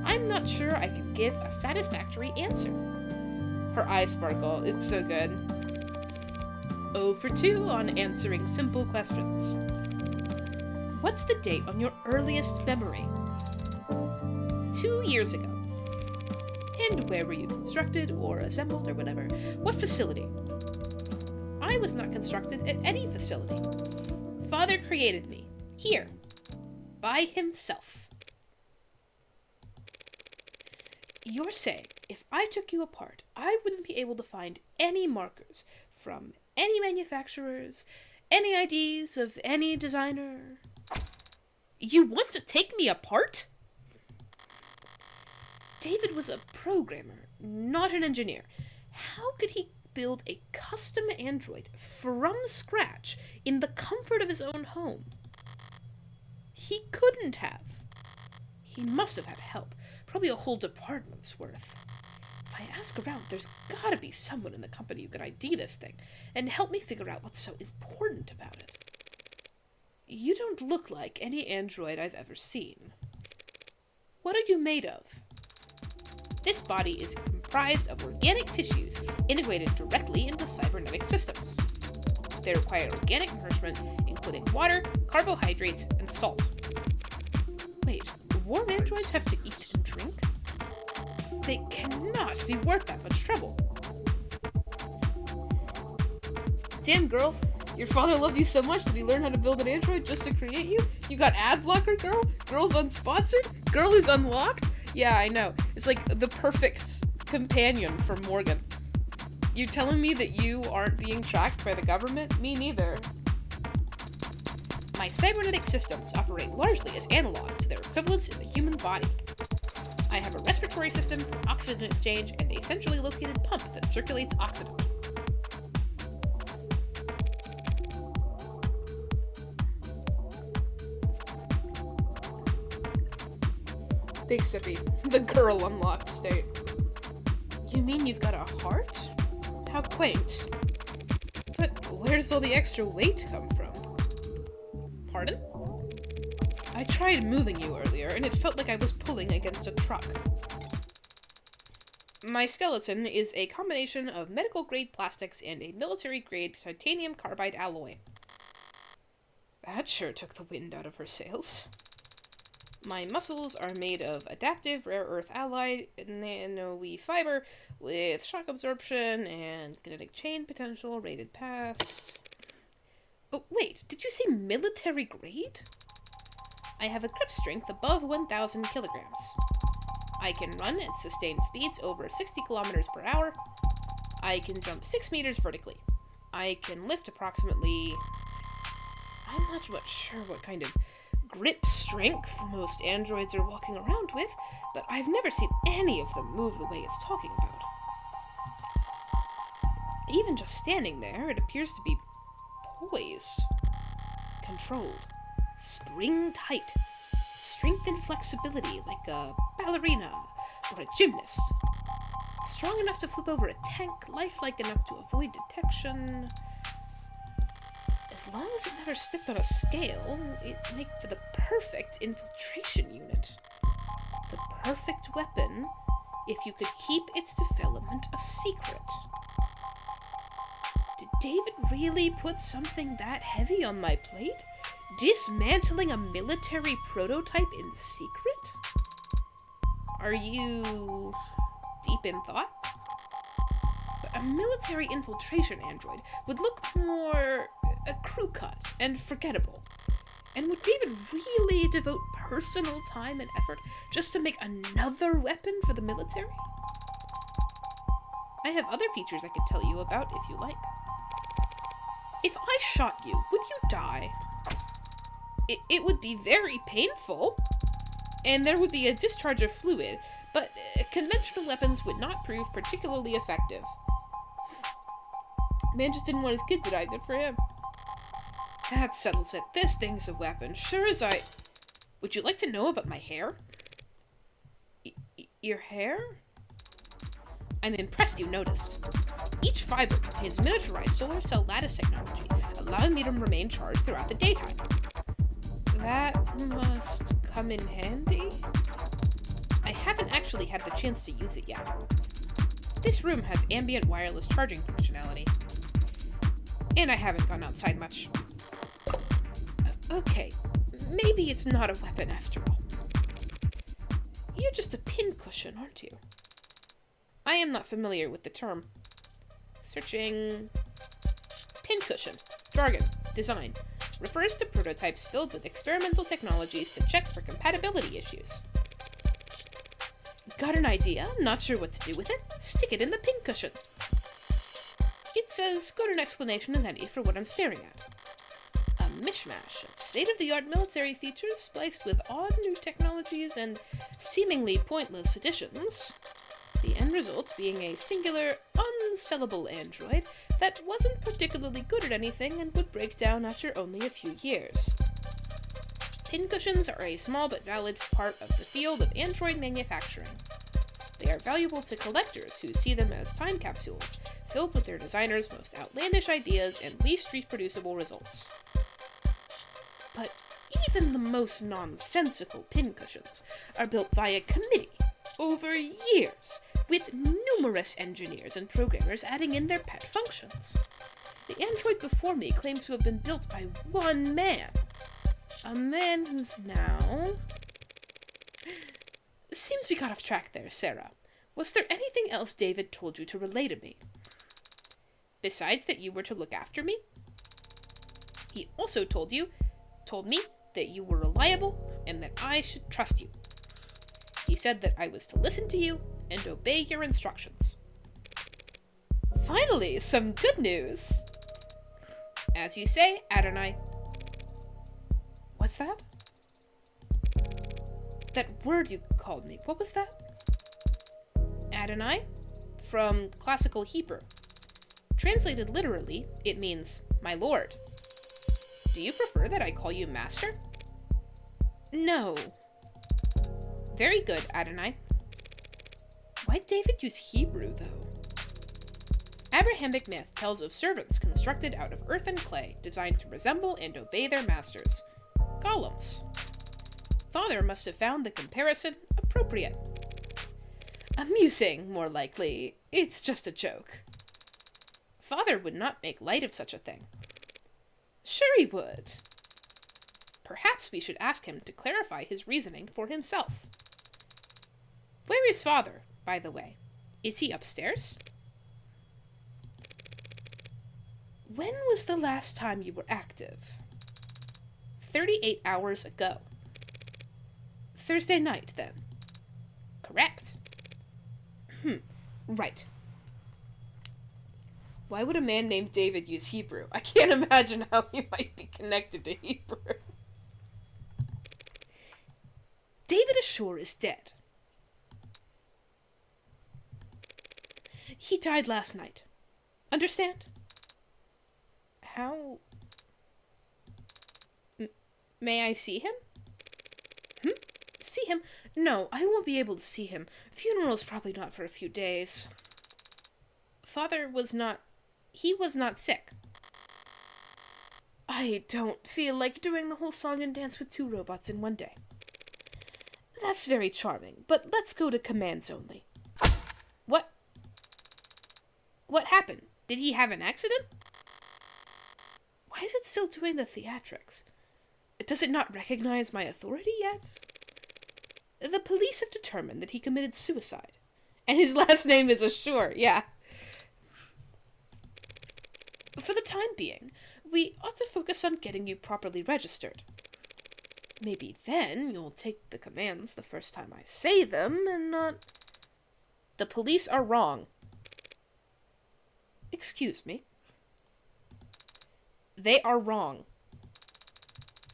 I'm not sure I can give a satisfactory answer. Her eyes sparkle. It's so good. 0 for 2 on answering simple questions. What's the date on your earliest memory? 2 years ago. And where were you constructed or assembled or whatever? What facility? I was not constructed at any facility. Father created me. Here. By himself. You're saying if I took you apart, I wouldn't be able to find any markers from any manufacturers, any IDs of any designer. You want to take me apart? David was a programmer, not an engineer. How could he build a custom android from scratch in the comfort of his own home? He couldn't have. He must have had help, probably a whole department's worth. If I ask around, there's gotta be someone in the company who could ID this thing and help me figure out what's so important about it. You don't look like any android I've ever seen. What are you made of? This body is comprised of organic tissues integrated directly into cybernetic systems. They require organic nourishment, including water, carbohydrates, and salt. Wait, warm androids have to eat and drink? They cannot be worth that much trouble. Damn, girl. Your father loved you so much that he learned how to build an android just to create you? You got ad blocker, girl? Girl's unsponsored? Girl is unlocked? Yeah, I know. It's like the perfect companion for Morgan. You telling me that you aren't being tracked by the government? Me neither. My cybernetic systems operate largely as analogs to their equivalents in the human body. I have a respiratory system, oxygen exchange, and a centrally located pump that circulates oxygen. Big sippy. The girl unlocked state. You mean you've got a heart? How quaint. But where does all the extra weight come from? Pardon? I tried moving you earlier, and it felt like I was pulling against a truck. My skeleton is a combination of medical-grade plastics and a military-grade titanium carbide alloy. That sure took the wind out of her sails. My muscles are made of adaptive rare earth alloy nano-wave fiber with shock absorption and kinetic chain potential rated past. Oh, wait, did you say military grade? I have a grip strength above 1,000 kilograms. I can run at sustained speeds over 60 kilometers per hour. I can jump 6 meters vertically. I can lift approximately... I'm not much sure what kind of grip strength most androids are walking around with, but I've never seen any of them move the way it's talking about. Even just standing there, it appears to be poised, controlled, spring-tight, strength and flexibility like a ballerina or a gymnast. Strong enough to flip over a tank, lifelike enough to avoid detection. As long as it never stepped on a scale, it'd make for the perfect infiltration unit. The perfect weapon if you could keep its development a secret. Did David really put something that heavy on my plate? Dismantling a military prototype in secret? Are you deep in thought? But a military infiltration android would look more crew cut and forgettable. And would David really devote personal time and effort just to make another weapon for the military? I have other features I could tell you about if you like. If I shot you, would you die? It would be very painful, and there would be a discharge of fluid, but conventional weapons would not prove particularly effective. Man just didn't want his kid to die. Good for him. That settles it. This thing's a weapon. Sure as I... Would you like to know about my hair? Your hair? I'm impressed you noticed. Each fiber contains miniaturized solar cell lattice technology, allowing me to remain charged throughout the daytime. That must come in handy? I haven't actually had the chance to use it yet. This room has ambient wireless charging functionality. And I haven't gone outside much. Okay, maybe it's not a weapon after all. You're just a pincushion, aren't you? I am not familiar with the term. Searching... Pincushion. Jargon. Design. Refers to prototypes filled with experimental technologies to check for compatibility issues. Got an idea? Not sure what to do with it? Stick it in the pincushion. It's as good an explanation as any for what I'm staring at. A mishmash of state-of-the-art military features spliced with odd new technologies and seemingly pointless additions. The end result being a singular, unsellable android that wasn't particularly good at anything and would break down after only a few years. Pincushions are a small but valid part of the field of android manufacturing. They are valuable to collectors who see them as time capsules, filled with their designers' most outlandish ideas and least reproducible results. But even the most nonsensical pincushions are built by a committee over years, with numerous engineers and programmers adding in their pet functions. The android before me claims to have been built by one man. A man who's now... Seems we got off track there, Sarah. Was there anything else David told you to relay to me? Besides that you were to look after me? He also told me that you were reliable and that I should trust you. He said that I was to listen to you and obey your instructions. Finally, some good news! As you say, Adonai. What's that? That word you called me, what was that? Adonai? From Classical Hebrew. Translated literally, it means, my lord. Do you prefer that I call you master? No. Very good, Adonai. Why'd David use Hebrew, though? Abrahamic myth tells of servants constructed out of earth and clay, designed to resemble and obey their masters. Golems. Father must have found the comparison appropriate. Amusing, more likely. It's just a joke. Father would not make light of such a thing. Sure he would. Perhaps we should ask him to clarify his reasoning for himself. Where is Father, by the way? Is he upstairs? When was the last time you were active? 38 hours ago. Thursday night, then. Correct. Right. Why would a man named David use Hebrew? I can't imagine how he might be connected to Hebrew. David Ashore is dead. He died last night. Understand? How... May I see him? See him? No, I won't be able to see him. Funeral's probably not for a few days. Father was not... He was not sick. I don't feel like doing the whole song and dance with 2 robots in one day. That's very charming, but let's go to commands only. What? What happened? Did he have an accident? Why is it still doing the theatrics? Does it not recognize my authority yet? The police have determined that he committed suicide. And his last name is Ashore, yeah. For the time being, we ought to focus on getting you properly registered. Maybe then you'll take the commands the first time I say them and not... The police are wrong. Excuse me. They are wrong.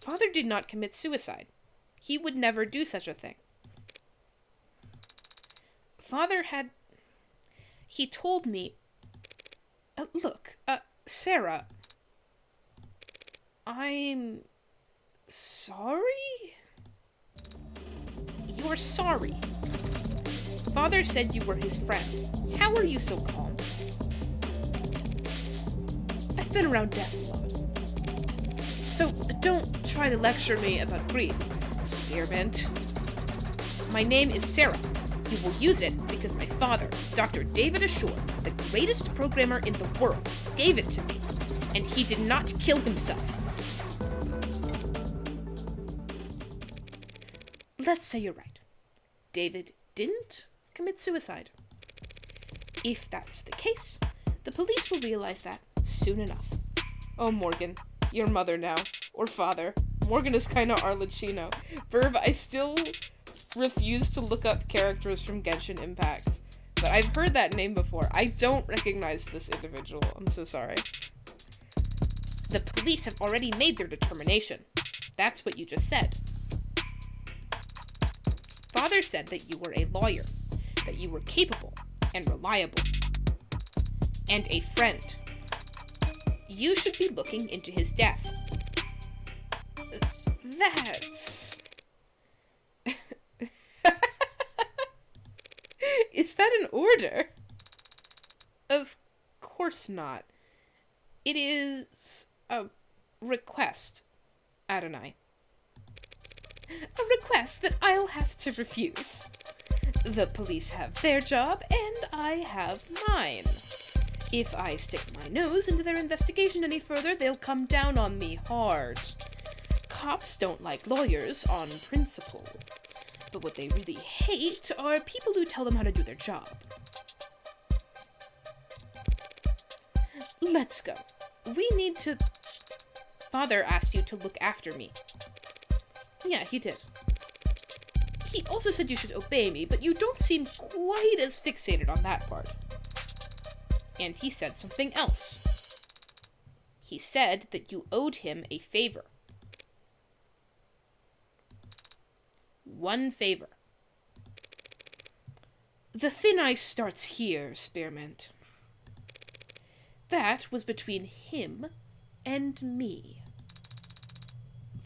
Father did not commit suicide. He would never do such a thing. Father had... He told me... Look, Sarah... I'm... sorry? You're sorry. Father said you were his friend. How are you so calm? I've been around death a lot. So don't try to lecture me about grief, Spearmint. My name is Sarah. You will use it because my father, Dr. David Ashore, the greatest programmer in the world, gave it to me, and he did not kill himself. Let's say you're right. David didn't commit suicide. If that's the case, the police will realize that soon enough. Oh, Morgan, your mother now. Or father. Morgan is kinda Arlecchino. Verb, I still refuse to look up characters from Genshin Impact. But I've heard that name before. I don't recognize this individual. I'm so sorry. The police have already made their determination. That's what you just said. Father said that you were a lawyer, that you were capable and reliable, and a friend. You should be looking into his death. That's... Is that an order? Of course not. It is a request, Adonai. A request that I'll have to refuse. The police have their job, and I have mine. If I stick my nose into their investigation any further, they'll come down on me hard. Cops don't like lawyers on principle. But what they really hate are people who tell them how to do their job. Let's go. We need to... Father asked you to look after me. Yeah, he did. He also said you should obey me, but you don't seem quite as fixated on that part. And he said something else. He said that you owed him a favor. One favor. The thin ice starts here, Spearmint. That was between him and me.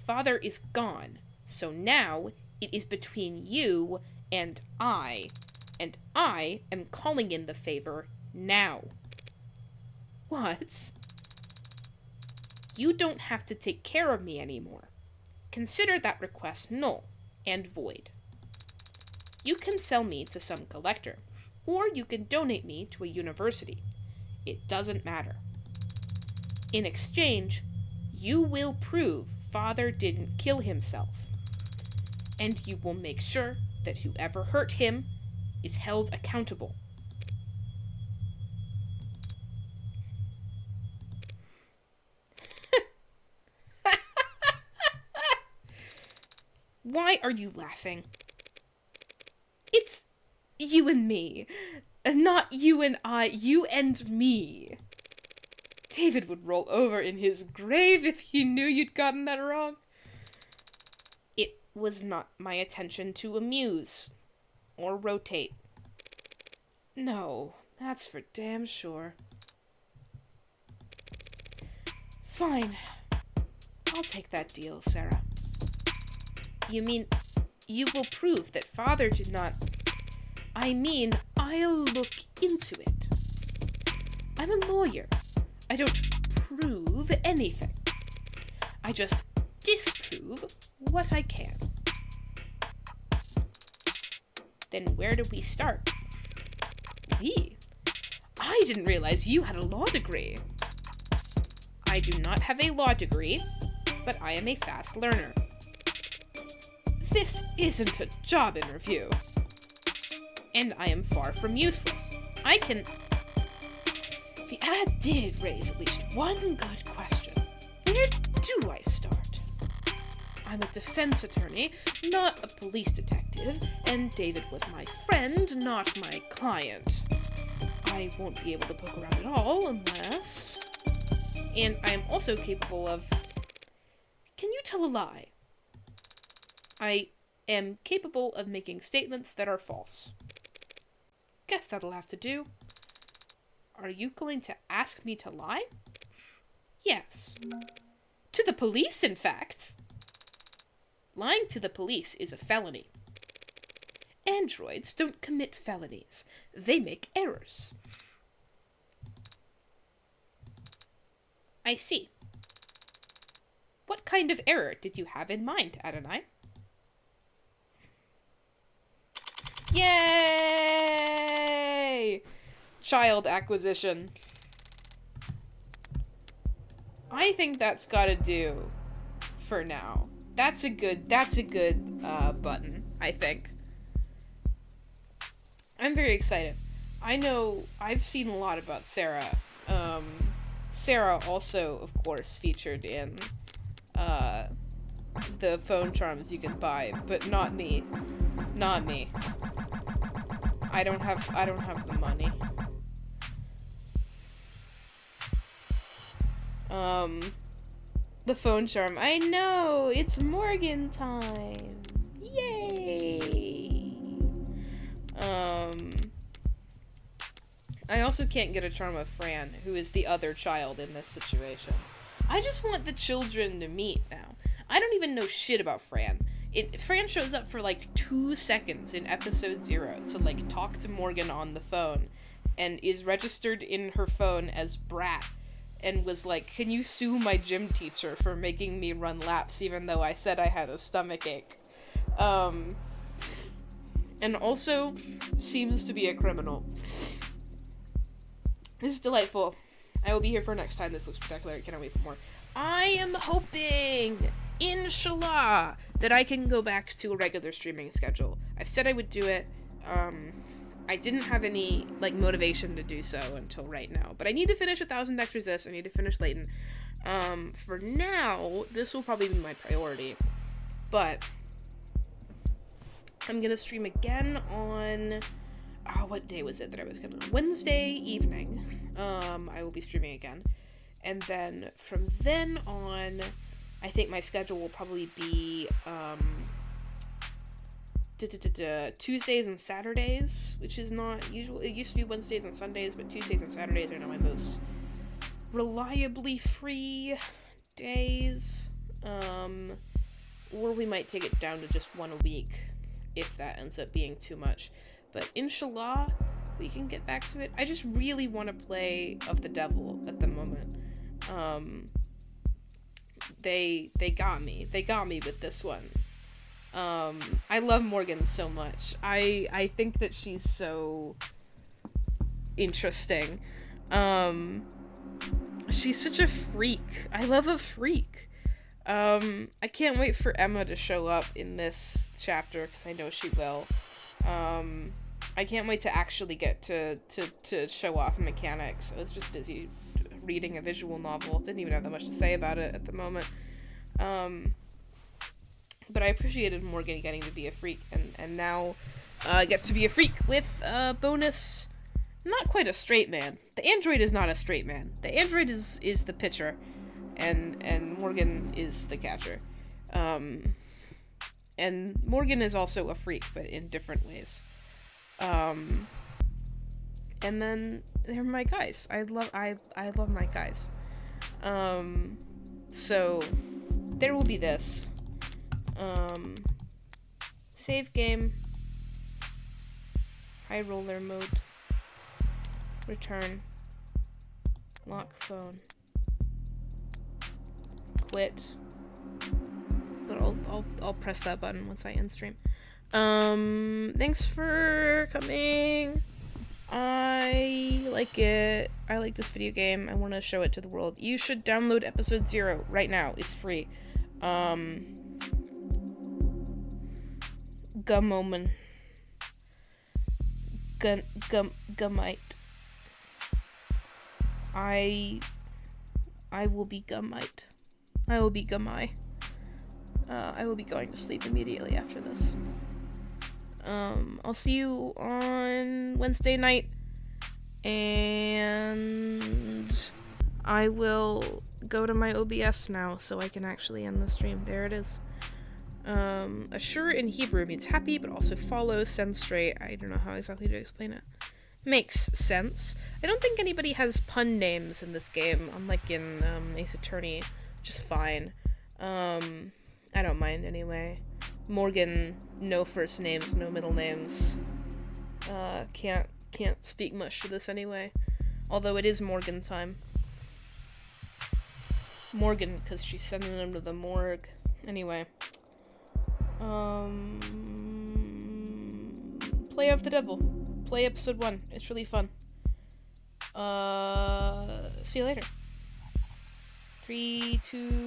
Father is gone, so now it is between you and I am calling in the favor now. What? You don't have to take care of me anymore. Consider that request null and void. You can sell me to some collector, or you can donate me to a university. It doesn't matter. In exchange, you will prove father didn't kill himself. And you will make sure that whoever hurt him is held accountable. Why are you laughing? It's you and me, not you and I, you and me. David would roll over in his grave if he knew you'd gotten that wrong. It was not my intention to amuse or rotate. No, that's for damn sure. Fine. I'll take that deal, Sarah. You mean you will prove that father did not... I mean, I'll look into it. I'm a lawyer. I don't prove anything. I just disprove what I can. Then where do we start? We? I didn't realize you had a law degree. I do not have a law degree, but I am a fast learner. This isn't a job interview. And I am far from useless. I can... The ad did raise at least one good question. Where do I start? I'm a defense attorney, not a police detective, and David was my friend, not my client. I won't be able to poke around at all unless... And I am also capable of... Can you tell a lie? I am capable of making statements that are false. Guess that'll have to do. Are you going to ask me to lie? Yes. To the police, in fact. Lying to the police is a felony. Androids don't commit felonies. They make errors. I see. What kind of error did you have in mind, Adonai? Yay! Child acquisition. I think that's gotta do for now. That's a good button, I think. I'm very excited. I know I've seen a lot about Sarah. Sarah also, of course, featured in the phone charms you can buy, but not me. Not me. I don't have the money. The phone charm. I know! It's Morgan time! Yay! I also can't get a charm of Fran, who is the other child in this situation. I just want the children to meet now. I don't even know shit about Fran. Fran shows up for like 2 seconds in episode 0 to like talk to Morgan on the phone, and is registered in her phone as Brat, and was like, can you sue my gym teacher for making me run laps even though I said I had a stomachache? And also seems to be a criminal. This is delightful. I will be here for next time. This looks spectacular. I cannot wait for more. I am hoping, inshallah, that I can go back to a regular streaming schedule. I've said I would do it. I didn't have any, like, motivation to do so until right now. But I need to finish 1000 X Resist. I need to finish Layton. For now, this will probably be my priority. But I'm gonna stream again on... what day was it that I was gonna... Wednesday evening. I will be streaming again. And then from then on, I think my schedule will probably be Tuesdays and Saturdays, which is not usual. It used to be Wednesdays and Sundays, but Tuesdays and Saturdays are now my most reliably free days. Or we might take it down to just one a week if that ends up being too much. But inshallah, we can get back to it. I just really want to play Of the Devil at the moment. They got me. They got me with this one. I love Morgan so much. I think that she's so interesting. She's such a freak. I love a freak. I can't wait for Emma to show up in this chapter, because I know she will. I can't wait to actually get to show off mechanics. I was just busy reading a visual novel. Didn't even have that much to say about it at the moment. But I appreciated Morgan getting to be a freak, and now gets to be a freak with bonus. Not quite a straight man. The android is not a straight man. The android is the pitcher, and Morgan is the catcher. And Morgan is also a freak, but in different ways. And then they're my guys. I love my guys. So there will be this. Save game. High roller mode. Return. Lock phone. Quit. But I'll press that button once I end stream. Thanks for coming. I like it. I like this video game. I want to show it to the world. You should download episode 0 right now. It's free. Gummite. I will be Gummite. I will be Gummai. I will be going to sleep immediately after this. I'll see you on Wednesday night, and I will go to my OBS now so I can actually end the stream. There it is. Ashur in Hebrew means happy, but also follow, send straight. I don't know how exactly to explain it. Makes sense. I don't think anybody has pun names in this game, unlike in Ace Attorney, which is fine. I don't mind anyway. Morgan, no first names, no middle names. Can't speak much to this anyway. Although it is Morgan time. Morgan, because she's sending him to the morgue. Anyway. Play of the Devil. Play episode 1. It's really fun. See you later. 3, 2...